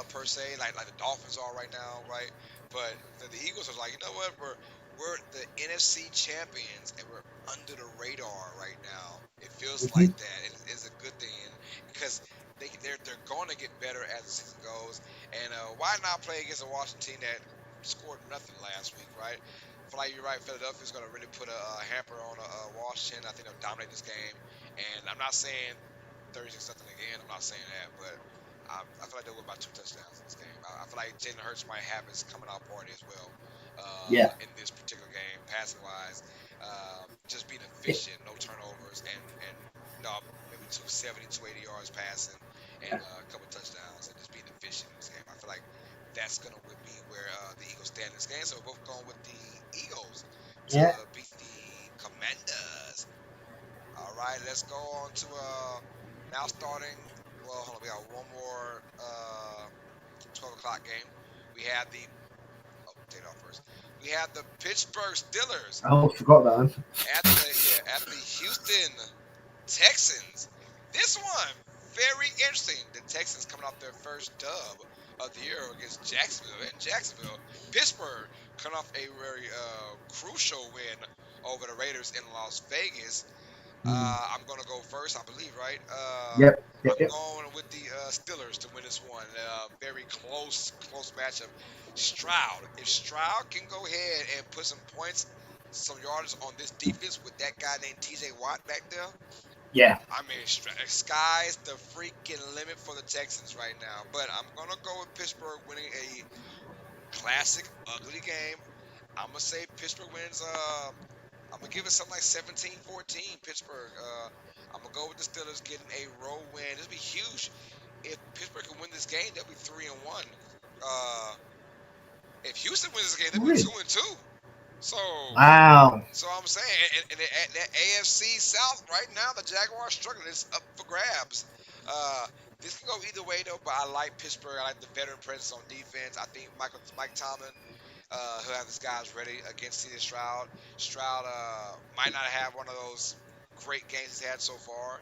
per se, like the Dolphins are right now, right? But the Eagles are like, you know what, we're the NFC champions, and we're under the radar right now. It feels like that. It is a good thing because they're going to get better as the season goes. And why not play against a Washington team that scored nothing last week, right? I feel like you're right. Philadelphia's going to really put a hamper on Washington. I think they'll dominate this game. And I'm not saying 36-0 again. I'm not saying that, but I feel like they'll win by 2 touchdowns in this game. I feel like Jalen Hurts might have his coming out party as well. In this particular game, passing wise, just being efficient, no turnovers, and maybe 270, 280 yards passing, and a couple touchdowns, and just being efficient in this game. I feel like that's gonna be where the Eagles stand in this game. So we're both going with the Eagles to beat the Commanders. All right, let's go on to now starting. Well, hold on, we got one more 12 o'clock game. We have the take it off first. We have the Pittsburgh Steelers. Oh, I forgot that one. At the Houston Texans. This one, very interesting. The Texans coming off their first dub of the year against Jacksonville. In Jacksonville, Pittsburgh coming off a very crucial win over the Raiders in Las Vegas. I'm going to go first, I believe, right? Yep. I'm going with the Steelers to win this one. Very close matchup. Stroud. If Stroud can go ahead and put some points, some yardage on this defense with that guy named TJ Watt back there. Yeah. I mean, sky's the freaking limit for the Texans right now. But I'm going to go with Pittsburgh winning a classic, ugly game. I'm going to say Pittsburgh wins. I'm going to give it something like 17-14, Pittsburgh. I'm going to go with the Steelers getting a road win. This would be huge. If Pittsburgh can win this game, they'll be 3-1. If Houston wins this game, they'll be 2-2. So, wow. So I'm saying, and that AFC South right now, the Jaguars struggling. It's up for grabs. This can go either way though, but I like Pittsburgh. I like the veteran presence on defense. I think Mike Tomlin, he'll have his guys ready against CJ Stroud. Stroud might not have one of those great games he's had so far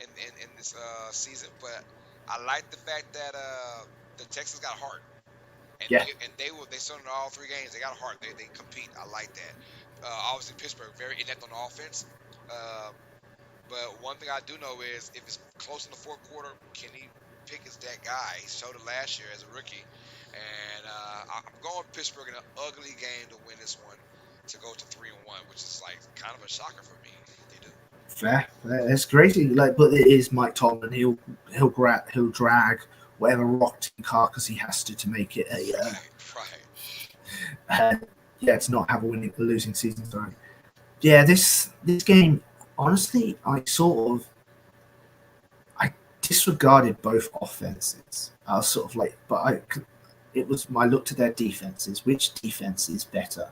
in this season, but I like the fact that the Texans got heart. And Yeah, they still in all three games. They got heart. They compete. I like that. Obviously Pittsburgh very inept on offense. Um, but one thing I do know is if it's close in the fourth quarter, Kenny Pick is that guy. He showed it last year as a rookie, and I'm going Pittsburgh in an ugly game to win this one to go to 3-1, which is like kind of a shocker for me if they do. fair. That's crazy. Like, but it is Mike Tomlin. He'll drag whatever rotting carcass he has to make it a Right. uh, yeah, to not have a losing season. Sorry. Yeah, this game, honestly, I disregarded both offenses. I was sort of like, but it was my look to their defenses. Which defense is better?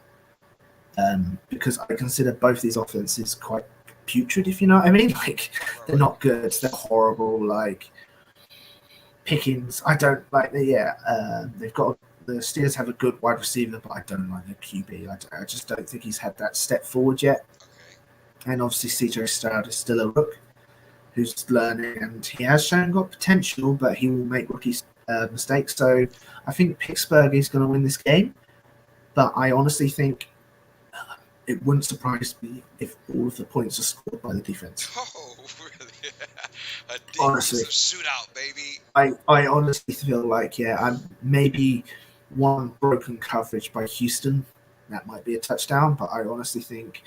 Because I consider both these offenses quite putrid, if you know what I mean. Like, they're Right. not good. They're horrible. Like Pickens, I don't like. They've got the Steelers have a good wide receiver, but I don't like their QB. I just don't think he's had that step forward yet. Okay. And obviously, CJ Stroud is still a rook who's learning, and he has shown got potential, but he will make rookie mistakes. So I think Pittsburgh is going to win this game, but I honestly think it wouldn't surprise me if all of the points are scored by the defense. Oh, really? A Honestly, defensive shootout, baby. I honestly feel like, yeah, I'm maybe one broken coverage by Houston. That might be a touchdown, but I honestly think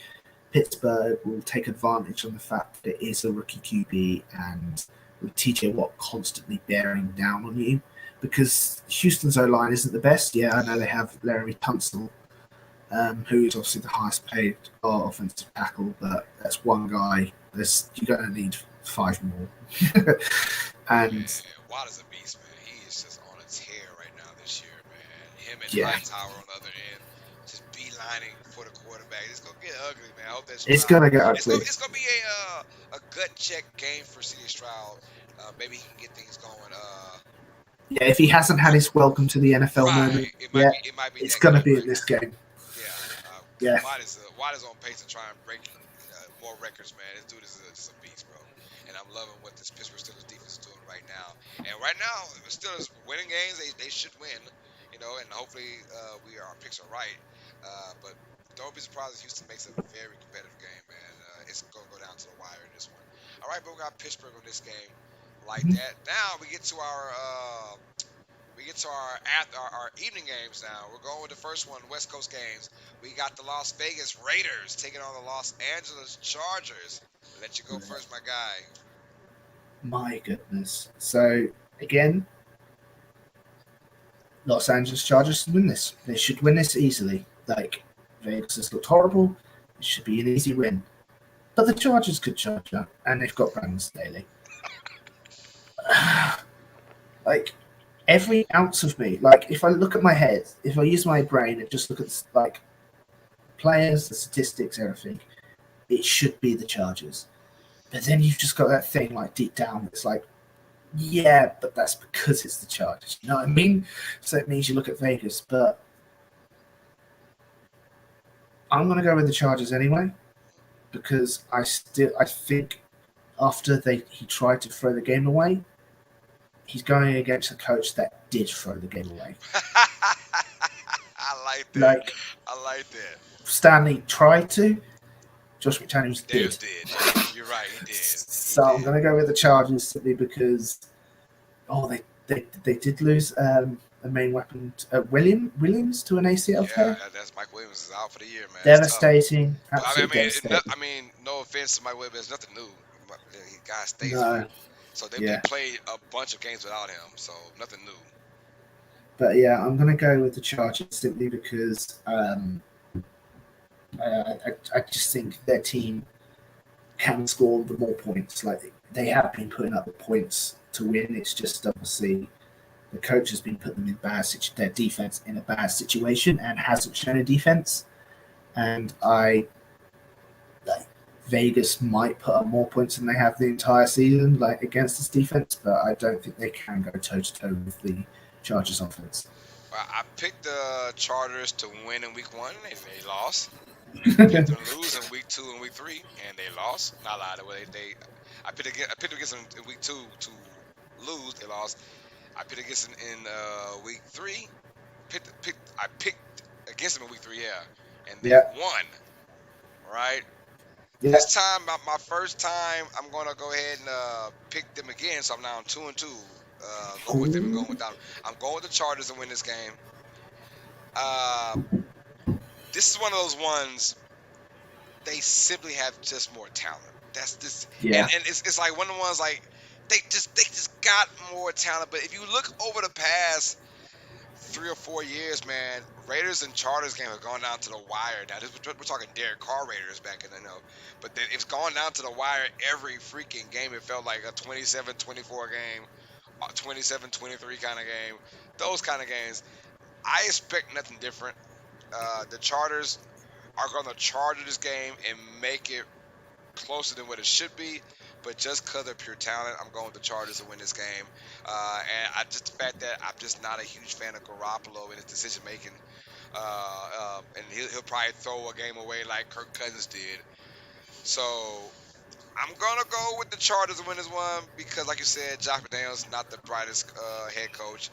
Pittsburgh will take advantage on the fact that it is a rookie QB and with TJ Watt constantly bearing down on you. Because Houston's O line isn't the best. Yeah, I know they have Larry Tunsil, who is obviously the highest paid offensive tackle, but that's one guy. You're going to need five more. And Man, Watt is a beast, man. He is just on a tear right now this year, man. Him and yeah, Hightower on the other end, just beelining for the quarterback. It's gonna get ugly, man. I hope that it's Stroud. going to get It's gonna ugly. it's gonna be a gut check game for CD Stroud. Maybe he can get things going. Yeah, if he hasn't had his welcome to the NFL moment Right. It might yet, be. It might be it's that going to game be in right this now. game. Yeah. Because Yeah, Watt is on pace to try and break more records, man. This dude is just a beast, bro. And I'm loving what this Pittsburgh Steelers defense is doing right now. And right now, the Steelers winning games, they should win, and hopefully our picks are right. But don't be surprised if Houston makes a very competitive game, man. It's going to go down to the wire in this one. All right, but we got Pittsburgh on this game like Mhm. that. Now we get to our evening games now. We're going with the first one, West Coast games. We got the Las Vegas Raiders taking on the Los Angeles Chargers. Let you go first, my guy. My goodness. So again, Los Angeles Chargers should win this. They should win this easily. Like Vegas has looked horrible. It should be an easy win. But the Chargers could charge up, and they've got Brandon Staley. Like every ounce of me, like if I look at my head, if I use my brain and just look at like players, the statistics, everything, it should be the Chargers. But then you've just got that thing like deep down. It's like, yeah, but that's because it's the Chargers. You know what I mean? So it means you look at Vegas, but I'm going to go with the Chargers anyway because I think after he tried to throw the game away, he's going against a coach that did throw the game away. I like that. Like I like that. Stanley tried to, Josh McDaniels Daniels did. did. You're right. He did. So I'm going to go with the Chargers simply because they did lose a main weapon, Williams, to an ACL Yeah, tear. that's Mike Williams is out for the year, man. It's tough. Devastating, But absolutely devastating. no offense to Mike Williams, it's nothing new. The guy stays No, hurt, so they yeah, played a bunch of games without him, so nothing new. but yeah, I'm going to go with the Chargers simply because I just think their team can score the more points. Like they have been putting up the points to win. It's just obviously the coach has been putting them in their defense in a bad situation and hasn't shown a defense. And I like Vegas might put up more points than they have the entire season, like against this defense, but I don't think they can go toe to toe with the Chargers offense. I picked the Chargers to win in week 1, and they lost. I picked them to lose in week 2 and week 3, and they lost. Not a lot of I picked against them in week 2 to lose. They lost. I picked against them in week 3. I picked against them in week 3, yeah, and they Yeah, won. Right. yeah. This time, my first time, I'm gonna go ahead and pick them again. So I'm now on 2-2. Go with them and going without them. I'm going with the Chargers to win this game. This is one of those ones. They simply have just more talent. That's just Yeah. and it's like one of the ones like they just got more talent. But if you look over the past 3 or 4 years, man, Raiders and Chargers game have gone down to the wire. Now, we're talking Derek Carr Raiders back in the but it's gone down to the wire every freaking game. It felt like a 27-24 game, 27-23 kind of game. Those kind of games. I expect nothing different. The Chargers are going to charge this game and make it closer than what it should be, but just because of pure talent, I'm going with the Chargers to win this game. And the fact that I'm just not a huge fan of Garoppolo and his decision making, and he'll probably throw a game away like Kirk Cousins did. So I'm gonna go with the Chargers to win this one because, like you said, Josh McDaniels not the brightest head coach,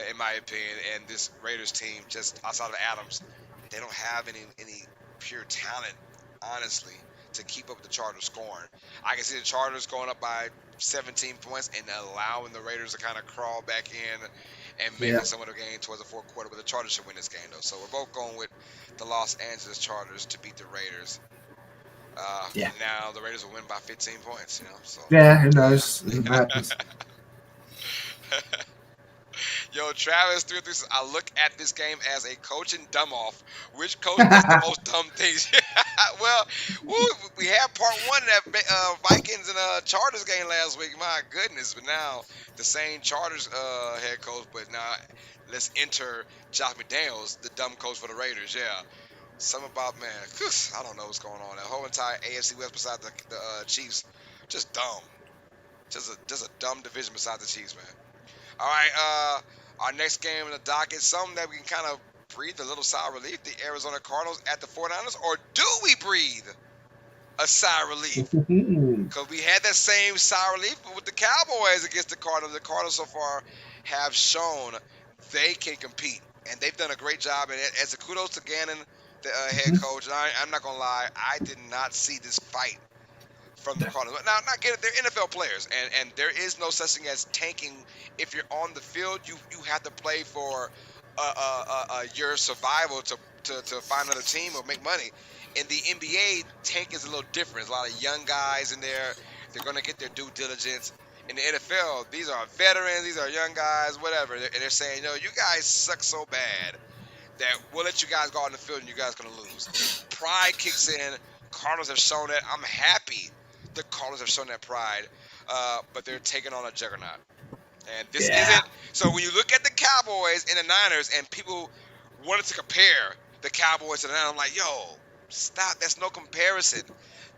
in my opinion, and this Raiders team, just outside of Adams, they don't have any pure talent, honestly, to keep up with the Chargers scoring. I can see the Chargers going up by 17 points and allowing the Raiders to kind of crawl back in and making some of the game towards the fourth quarter. But the Chargers should win this game, though. So we're both going with the Los Angeles Chargers to beat the Raiders. Yeah. And now the Raiders will win by 15 points, So Yeah, who knows? It happens. Yo, Travis 303 says, I look at this game as a coaching dumb off. Which coach does the most dumb things? Well, we had part 1 of that Vikings and Chargers game last week. My goodness. But now the same Chargers head coach. But now let's enter Josh McDaniels, the dumb coach for the Raiders. Yeah. Something about, man, I don't know what's going on. That whole entire AFC West besides the Chiefs, just dumb. Just a dumb division besides the Chiefs, man. All right, our next game in the docket, something that we can kind of breathe a little sigh of relief. The Arizona Cardinals at the 49ers, or do we breathe a sigh of relief? Because we had that same sigh of relief with the Cowboys against the Cardinals. The Cardinals so far have shown they can compete, and they've done a great job. And as a kudos to Gannon, the head coach, and I'm not going to lie, I did not see this fight from the Cardinals. Now, not get it, they're NFL players, and there is no such thing as tanking. If you're on the field, you have to play for your survival to find another team or make money. In the NBA, tank is a little different. There's a lot of young guys in there. They're going to get their due diligence. In the NFL, these are veterans, these are young guys, whatever. And they're saying, you guys suck so bad that we'll let you guys go out in the field and you guys are going to lose. Pride kicks in. Cardinals have shown it. I'm happy the Cardinals have shown that pride, but they're taking on a juggernaut. And this isn't. So when you look at the Cowboys and the Niners, and people wanted to compare the Cowboys to the Niners, I'm like, yo, stop. That's no comparison.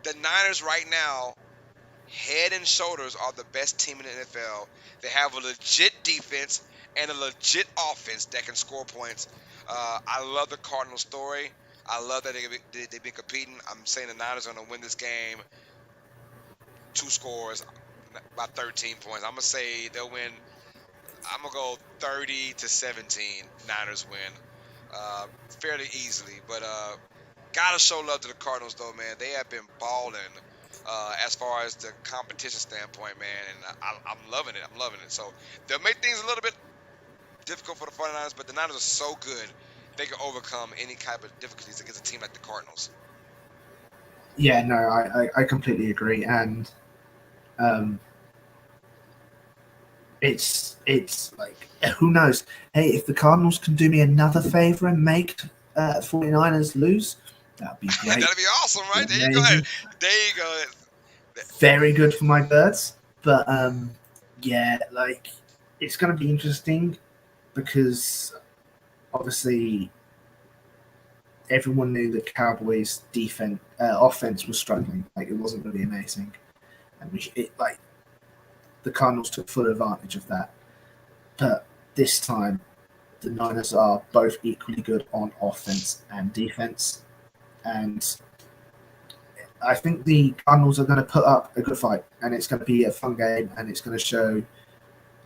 The Niners right now, head and shoulders, are the best team in the NFL. They have a legit defense and a legit offense that can score points. I love the Cardinals story. I love that they've been competing. I'm saying the Niners are going to win this game 2 scores by 13 points. I'm going to say they'll win. I'm going to go 30-17. Niners win fairly easily. But got to show love to the Cardinals, though, man. They have been balling as far as the competition standpoint, man. And I'm loving it. I'm loving it. So they'll make things a little bit difficult for the 49ers, but the Niners are so good, they can overcome any type of difficulties against a team like the Cardinals. Yeah, no, I completely agree. And it's like, who knows? Hey, if the Cardinals can do me another favor and make 49ers lose, that'd be great. That'd be awesome, right? There you go. There you go. Very good for my birds. But yeah, like, it's going to be interesting because obviously everyone knew the Cowboys' offense was struggling. Like, it wasn't going to be amazing, and the Cardinals took full advantage of that. But this time, the Niners are both equally good on offense and defense, and I think the Cardinals are going to put up a good fight, and it's going to be a fun game, and it's going to show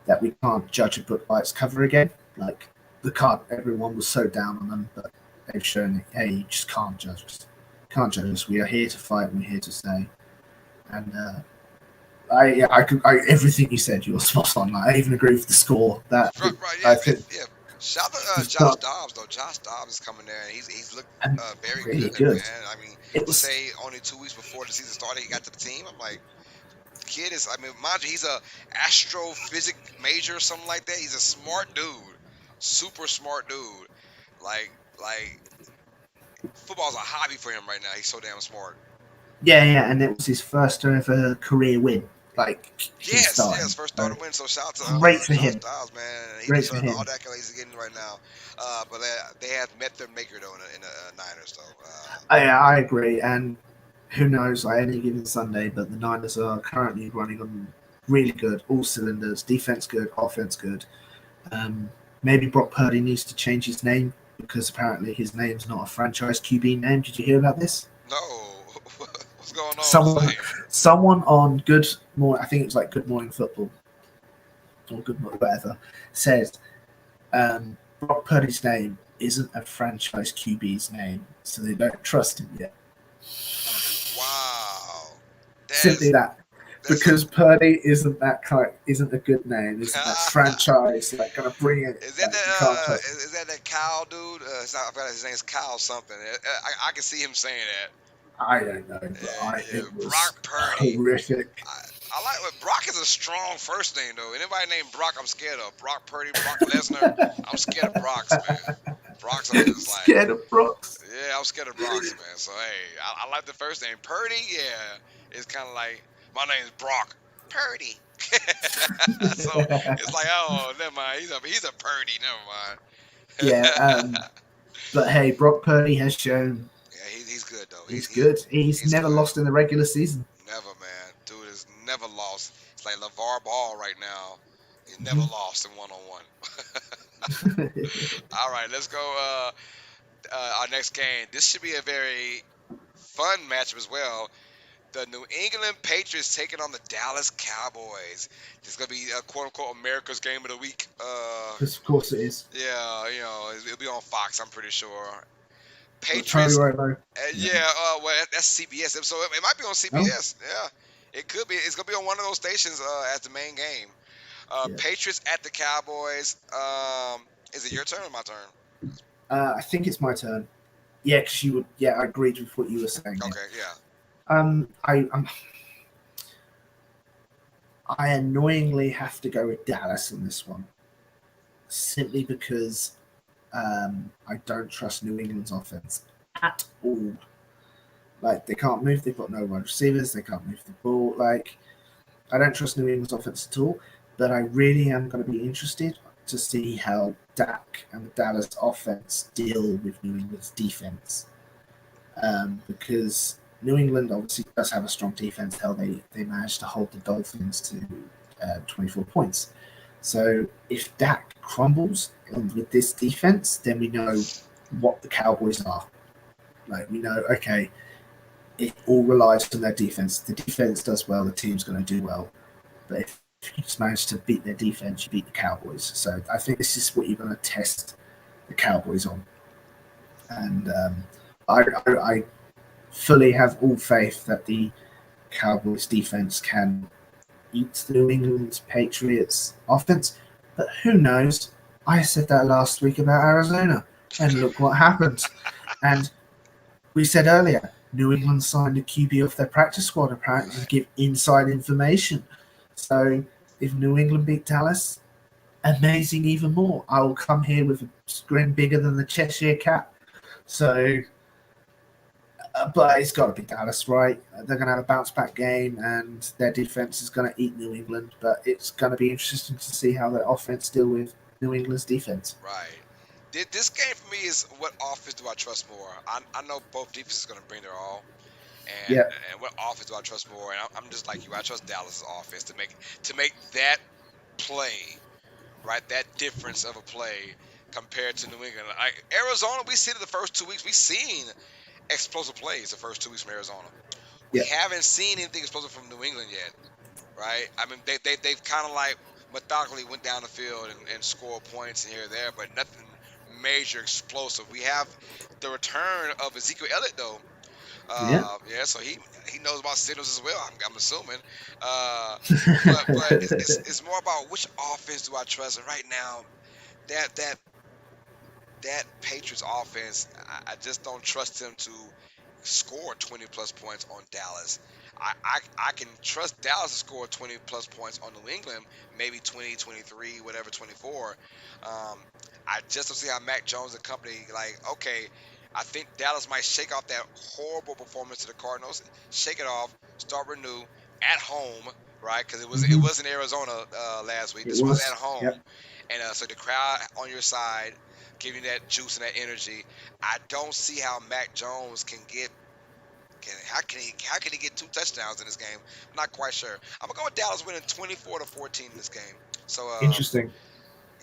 that we can't judge a book by its cover again. Like, everyone was so down on them, but they've shown that, hey, you just can't judge us. Can't judge us. We are here to fight, and we're here to stay. And everything you said, you were spot on. Like, I even agree with the score. Right, yeah, I think Shout out to Josh Dobbs though. Josh Dobbs is coming there, and he's looked very really good, good. man. I mean, It to was say only 2 weeks before the season started, he got to the team. I'm like, the kid is. I mean, mind you, he's a astrophysics major or something like that. He's a smart dude, super smart dude. Like football's a hobby for him right now. He's so damn smart. yeah, and it was his first ever career win. Like, Yes, first starter win. So shout out to great for Josh him. Dobbs, man. He Great for deserves him. all the accolades he's getting right now. But they have met their maker though in the Niners. So I agree, and who knows, like any given Sunday, but the Niners are currently running on really good, all cylinders, defense good, offense good. Maybe Brock Purdy needs to change his name because apparently his name's not a franchise QB name. Did you hear about this? no, what's going on? Someone on I think it was like Good Morning Football or Good Morning whatever, says Brock Purdy's name isn't a franchise QB's name, so they don't trust him yet. Wow. Simply that. Because Purdy isn't a good name, isn't that franchise like gonna bring it? Is that that Kyle dude? I forgot his name's Kyle something. I can see him saying that. I don't know, but it was Brock Purdy. Horrific. I like what Brock is a strong first name though. Anybody named Brock, I'm scared of. Brock Purdy, Brock Lesnar. I'm scared of Brocks, man. Brocks are just like scared of Brocks. Yeah, I'm scared of Brocks, man. So hey, I like the first name. Purdy, yeah. It's kind of like my name's Brock Purdy. So it's like, oh, never mind. He's a Purdy. Never mind. Yeah, but hey, Brock Purdy has shown. Yeah, he's good though. He's good. He's never good. Lost in the regular season. Never, man. Dude has never lost. It's like LeVar Ball right now. He's never lost in one-on-one. All right, let's go. Our next game. This should be a very fun matchup as well. The New England Patriots taking on the Dallas Cowboys. This is going to be a quote-unquote America's game of the week. Of course it is. Yeah, it'll be on Fox, I'm pretty sure. Patriots. Well, that's CBS. So it might be on CBS. Oh. Yeah, it could be. It's going to be on one of those stations as the main game. Patriots at the Cowboys. Is it your turn or my turn? I think it's my turn. Yeah, because you would. Yeah, I agreed with what you were saying. Okay, yeah. I annoyingly have to go with Dallas on this one, simply because I don't trust New England's offense at all. Like, they can't move. They've got no wide receivers. They can't move the ball. Like, I don't trust New England's offense at all. But I really am going to be interested to see how Dak and the Dallas offense deal with New England's defense, because New England obviously does have a strong defense. How they managed to hold the Dolphins to 24 points. So if Dak crumbles with this defense, then we know what the Cowboys are. Like, we know, okay, it all relies on their defense. The defense does well, the team's going to do well. But if you just manage to beat their defense, you beat the Cowboys. So I think this is what you're going to test the Cowboys on. And I fully have all faith that the Cowboys defense can eat the New England Patriots offense, but who knows? I said that last week about Arizona, and look what happened. And we said earlier, New England signed a QB off their practice squad apparently to give inside information. So if New England beat Dallas, amazing even more. I will come here with a grin bigger than the Cheshire Cat. So but it's got to be Dallas, right? They're going to have a bounce-back game, and their defense is going to eat New England. But it's going to be interesting to see how their offense deal with New England's defense. Right. This game for me is what offense do I trust more? I know both defenses are going to bring their all, and Yeah, and what offense do I trust more? And I'm just like you. I trust Dallas' offense to make that play, right? That difference of a play compared to New England. Arizona, we seen it the first 2 weeks. We seen explosive plays the first 2 weeks from Arizona. We yeah, haven't seen anything explosive from New England yet, right? I mean, they've kind of like methodically went down the field and scored points here or there, but nothing major explosive. We have the return of Ezekiel Elliott though. yeah. Yeah, so he knows about signals as well. I'm assuming. Uh, but it's more about which offense do I trust. And right now, that that that Patriots offense, I just don't trust them to score 20 plus points on Dallas. I can trust Dallas to score 20 plus points on New England, maybe 20, 23, whatever, 24. I just don't see how Mac Jones and company, like, okay, I think Dallas might shake off that horrible performance to the Cardinals, shake it off, start renew at home, right? Because it Hmm. was in Arizona last week. It This was at was. home, Yep. and so the crowd on your side, giving that juice and that energy. I don't see how Mac Jones can get. How can he get 2 touchdowns in this game? I'm not quite sure. I'm gonna go with Dallas winning 24-14 in this game. So Interesting.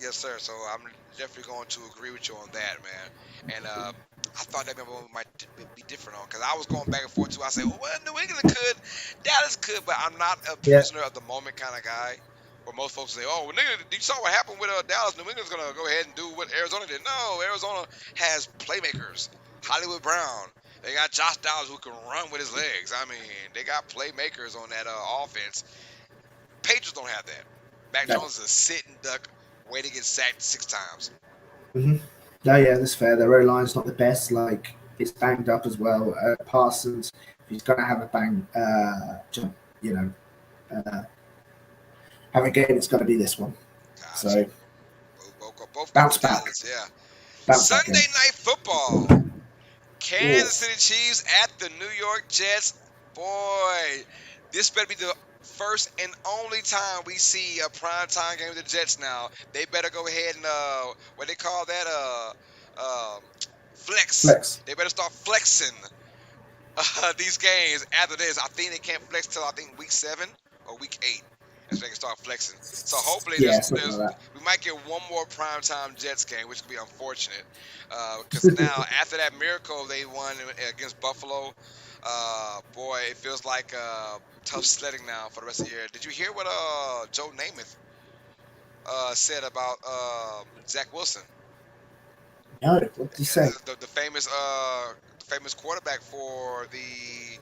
yes, sir. So I'm definitely going to agree with you on that, man. And I thought that maybe might be different on because I was going back and forth too. I said, well, New England could, Dallas could, but I'm not a Yeah. prisoner of the moment kind of guy. Where most folks say, oh, well, nigga, you saw what happened with Dallas. New England's gonna go ahead and do what Arizona did. No, Arizona has playmakers. Hollywood Brown. They got Josh Downs who can run with his legs. I mean, they got playmakers on that offense. Patriots don't have that. Mac No. Jones is a sitting duck, way to get sacked 6 times. Hmm. No, yeah, that's fair. Their O line's not the best. Like it's banged up as well. Parsons, if he's going to have a bang, jump, you know, uh, have a game, it's going to be this one. Gotcha. So Both go bounce with back, Dallas, yeah. bounce back Sunday game. Night Football. Oh, Kansas City Chiefs at the New York Jets. Boy, this better be the first and only time we see a primetime game with the Jets now. They better go ahead and what they call that flex. flex. They better start flexing these games after this. I think they can't flex till I think week 7 or week 8. That's when they can start flexing. So hopefully Yeah, something like we might get one more primetime Jets game, which could be unfortunate. Because now after that miracle they won against Buffalo, boy, it feels like tough sledding now for the rest of the year. Did you hear what Joe Namath said about Zach Wilson, no, what did you say? the famous quarterback for the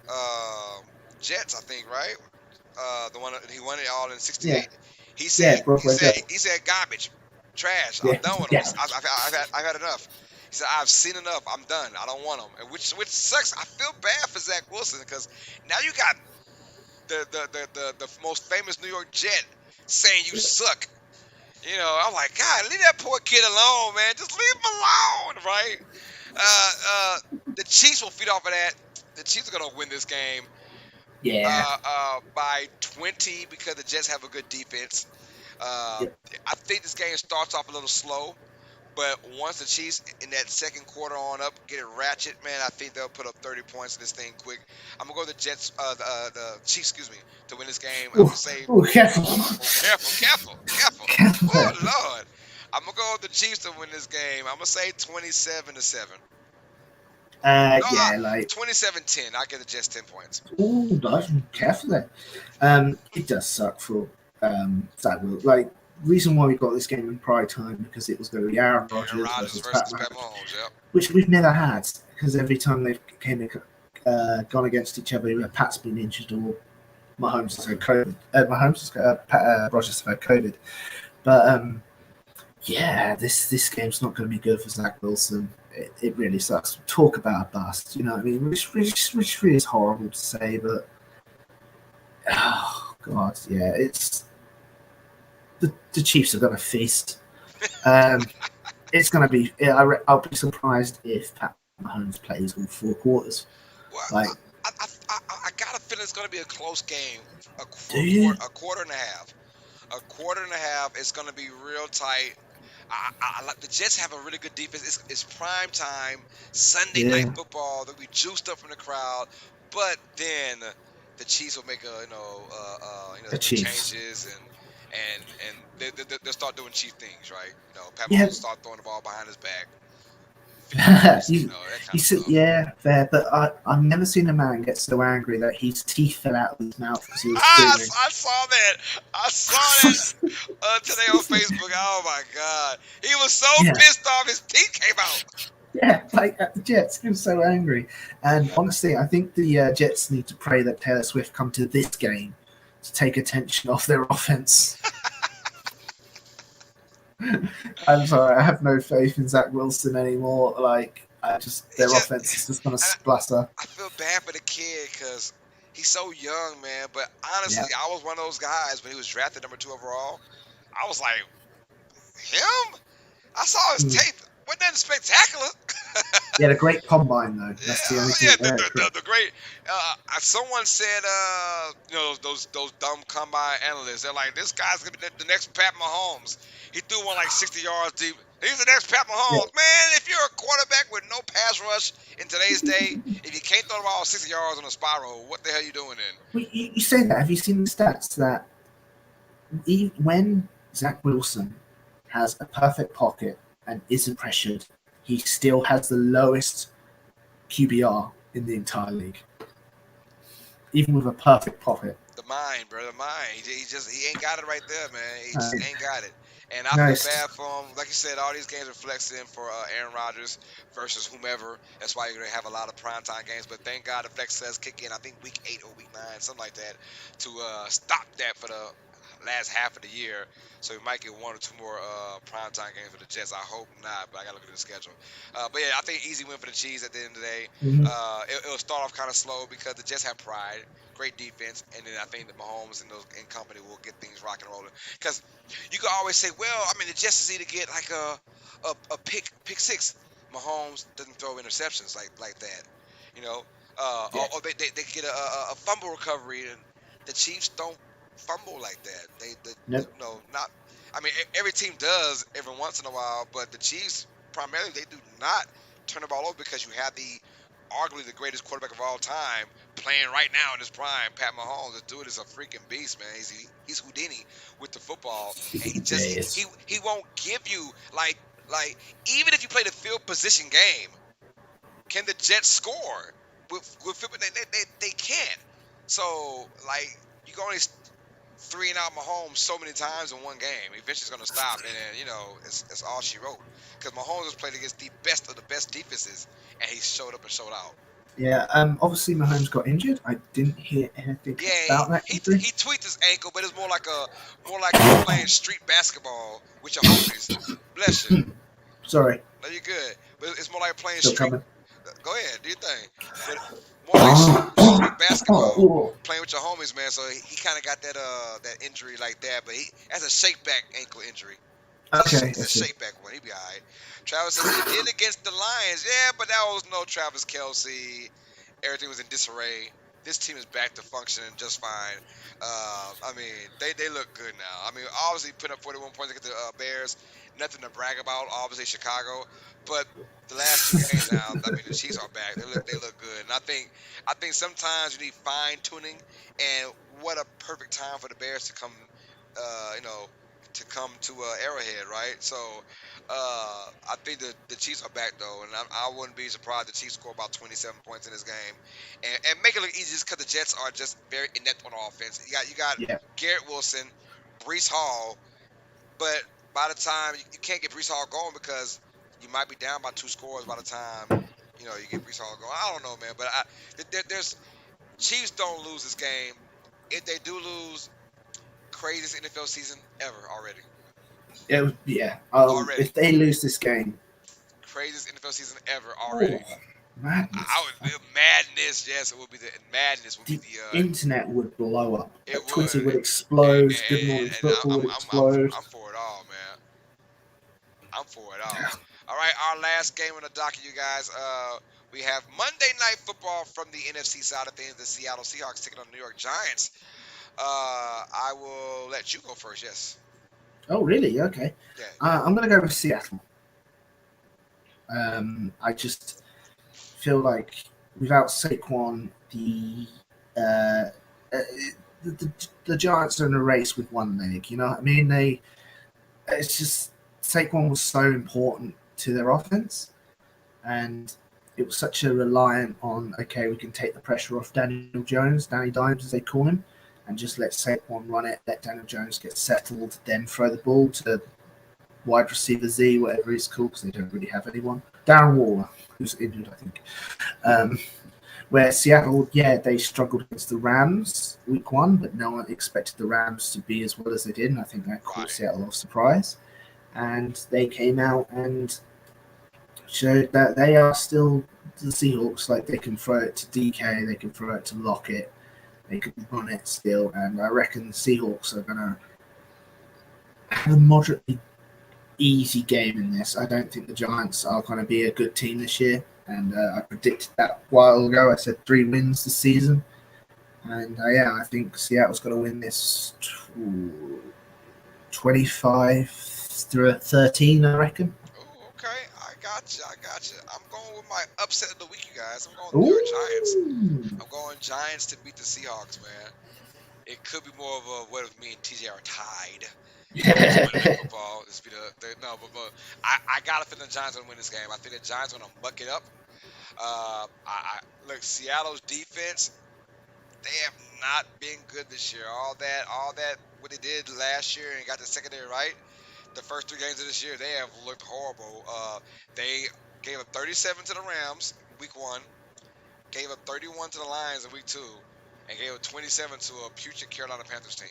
uh, Jets, I think, right? The one that he won it all in Yeah, '68. yeah, Broadway Joe. He said garbage, trash. I'm Yeah, done with them. yeah, I've had enough. He said I've seen enough. I'm done. I don't want them. And which sucks. I feel bad for Zach Wilson because now you got the most famous New York Jet saying you suck. You know, I'm like, God, leave that poor kid alone, man. Just leave him alone, right? Uh, uh, the Chiefs will feed off of that. The Chiefs are gonna win this game yeah, by 20 because the Jets have a good defense. Uh, yeah. I think this game starts off a little slow, but once the Chiefs in that second quarter on up get it ratchet, man, I think they'll put up 30 points in this thing quick. I'm gonna go with the Jets, the Chiefs, excuse me, to win this game. I'm gonna say, Oh, careful, oh, careful. careful Oh there. Lord, I'm gonna go with the Chiefs to win this game. I'm gonna say 27-7. No, Yeah, like 27-10. I'll give the Jets 10 points. oh, nice, careful there. It does suck for Zach Will. Like reason why we got this game in prime time because it was going to be Aaron Aaron Rodgers Rodgers versus Pat versus Pat Mahomes, Mahomes. Yep. which we've never had because every time they've gone against each other, either Pat's been injured or Mahomes has had COVID. Rodgers has had COVID. But yeah, this game's not going to be good for Zach Wilson. It really sucks. Talk about a bust, you know what I mean? Which really is horrible to say, but oh god, yeah, it's the Chiefs are going to feast. It's going to be. I'll be surprised if Pat Mahomes plays all 4 quarters. Well, Like, I got a feeling it's going to be a close game. do you? A quarter and a half. A quarter and a half. It's going to be real tight. I like the Jets have a really good defense. It's prime time Sunday night Yeah, football. They'll be juiced up from the crowd, but then the Chiefs will make the the Chiefs. changes and they'll start doing Chief things, right? Pat Mahomes Yeah, will start throwing the ball behind his back, 50 yards, you, that kind you of said, stuff. yeah, fair. But I've never seen a man get so angry that his teeth fell out of his mouth because he was screaming. I saw that. I saw that today on Facebook. Oh my God, he was so Yeah, pissed off his teeth came out. yeah, like at the Jets, he was so angry. And honestly, I think the Jets need to pray that Taylor Swift come to this game to take attention off their offense. I'm sorry, I have no faith in Zach Wilson anymore. Like, I just It their just, offense is just gonna and splutter. I feel bad for the kid because he's so young, man. But Yeah, honestly, I was one of those guys when he was drafted number 2 overall. I was like, him? I saw his mm. tape. Wasn't that spectacular? He had a great combine though. Yeah, That's the only oh, thing. yeah. The great. Someone said, those dumb combine analysts. They're like, this guy's gonna be the next Pat Mahomes. He threw one like 60 yards deep. He's the next Pat Yeah. Mahomes, man. If you're a quarterback with no pass rush in today's day, if you can't throw the ball 60 yards on a spiral, what the hell are you doing then? Well, you say that. Have you seen the stats that when Zach Wilson has a perfect pocket and isn't pressured, he still has the lowest QBR in the entire league, even with a perfect pocket. The mind, bro, the mind. He ain't got it right there, man. He Uh, just ain't got it. And I feel nice. bad for him. Like you said, all these games are flexing for Aaron Rodgers versus whomever. That's why you're gonna have a lot of primetime games. But thank God the flex says kick in. I think week 8 or week 9, something like that, to stop that for the last half of the year. So we might get 1 or 2 more primetime games for the Jets. I hope not, but I gotta look at the schedule. But yeah, I think easy win for the Chiefs at the end of the day. Mhm. It'll start off kind of slow because the Jets have pride, great defense, and then I think that Mahomes and company will get things rock and rolling. Because you can always say, well, I mean, the Jets is either get like a pick six. Mahomes doesn't throw interceptions like that, you know. Yeah. Or they get a fumble recovery, and the Chiefs don't fumble like that. Nope. No, not. I mean, every team does every once in a while, but the Chiefs primarily they do not turn the ball over because you have the arguably the greatest quarterback of all time playing right now in his prime, Pat Mahomes. This dude is a freaking beast, man. He's Houdini with the football, and he Yeah, just he is. he won't give you like even if you play the field position game, can the Jets score with field? They can't. So like you can only 3 and out Mahomes so many times in one game. Eventually, it's going to stop, and then it's all she wrote. Because Mahomes has played against the best of the best defenses, and he showed up and showed out. Yeah. Obviously, Mahomes got injured. I didn't hear anything Yeah, about that injury. he tweaked his ankle, but it's more like you playing street basketball with your homies. Bless you. Sorry, No, you're good. But it's more like playing still street. coming. Go ahead, do your thing. But more like street basketball, Oh, playing with your homies, man. So he kind of got that injury like that, but that's a shake back ankle injury. okay, It's I a see. shake back one. He be all right. Travis says he did against the Lions. Yeah, but that was no Travis Kelsey. Everything was in disarray. This team is back to functioning just fine. I mean, they look good now. I mean, obviously put up 41 points against the Bears. Nothing to brag about. Obviously Chicago, but the last 2 games now, I mean, the Chiefs are back. They look good, and I think sometimes you need fine tuning. And what a perfect time for the Bears to come, you know, to come to Arrowhead, right? So I think the Chiefs are back though, and I wouldn't be surprised if the Chiefs score about 27 points in this game, and make it look easy just because the Jets are just very inept on offense. You got Yeah, Garrett Wilson, Brees Hall, but by the time you can't get Brees Hall going because you might be down by 2 scores by the time you get Brees Hall going. I don't know, man, but there's Chiefs don't lose this game. If they do lose, craziest NFL season ever already. yeah. Already. If they lose this game, Craziest NFL season ever oh, already. I madness! would madness. Yes, it would be the madness. Would be The the internet would blow up. it Twitter would. would Hey explode. man, Good Morning and Football would explode. I'm for it all, man. I'm for it all. All right, our last game on the docket, you guys. We have Monday Night Football from the NFC side of things. The Seattle Seahawks taking on the New York Giants. I will let you go first. Yes. Oh, really? Okay. Yeah. I'm going to go with Seattle. I just feel like without Saquon, uh, uh, the Giants are in a race with one leg. You know what I mean? It's just Saquon was so important to their offense, and it was such a reliant on okay, we can take the pressure off Daniel Jones, Danny Dimes as they call him, and just let Saquon run it, let Daniel Jones get settled, then throw the ball to wide receiver Z, whatever he's called, because they don't really have anyone. Darren Waller, who's injured, I think. Um, where Seattle, yeah, they struggled against the Rams week one, but no one expected the Rams to be as well as they did, and I think that caught Right. Seattle off surprise. And they came out and showed that they are still the Seahawks. Like they can throw it to DK, they can throw it to Lockett, they can run it still, and I reckon the Seahawks are gonna have a moderately easy game in this. I don't think the Giants are going to be a good team this year, and I predicted that a while ago. I said 3 wins this season, and yeah, I think Seattle's going to win this 25-13. I reckon. Oh, okay. I got you. I got you. I'm going with my upset of the week, you guys. I'm going New York Giants. Ooh. I'm going Giants to beat the Seahawks, man. It could be more of a what if me and TJ are tied this Monday Night Football. This be no, but I gotta think the Giants gonna win this game. I think the Giants gonna muck it up. Look, Seattle's defense, they have not been good this year. All that what they did last year and got the secondary right. The first 3 games of this year, they have looked horrible. They gave up 37 to the Rams week one, gave up 31 to the Lions in week two, and gave up 27 to a putrid Carolina Panthers team.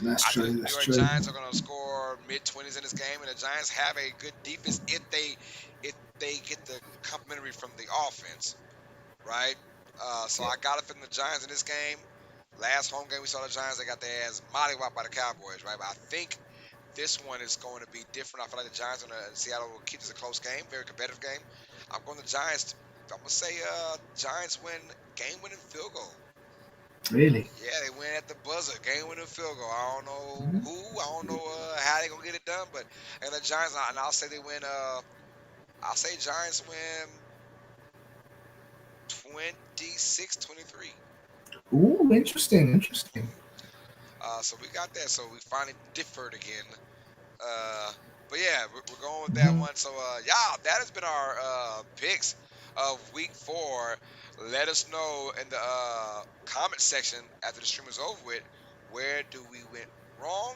That's I think true. the New That's York true. Giants are going to score mid 20s in this game, and the Giants have a good defense if they get the complimentary from the offense, right? So Yeah. I got it from the Giants in this game. Last home game we saw the Giants, they got their ass mollywopped by the Cowboys, right? But I think this one is going to be different. I feel like the Giants and Seattle will keep this a close game, very competitive game. I'm going to Giants. I'm gonna say Giants win game-winning field goal. Really. Yeah, they win at the buzzer, game-winning field goal. I don't know Mhm. who, I don't know how they gonna get it done, but and the Giants, and I'll say they win. I'll say Giants win 26-23. Ooh, interesting. Interesting. So we got that. So we finally differed again. Uh, but yeah, we're going with that Mhm. one. So yeah, that has been our picks of week 4. Let us know in the comment section after the stream is over with, where do we went wrong?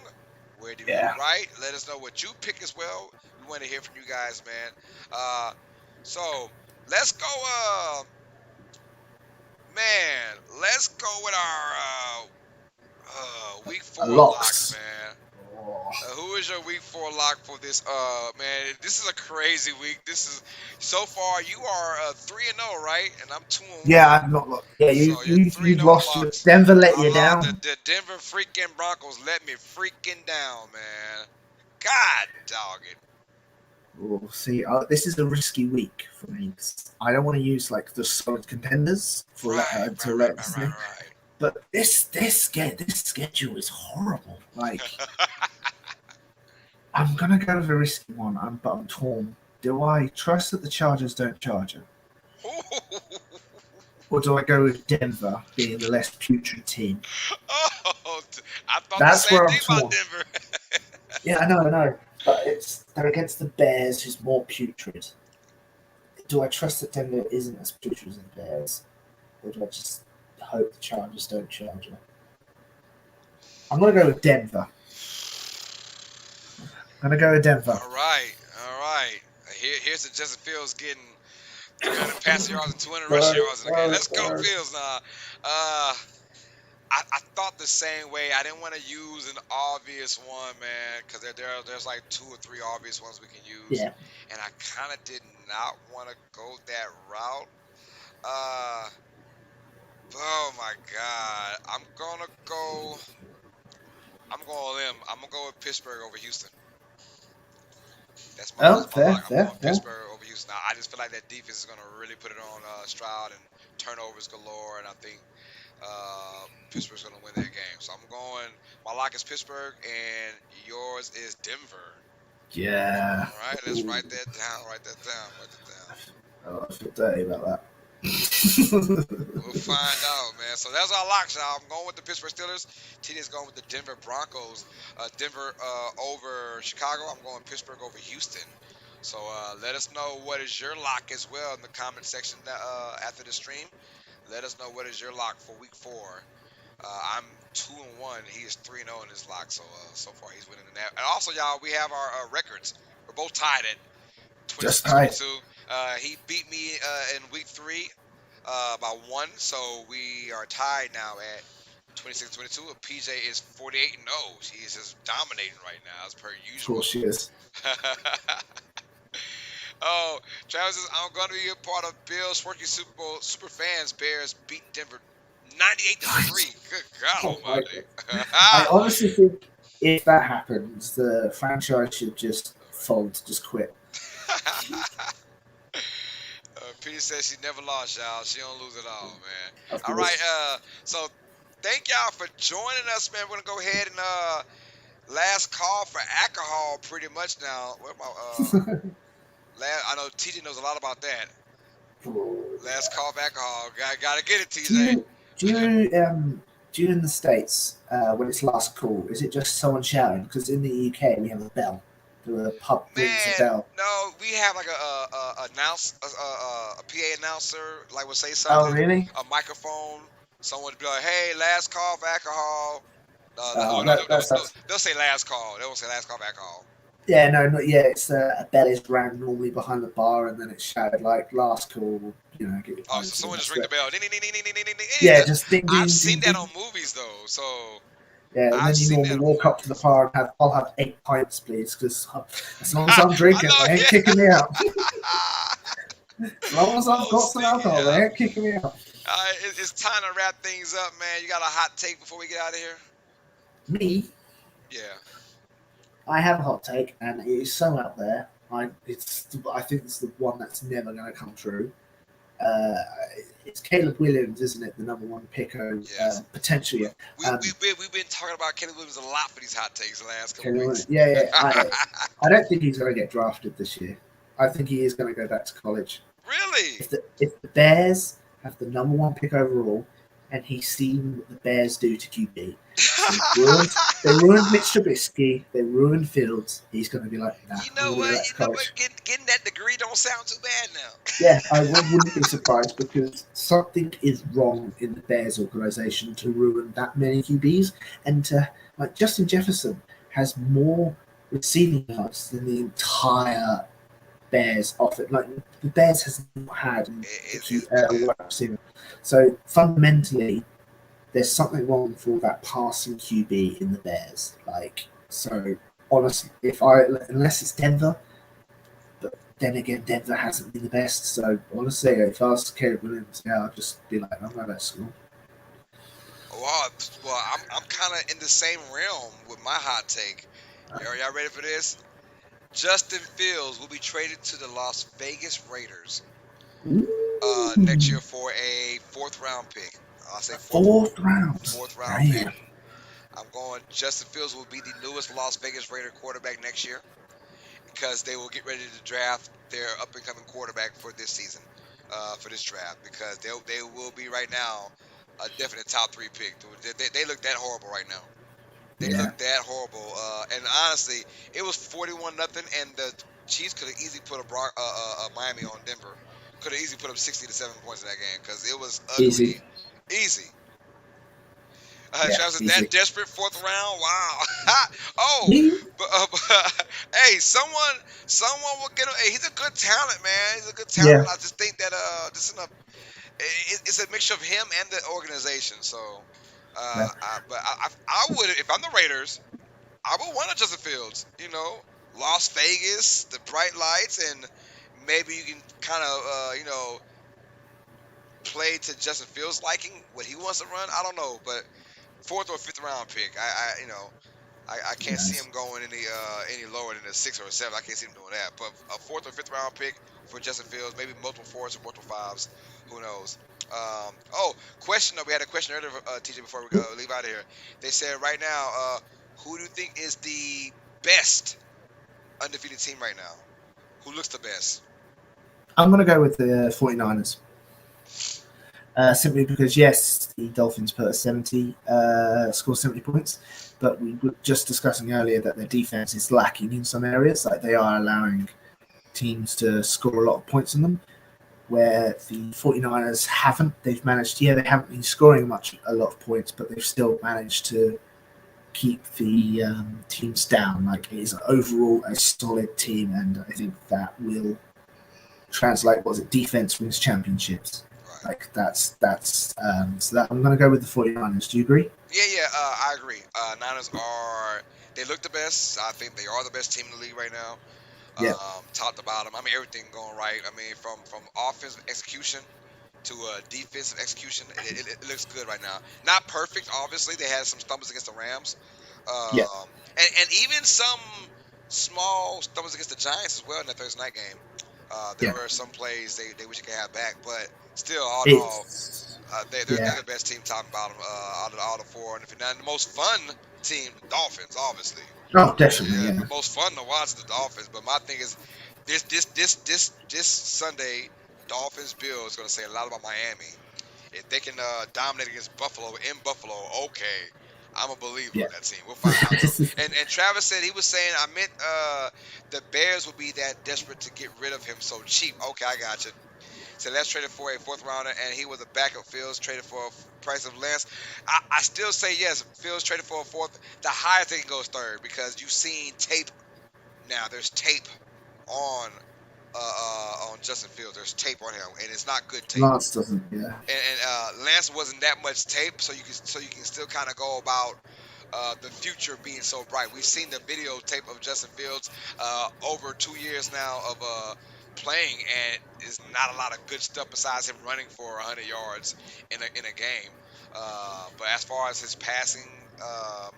Where did we get it Yeah. right? Let us know what you pick as well. We want to hear from you guys, man. Uh, so let's go. Man, let's go with our week 4 locks, Locks. man. Oh. Who is your week 4 lock for this? Man, this is a crazy week. This is so far you are 3-0, right? And I'm 2-1. Yeah, I'm not. Yeah, So you're you've 3-0 lost your locks. Denver let you Allah, the, down. the Denver freaking Broncos let me freaking down, man. God dog it. Oh, see, this is a risky week for me. I don't want to use like the solid contenders for Right, to right, right, let right, this thing. right, But this schedule is horrible. Like right. I'm gonna go with a risky one. But I'm torn. Do I trust that the Chargers don't charge it, or do I go with Denver being the less putrid team? Oh, I thought the That's same where I'm thing about torn. Denver. Yeah, I know. But they're against the Bears, who's more putrid. Do I trust that Denver isn't as putrid as the Bears, or do I just hope the Chargers don't charge it? I'm gonna go with Denver. I'm gonna go with Denver. All right, all right. Here's the Justin Fields getting 300 passing yards and 200 rushing yards in the game. Let's go, Fields. Now, I thought the same way. I didn't want to use an obvious one, man, because there's like 2 or 3 obvious ones we can use, Yeah. and I kind of did not want to go that route. Uh, oh my God, I'm going with them. I'm gonna go with Pittsburgh over Houston. Oh, That's my fair, lock. I'm fair, going fair. Pittsburgh over Houston. I just feel like that defense is gonna really put it on Stroud, and turnovers galore, and I think Pittsburgh's going to win that game. So I'm going. My lock is Pittsburgh, and yours is Denver. Yeah. All right, let's Ooh. write that down. Write that down. Write that down. Oh, I feel dirty about that. We'll find out, man. So that's our locks, y'all. I'm going with the Pittsburgh Steelers. TD's going with the Denver Broncos. Denver over Chicago. I'm going Pittsburgh over Houston. So let us know what is your lock as well in the comment section after the stream. Let us know what is your lock for Week 4. I'm 2-1. He is 3-0 in his lock. So so far he's winning in that. And also, y'all, we have our records. We're both tied at Just tight. 26-22. He beat me in Week 3 by 1, so we are tied now at 26-22. PJ is 48-0. He is just dominating right now, as per Of usual. course she is. Oh, Travis says, I'm going to be a part of Bill's Sparky Super Bowl super fans. Bears beat Denver 98-3. Good God Oh my almighty. I honestly think if that happens, the franchise should just fold, just quit. Peter says she never lost, y'all. She don't lose at all, man. Of All course. right, so thank y'all for joining us, man. We're gonna go ahead and last call for alcohol pretty much now. Where my I know TJ knows a lot about that. Last call for alcohol. Gotta get it, TJ. Do you in the States, when it's last call, is it just someone shouting? Because in the UK we have a bell. The pub rings a Man, bell. no, we have like a PA announcer, like will say Oh, something, really? a microphone. Someone would be like, "Hey, last call for alcohol." Oh, No, that sucks. they'll say last call. They won't say last call for alcohol. Yeah, no, not yet. It's a bell is rang normally behind the bar, and then it's shouted like last call. You know, get your Oh, so pints. someone just ring the bell. Ding, ding, ding, ding, ding, ding, ding, ding. Yeah, just ding, I've ding, seen ding, that on ding. movies though. So Yeah, and I've then you seen normally that on walk up to the movies. bar and I'll have 8 pints, please, because as long as I'm I drinking, know, they ain't yeah. kicking me out. As long as I've Oh, got some sneaky, alcohol, yeah. they ain't kicking me out. It's time to wrap things up, man. You got a hot take before we get out of here? Me, Yeah. I have a hot take, and it is so out there. I think it's the one that's never going to come true. Uh, it's Caleb Williams, isn't it? The number one pick, Yes. potentially. We've been talking about Kenny Williams a lot for these hot takes the last couple weeks. Yeah. I don't think he's going to get drafted this year. I think he is going to go back to college. Really? If the Bears have the number one pick overall, and he's seen what the Bears do to QB, they ruined Mitch Trubisky, they ruined Fields. He's going to be like, nah, You I'm know going to go what? back to college. Getting that degree don't sound too bad now. Yeah, I wouldn't be surprised because something is wrong in the Bears organization to ruin that many QBs, and like Justin Jefferson has more receiving yards than the entire Bears offer. Like the Bears has not had a wide receiver. So fundamentally, there's something wrong for that passing QB in the Bears. Like, so honestly, unless it's Denver, but then again, Denver hasn't been the best. So honestly, if I was Caleb Williams, yeah, I'd just be like, I'm going to school. Well, I'm kind of in the same realm with my hot take. Y'all ready for this? Justin Fields will be traded to the Las Vegas Raiders next year for a 4th round pick. I'll say fourth round. 4th round pick. I'm going Justin Fields will be the newest Las Vegas Raider quarterback next year because they will get ready to draft their up and coming quarterback for this season, for this draft, because they will be right now a definite top 3 pick. They look that horrible right now. They look that horrible. And honestly, it was 41-0, and the Chiefs could have easily put a Miami on Denver. Could have easily put up 60 to 7 points in that game because it was ugly. Easy. Travis, that desperate 4th round. Wow. Hey, someone will get him. Hey, he's a good talent, man. He's a good talent. Yeah. I just think that it's a mixture of him and the organization. So, I would, if I'm the Raiders, I would want a Justin Fields. You know, Las Vegas, the bright lights, and maybe you can kind of play to Justin Fields' liking what he wants to run. I don't know, but 4th or 5th round pick. I can't see him going any lower than a 6 or a 7. I can't see him doing that. But a 4th or 5th round pick for Justin Fields, maybe multiple 4s or multiple 5s. Who knows? Question. We had a question earlier, TJ, before we leave out of here. They said right now, who do you think is the best undefeated team right now? Who looks the best? I'm going to go with the 49ers. Simply because, yes, the Dolphins put 70, score 70 points, but we were just discussing earlier that their defense is lacking in some areas. Like they are allowing teams to score a lot of points on them, where the 49ers haven't. They've managed, they haven't been scoring a lot of points, but they've still managed to keep the teams down. Like it is overall a solid team, and I think that will translate. Was it defense wins championships? Right. Like so that I'm going to go with the 49ers. Do you agree? Yeah, yeah, I agree. Niners are they look the best. I think they are the best team in the league right now. Yeah, Top to bottom. I mean, everything going right. I mean, from offensive execution to defensive execution, it looks good right now. Not perfect, obviously. They had some stumbles against the Rams, yeah, and even some small stumbles against the Giants as well in that Thursday night game. There yeah. were some plays they wish they could have back, but still, all in all, It's they're yeah. the best team top and bottom out of all the four. And if you're not the most fun team, the Dolphins, obviously. Oh, definitely, Yeah, yeah, the most fun to watch is the Dolphins. But my thing is, this Sunday, Dolphins Bills is going to say a lot about Miami. If they can dominate against Buffalo in Buffalo, okay, I'm a believer yeah. in that team. We'll find out though. And Travis said he was saying I meant the Bears would be that desperate to get rid of him so cheap. Okay, I got you. So let's trade it for a fourth rounder, and he was a backup. Fields traded for a price of less. I still say yes. Fields traded for a fourth. The highest thing goes third because you've seen tape. Now there's tape on on Justin Fields. There's tape on him, and it's not good tape. Lance doesn't. Yeah, And Lance wasn't that much tape, so you can still kind of go about the future being so bright. We've seen the videotape of Justin Fields over 2 years now of playing, and it's not a lot of good stuff besides him running for 100 yards in a game. But as far as his passing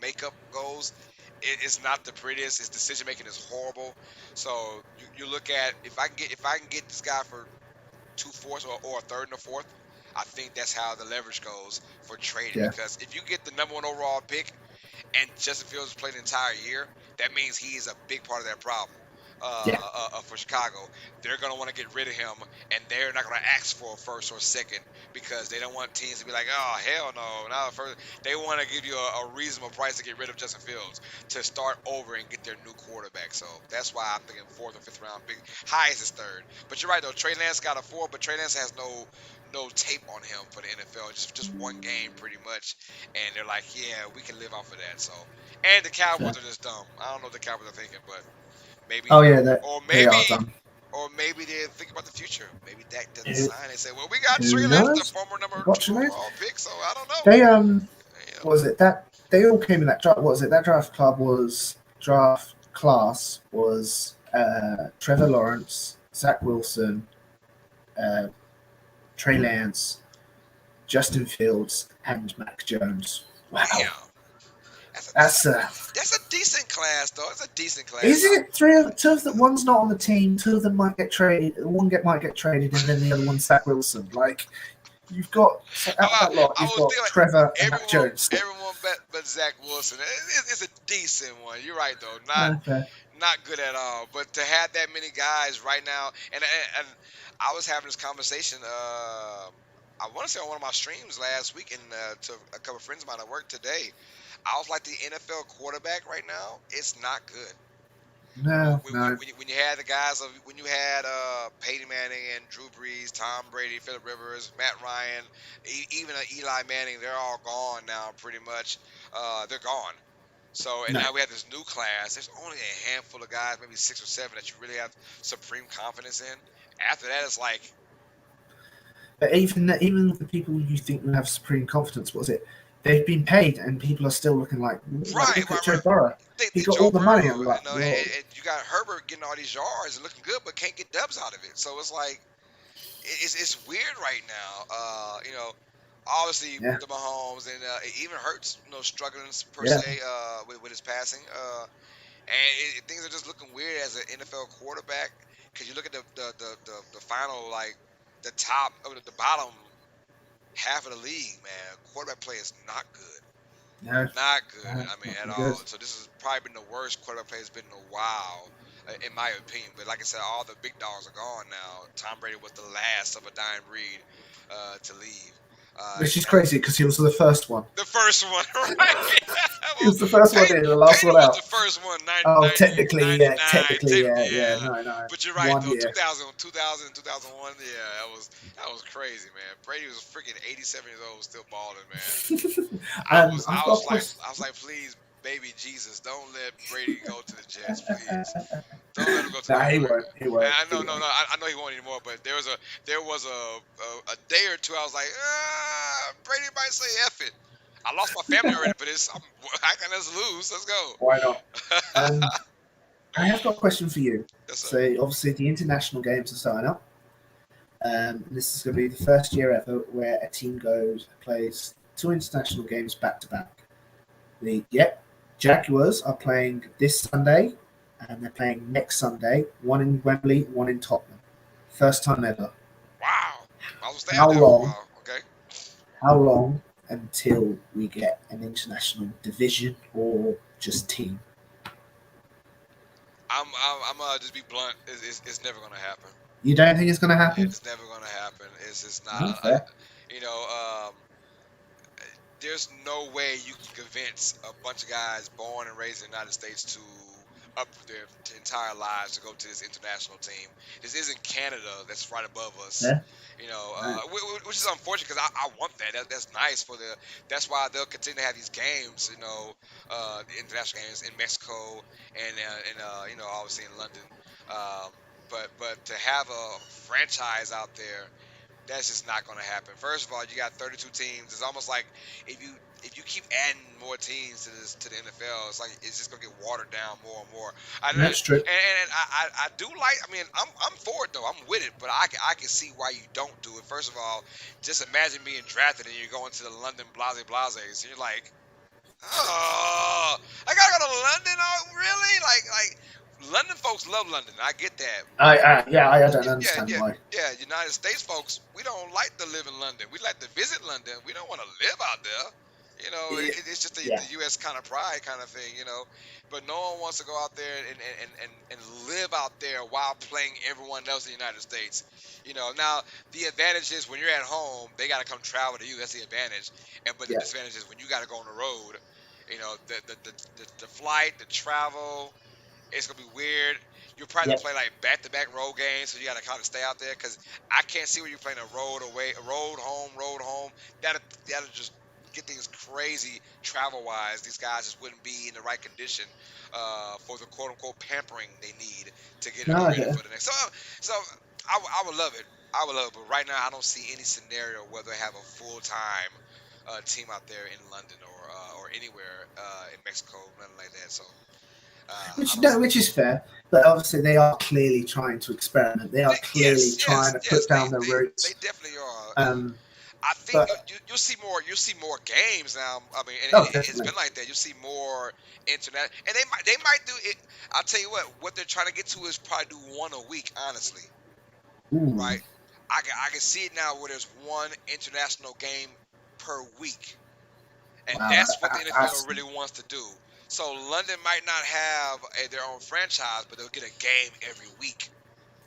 makeup goes, it's not the prettiest. His decision making is horrible. So you look at if I can get this guy for 2/4 or a third and a fourth. I think that's how the leverage goes for trading yeah, because if you get the number one overall pick and Justin Fields has played the entire year, that means he is a big part of that problem. yeah, For Chicago, they're going to want to get rid of him, and they're not going to ask for a first or second because they don't want teams to be like, "Oh hell no!" Not a first. They want to give you a reasonable price to get rid of Justin Fields to start over and get their new quarterback. So that's why I'm thinking fourth or fifth round. Big highest is third. But you're right though. Trey Lance got a four, but Trey Lance has no tape on him for the NFL. Just one game pretty much, and they're like, "Yeah, we can live off of that." So. And the yeah. Cowboys are just dumb. I don't know what the Cowboys are thinking, but maybe, Oh yeah, that or they maybe, are done. or maybe they're thinking about the future. Maybe Dak doesn't Who, sign. They say, "Well, we got who Trey Lance, the knows? former number two Watching it. overall pick, so I don't know." They You know, what was it that they all came in that draft? What was it? That draft class was Trevor Lawrence, Zach Wilson, uh, Trey Lance, Justin Fields, and Mac Jones. Wow, damn, that's a that's a decent class, though. It's a decent class. is it two of the one's not on the team, two of them might get traded, might get traded, and then the other one's Zach Wilson. Like you've got so out of that lot, I you've was got thinking Trevor and Mac everyone, Jones. everyone but Zach Wilson. It's a decent one. You're right, though. Okay. Not good at all. But to have that many guys right now, and I was having this conversation. I want to say on one of my streams last week, and to a couple of friends of mine at work today. I was like the NFL quarterback right now. It's not good. No, no. When you had the guys of when you had Peyton Manning and Drew Brees, Tom Brady, Phillip Rivers, Matt Ryan, even Eli Manning, they're all gone now. Pretty much, they're gone. So, and No, now we have this new class. There's only a handful of guys, maybe 6 or 7, that you really have supreme confidence in. After that, it's like, but even the people you think will have supreme confidence, what was it? They've been paid, and people are still looking like right, look at right, Joe right. Burrow. He They got Joe all the money. Burrow, I'm like, well, and you got Herbert getting all these yards and looking good, but can't get dubs out of it. So it's like, it's weird right now. Obviously yeah, the Mahomes and it even hurts, struggling per yeah, se with his passing. And things are just looking weird as an NFL quarterback because you look at the final, like the top or the bottom half of the league, man, quarterback play is not good. No, Not good. no, I mean, not at been all. good. So this has probably been the worst quarterback play it's been in a while, in my opinion. But like I said, all the big dogs are gone now. Tom Brady was the last of a dying breed to leave. Which is crazy because he was the first one. The first one, right? He Well, was the first one in, the last Peyton one was the out. first one, Oh, 90, technically, yeah, 99. technically, yeah, yeah, Yeah. no, no, But you're right, 1 though. year. 2001. Yeah, that was crazy, man. Brady was freaking 87 years old, still balling, man. I was, I've I got was a like, question. I was like, please, baby Jesus, don't let Brady go to the Jets, please. Don't let him go to Nah, New he York. won't. He won't. I He know, no, won't. no, I know he won't anymore. But there was a day or two I was like, Brady might say F it. I lost my family already for this. How can us lose? Let's go. Why not? Um, I have got a question for you. Yes, sir. So, obviously, the international games are starting up. This is going to be the first year ever where a team plays 2 international games back to back. The Jaguars are playing this Sunday, and they're playing next Sunday. One in Wembley, one in Tottenham. First time ever. Wow. I was staying How there for a long? while. Okay. How long until we get an international division or just team? I'm just be blunt. It's never gonna happen. You don't think it's going to happen? It's never gonna happen. It's just not. No, fair. You know, there's no way you can convince a bunch of guys born and raised in the United States to up their entire lives to go to this international team. This isn't Canada that's right above us. Yeah. You know, Right. which is unfortunate because I want that's nice for the. That's why they'll continue to have these games. You know, the international games in Mexico and obviously in London. Um, but to have a franchise out there, that's just not going to happen. First of all, you got 32 teams. It's almost like if you keep adding more teams to the NFL, it's like it's just going to get watered down more and more. I know, That's true. and I do like. I mean, I'm for it though. I'm with it, but I can see why you don't do it. First of all, just imagine being drafted and you're going to the London Blase. You're like, oh, I gotta go to London. Oh, really? Like London folks love London. I get that. I don't Yeah, understand yeah, why. yeah. United States folks, we don't like to live in London. We like to visit London. We don't want to live out there. You know, Yeah, it's just yeah, the U.S. kind of pride kind of thing. You know, but no one wants to go out there and live out there while playing everyone else in the United States. You know, now the advantage is when you're at home, they got to come travel to you. That's the advantage. But the yeah, disadvantage is when you got to go on the road. You know, the flight, the travel, it's gonna be weird. You're probably yeah. gonna play like back-to-back road games, so you gotta kind of stay out there because I can't see where you're playing a road away, a road home. That'll just get things crazy travel-wise. These guys just wouldn't be in the right condition for the quote-unquote pampering they need to get No, I ready get it. for the next. So I would love it. I would love it, but right now I don't see any scenario where they have a full-time team out there in London or anywhere in Mexico, nothing like that. So. I Which don't no, see. which is fair, but obviously they are clearly trying to experiment. They are clearly Yes, trying yes, to yes. put They, down the they roots. they definitely are, and Um, I think but you'll see more. You'll see more games now. I mean, and oh, it's definitely. been like that. You'll see more internet, and they might do it. I'll tell you what they're trying to get to is probably do one a week. Honestly, Ooh, right? I can see it now where there's one international game per week. And wow, that's what the NFL that's really wants to do. So London might not have their own franchise, but they'll get a game every week.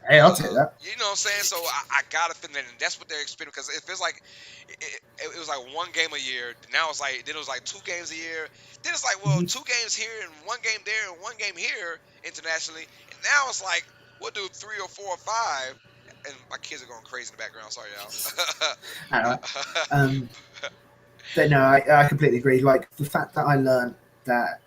hey, I'll take that. You know what I'm saying? So I gotta fit that in. That's what they're expecting because it feels like it was like one game a year. Now it's like then it was like 2 games a year. Then it's like well Mhm. 2 games here and one game there and one game here internationally. And now it's like we'll do 3 or 4 or 5. And my kids are going crazy in the background. Sorry, All y'all. right. Um, but no, I completely agree. Like the fact that I learned that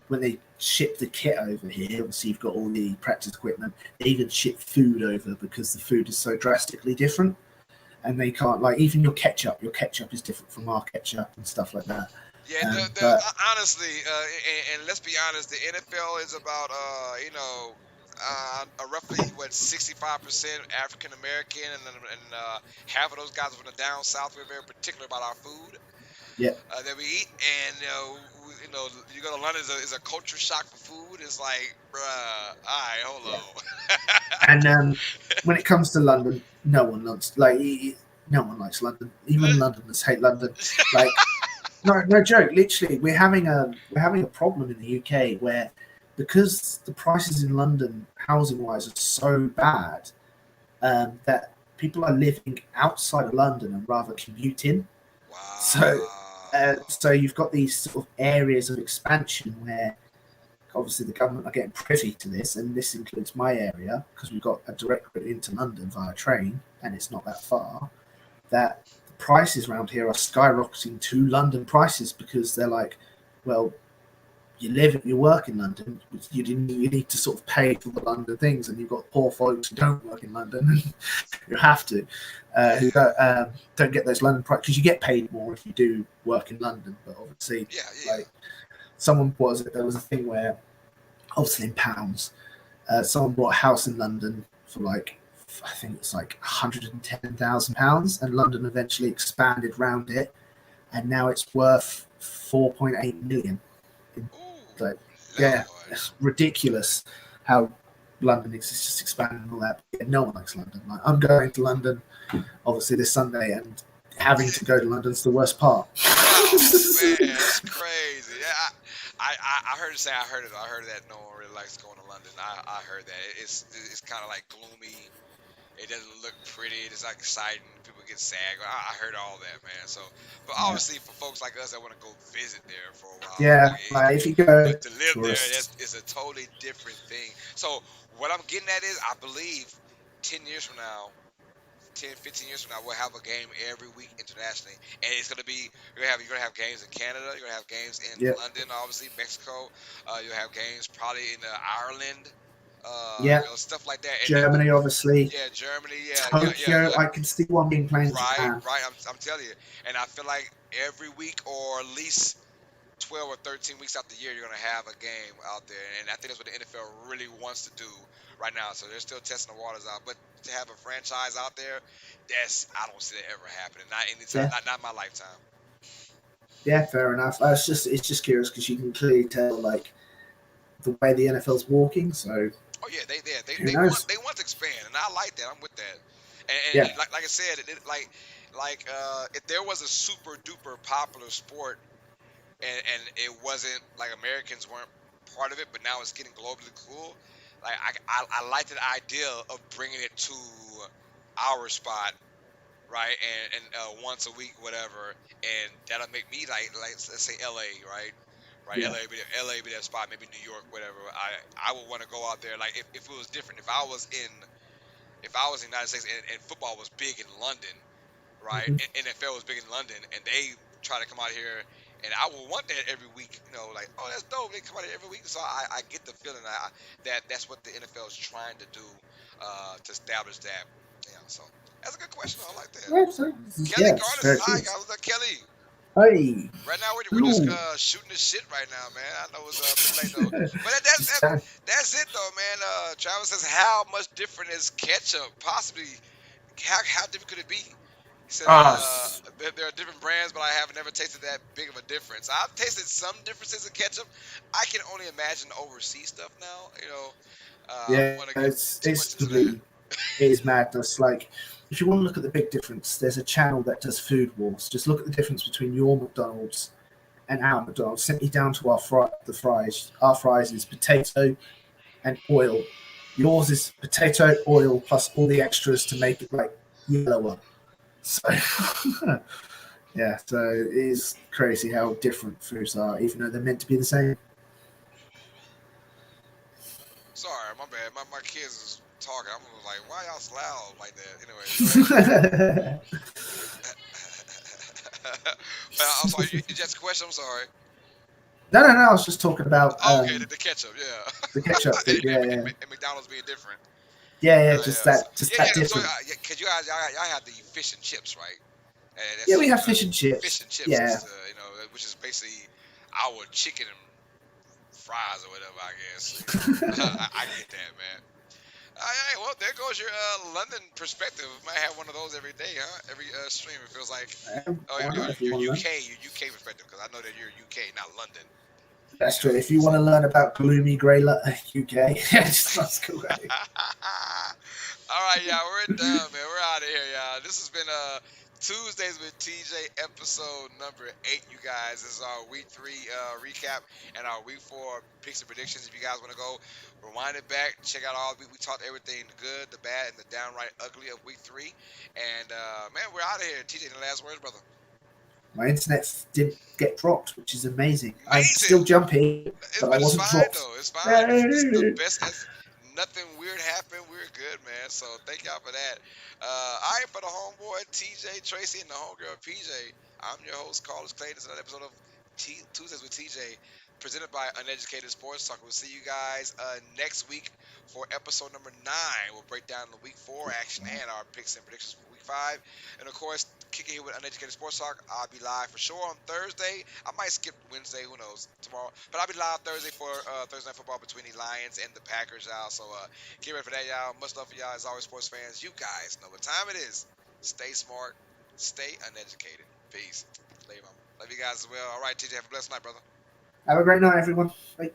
when they ship the kit over here, obviously you've got all the practice equipment. They even ship food over because the food is so drastically different, and they can't like even your ketchup. Your ketchup is different from our ketchup and stuff like that. Yeah, But honestly, and let's be honest, the NFL is about roughly what 65% African American, and half of those guys are from the down south. We're very particular about our food yeah, that we eat, and you go to London is a culture shock for food. It's like, bruh, all right, hold yeah. on. And when it comes to London, no one wants like No one likes London. Even Londoners hate London. Like, no joke. Literally, we're having a problem in the UK where, because the prices in London, housing wise, are so bad, that people are living outside of London and rather commuting. So, Wow. so you've got these sort of areas of expansion where obviously the government are getting privy to this, and this includes my area because we've got a direct route into London via train, and it's not that far. That the prices around here are skyrocketing to London prices because they're like, well, you work in London, you need to sort of pay for the London things, and you've got poor folks who don't work in London, and you have to, who Yeah. don't get those London prices because you get paid more if you do work in London, but obviously, Yeah. Yeah. like there was a thing where obviously in pounds, someone bought a house in London for like, I think it's like £110,000, and London eventually expanded round it, and now it's worth 4.8 million. Ooh, Like, yeah, Lord. it's ridiculous how London is just expanding and all that. But yeah, no one likes London. Like, I'm going to London obviously this Sunday, and having to go to London's the worst part. Oh man, that's crazy. Yeah, I heard it say I heard that no one really likes going to London. I heard that it's kind of like gloomy. It doesn't look pretty. It's not exciting. People get sad. I heard all that, man. So, but Yeah, obviously for folks like us that want to go visit there for a while, yeah. like Like if you go but to live there, that's tourists, is a totally different thing. So what I'm getting at is, I believe 10 years from now, 10, 15 years from now, we'll have a game every week internationally, and it's gonna be you're gonna have games in Canada, you're gonna have games in yeah, London, obviously Mexico, you'll have games probably in Ireland, yeah. stuff like that, and then Germany, obviously. yeah, Germany, Tokyo, I can see one being played in right, Japan. right. I'm telling you, and I feel like every week or at least 12 or 13 weeks out the year, you're going to have a game out there. And I think that's what the NFL really wants to do right now. So they're still testing the waters out. But to have a franchise out there, I don't see that ever happening. Not anytime, Yeah, not my lifetime. yeah, fair enough. It's just curious because you can clearly tell like the way the NFL's walking. So Oh yeah, who knows? they want to expand, and I like that. I'm with that. Yeah. And like I said, if there was a super duper popular sport, and it wasn't like Americans weren't part of it, but now it's getting globally cool. Like I like the idea of bringing it to our spot, right? And once a week, whatever, and that'll make me like let's say L.A., right? Right, Yeah. LA be that spot, maybe New York, whatever. I would want to go out there. Like if it was different, if I was in the United States and football was big in London, right? Hmm. NFL was big in London, and they try to come out here, and I would want that every week. Like, oh, that's dope. They come out here every week, so I get the feeling that's what the NFL is trying to do, to establish that. Yeah, so that's a good question. I like that. Yeah, so, Kelly yeah, it's Garner says very hi, curious. guys. What's up, Kelly? Hey, Right now we're just hello. shooting the shit right now, man. I know it's a bit late though, but Just kind of, that's it though, man. Travis says, how much different is ketchup? Possibly, how different could it be? He said, us. there are different brands, but I have never tasted that big of a difference. I've tasted some differences in ketchup. I can only imagine overseas stuff now. I don't Yeah, want to get too it's much into that. completely, it is madness. Like, if you want to look at the big difference, there's a channel that does food wars. Just look at the difference between your McDonald's and our McDonald's. Simply down to the fries. Our fries is potato and oil. Yours is potato, oil, plus all the extras to make it like yellower. So, yeah, so it is crazy how different foods are, even though they're meant to be the same. Sorry, my bad. My kids is talking. I'm like, why y'all so loud like that? Anyways, go ahead. Well, I'm sorry. You just a question. I'm sorry. No. I was just talking about Oh, okay, the ketchup, yeah. the ketchup and, thing. Yeah, and, yeah, and McDonald's being different. yeah. Yeah, yeah. So, Just yeah, that yeah. So, different. yeah, because you guys, y'all have the fish and chips, right? And Yeah, that's we have fish and fish chips. and chips Yeah, is which is basically our chicken and fries or whatever. I guess I get that, man. All right, well, there goes your London perspective. Might have one of those every day, huh? Every stream, it feels like. Oh, why not? If you your want to learn, UK perspective, because I know that you're UK, not London. that's true. If you want to learn about gloomy grey UK, just ask away. All right, y'all, we're done, man. We're out of here, y'all. This has been Tuesdays with TJ, episode number 8. You guys, this is our week 3 recap and our week 4 picks and predictions. If you guys want to go rewind it back, check out all we talked everything, the good, the bad, and the downright ugly of week 3. And man, we're out of here. TJ, any last words, brother? My internet didn't get dropped, which is amazing. I'm Amazing. still jumping, but I But it's wasn't fine dropped. though. It's fine. This is the Yay! best. As nothing weird happened. We're good, man. So thank y'all for that. All right, for the homeboy TJ Tracy and the homegirl PJ. I'm your host Carlos Clay. This is another episode of Tuesdays with TJ, presented by Uneducated Sports Talk. We'll see you guys next week for episode number 9. We'll break down the week 4 action and our picks and predictions for week 5. And of course, kicking here with Uneducated Sports Talk. I'll be live for sure on Thursday. I might skip Wednesday, who knows, tomorrow. But I'll be live Thursday for Thursday Night Football between the Lions and the Packers, y'all. So get ready for that, y'all. Much love for y'all as always, sports fans. You guys know what time it is. Stay smart, stay uneducated. Peace. Love you guys as well. All right, TJ, have a blessed night, brother. Have a great night, everyone. Bye.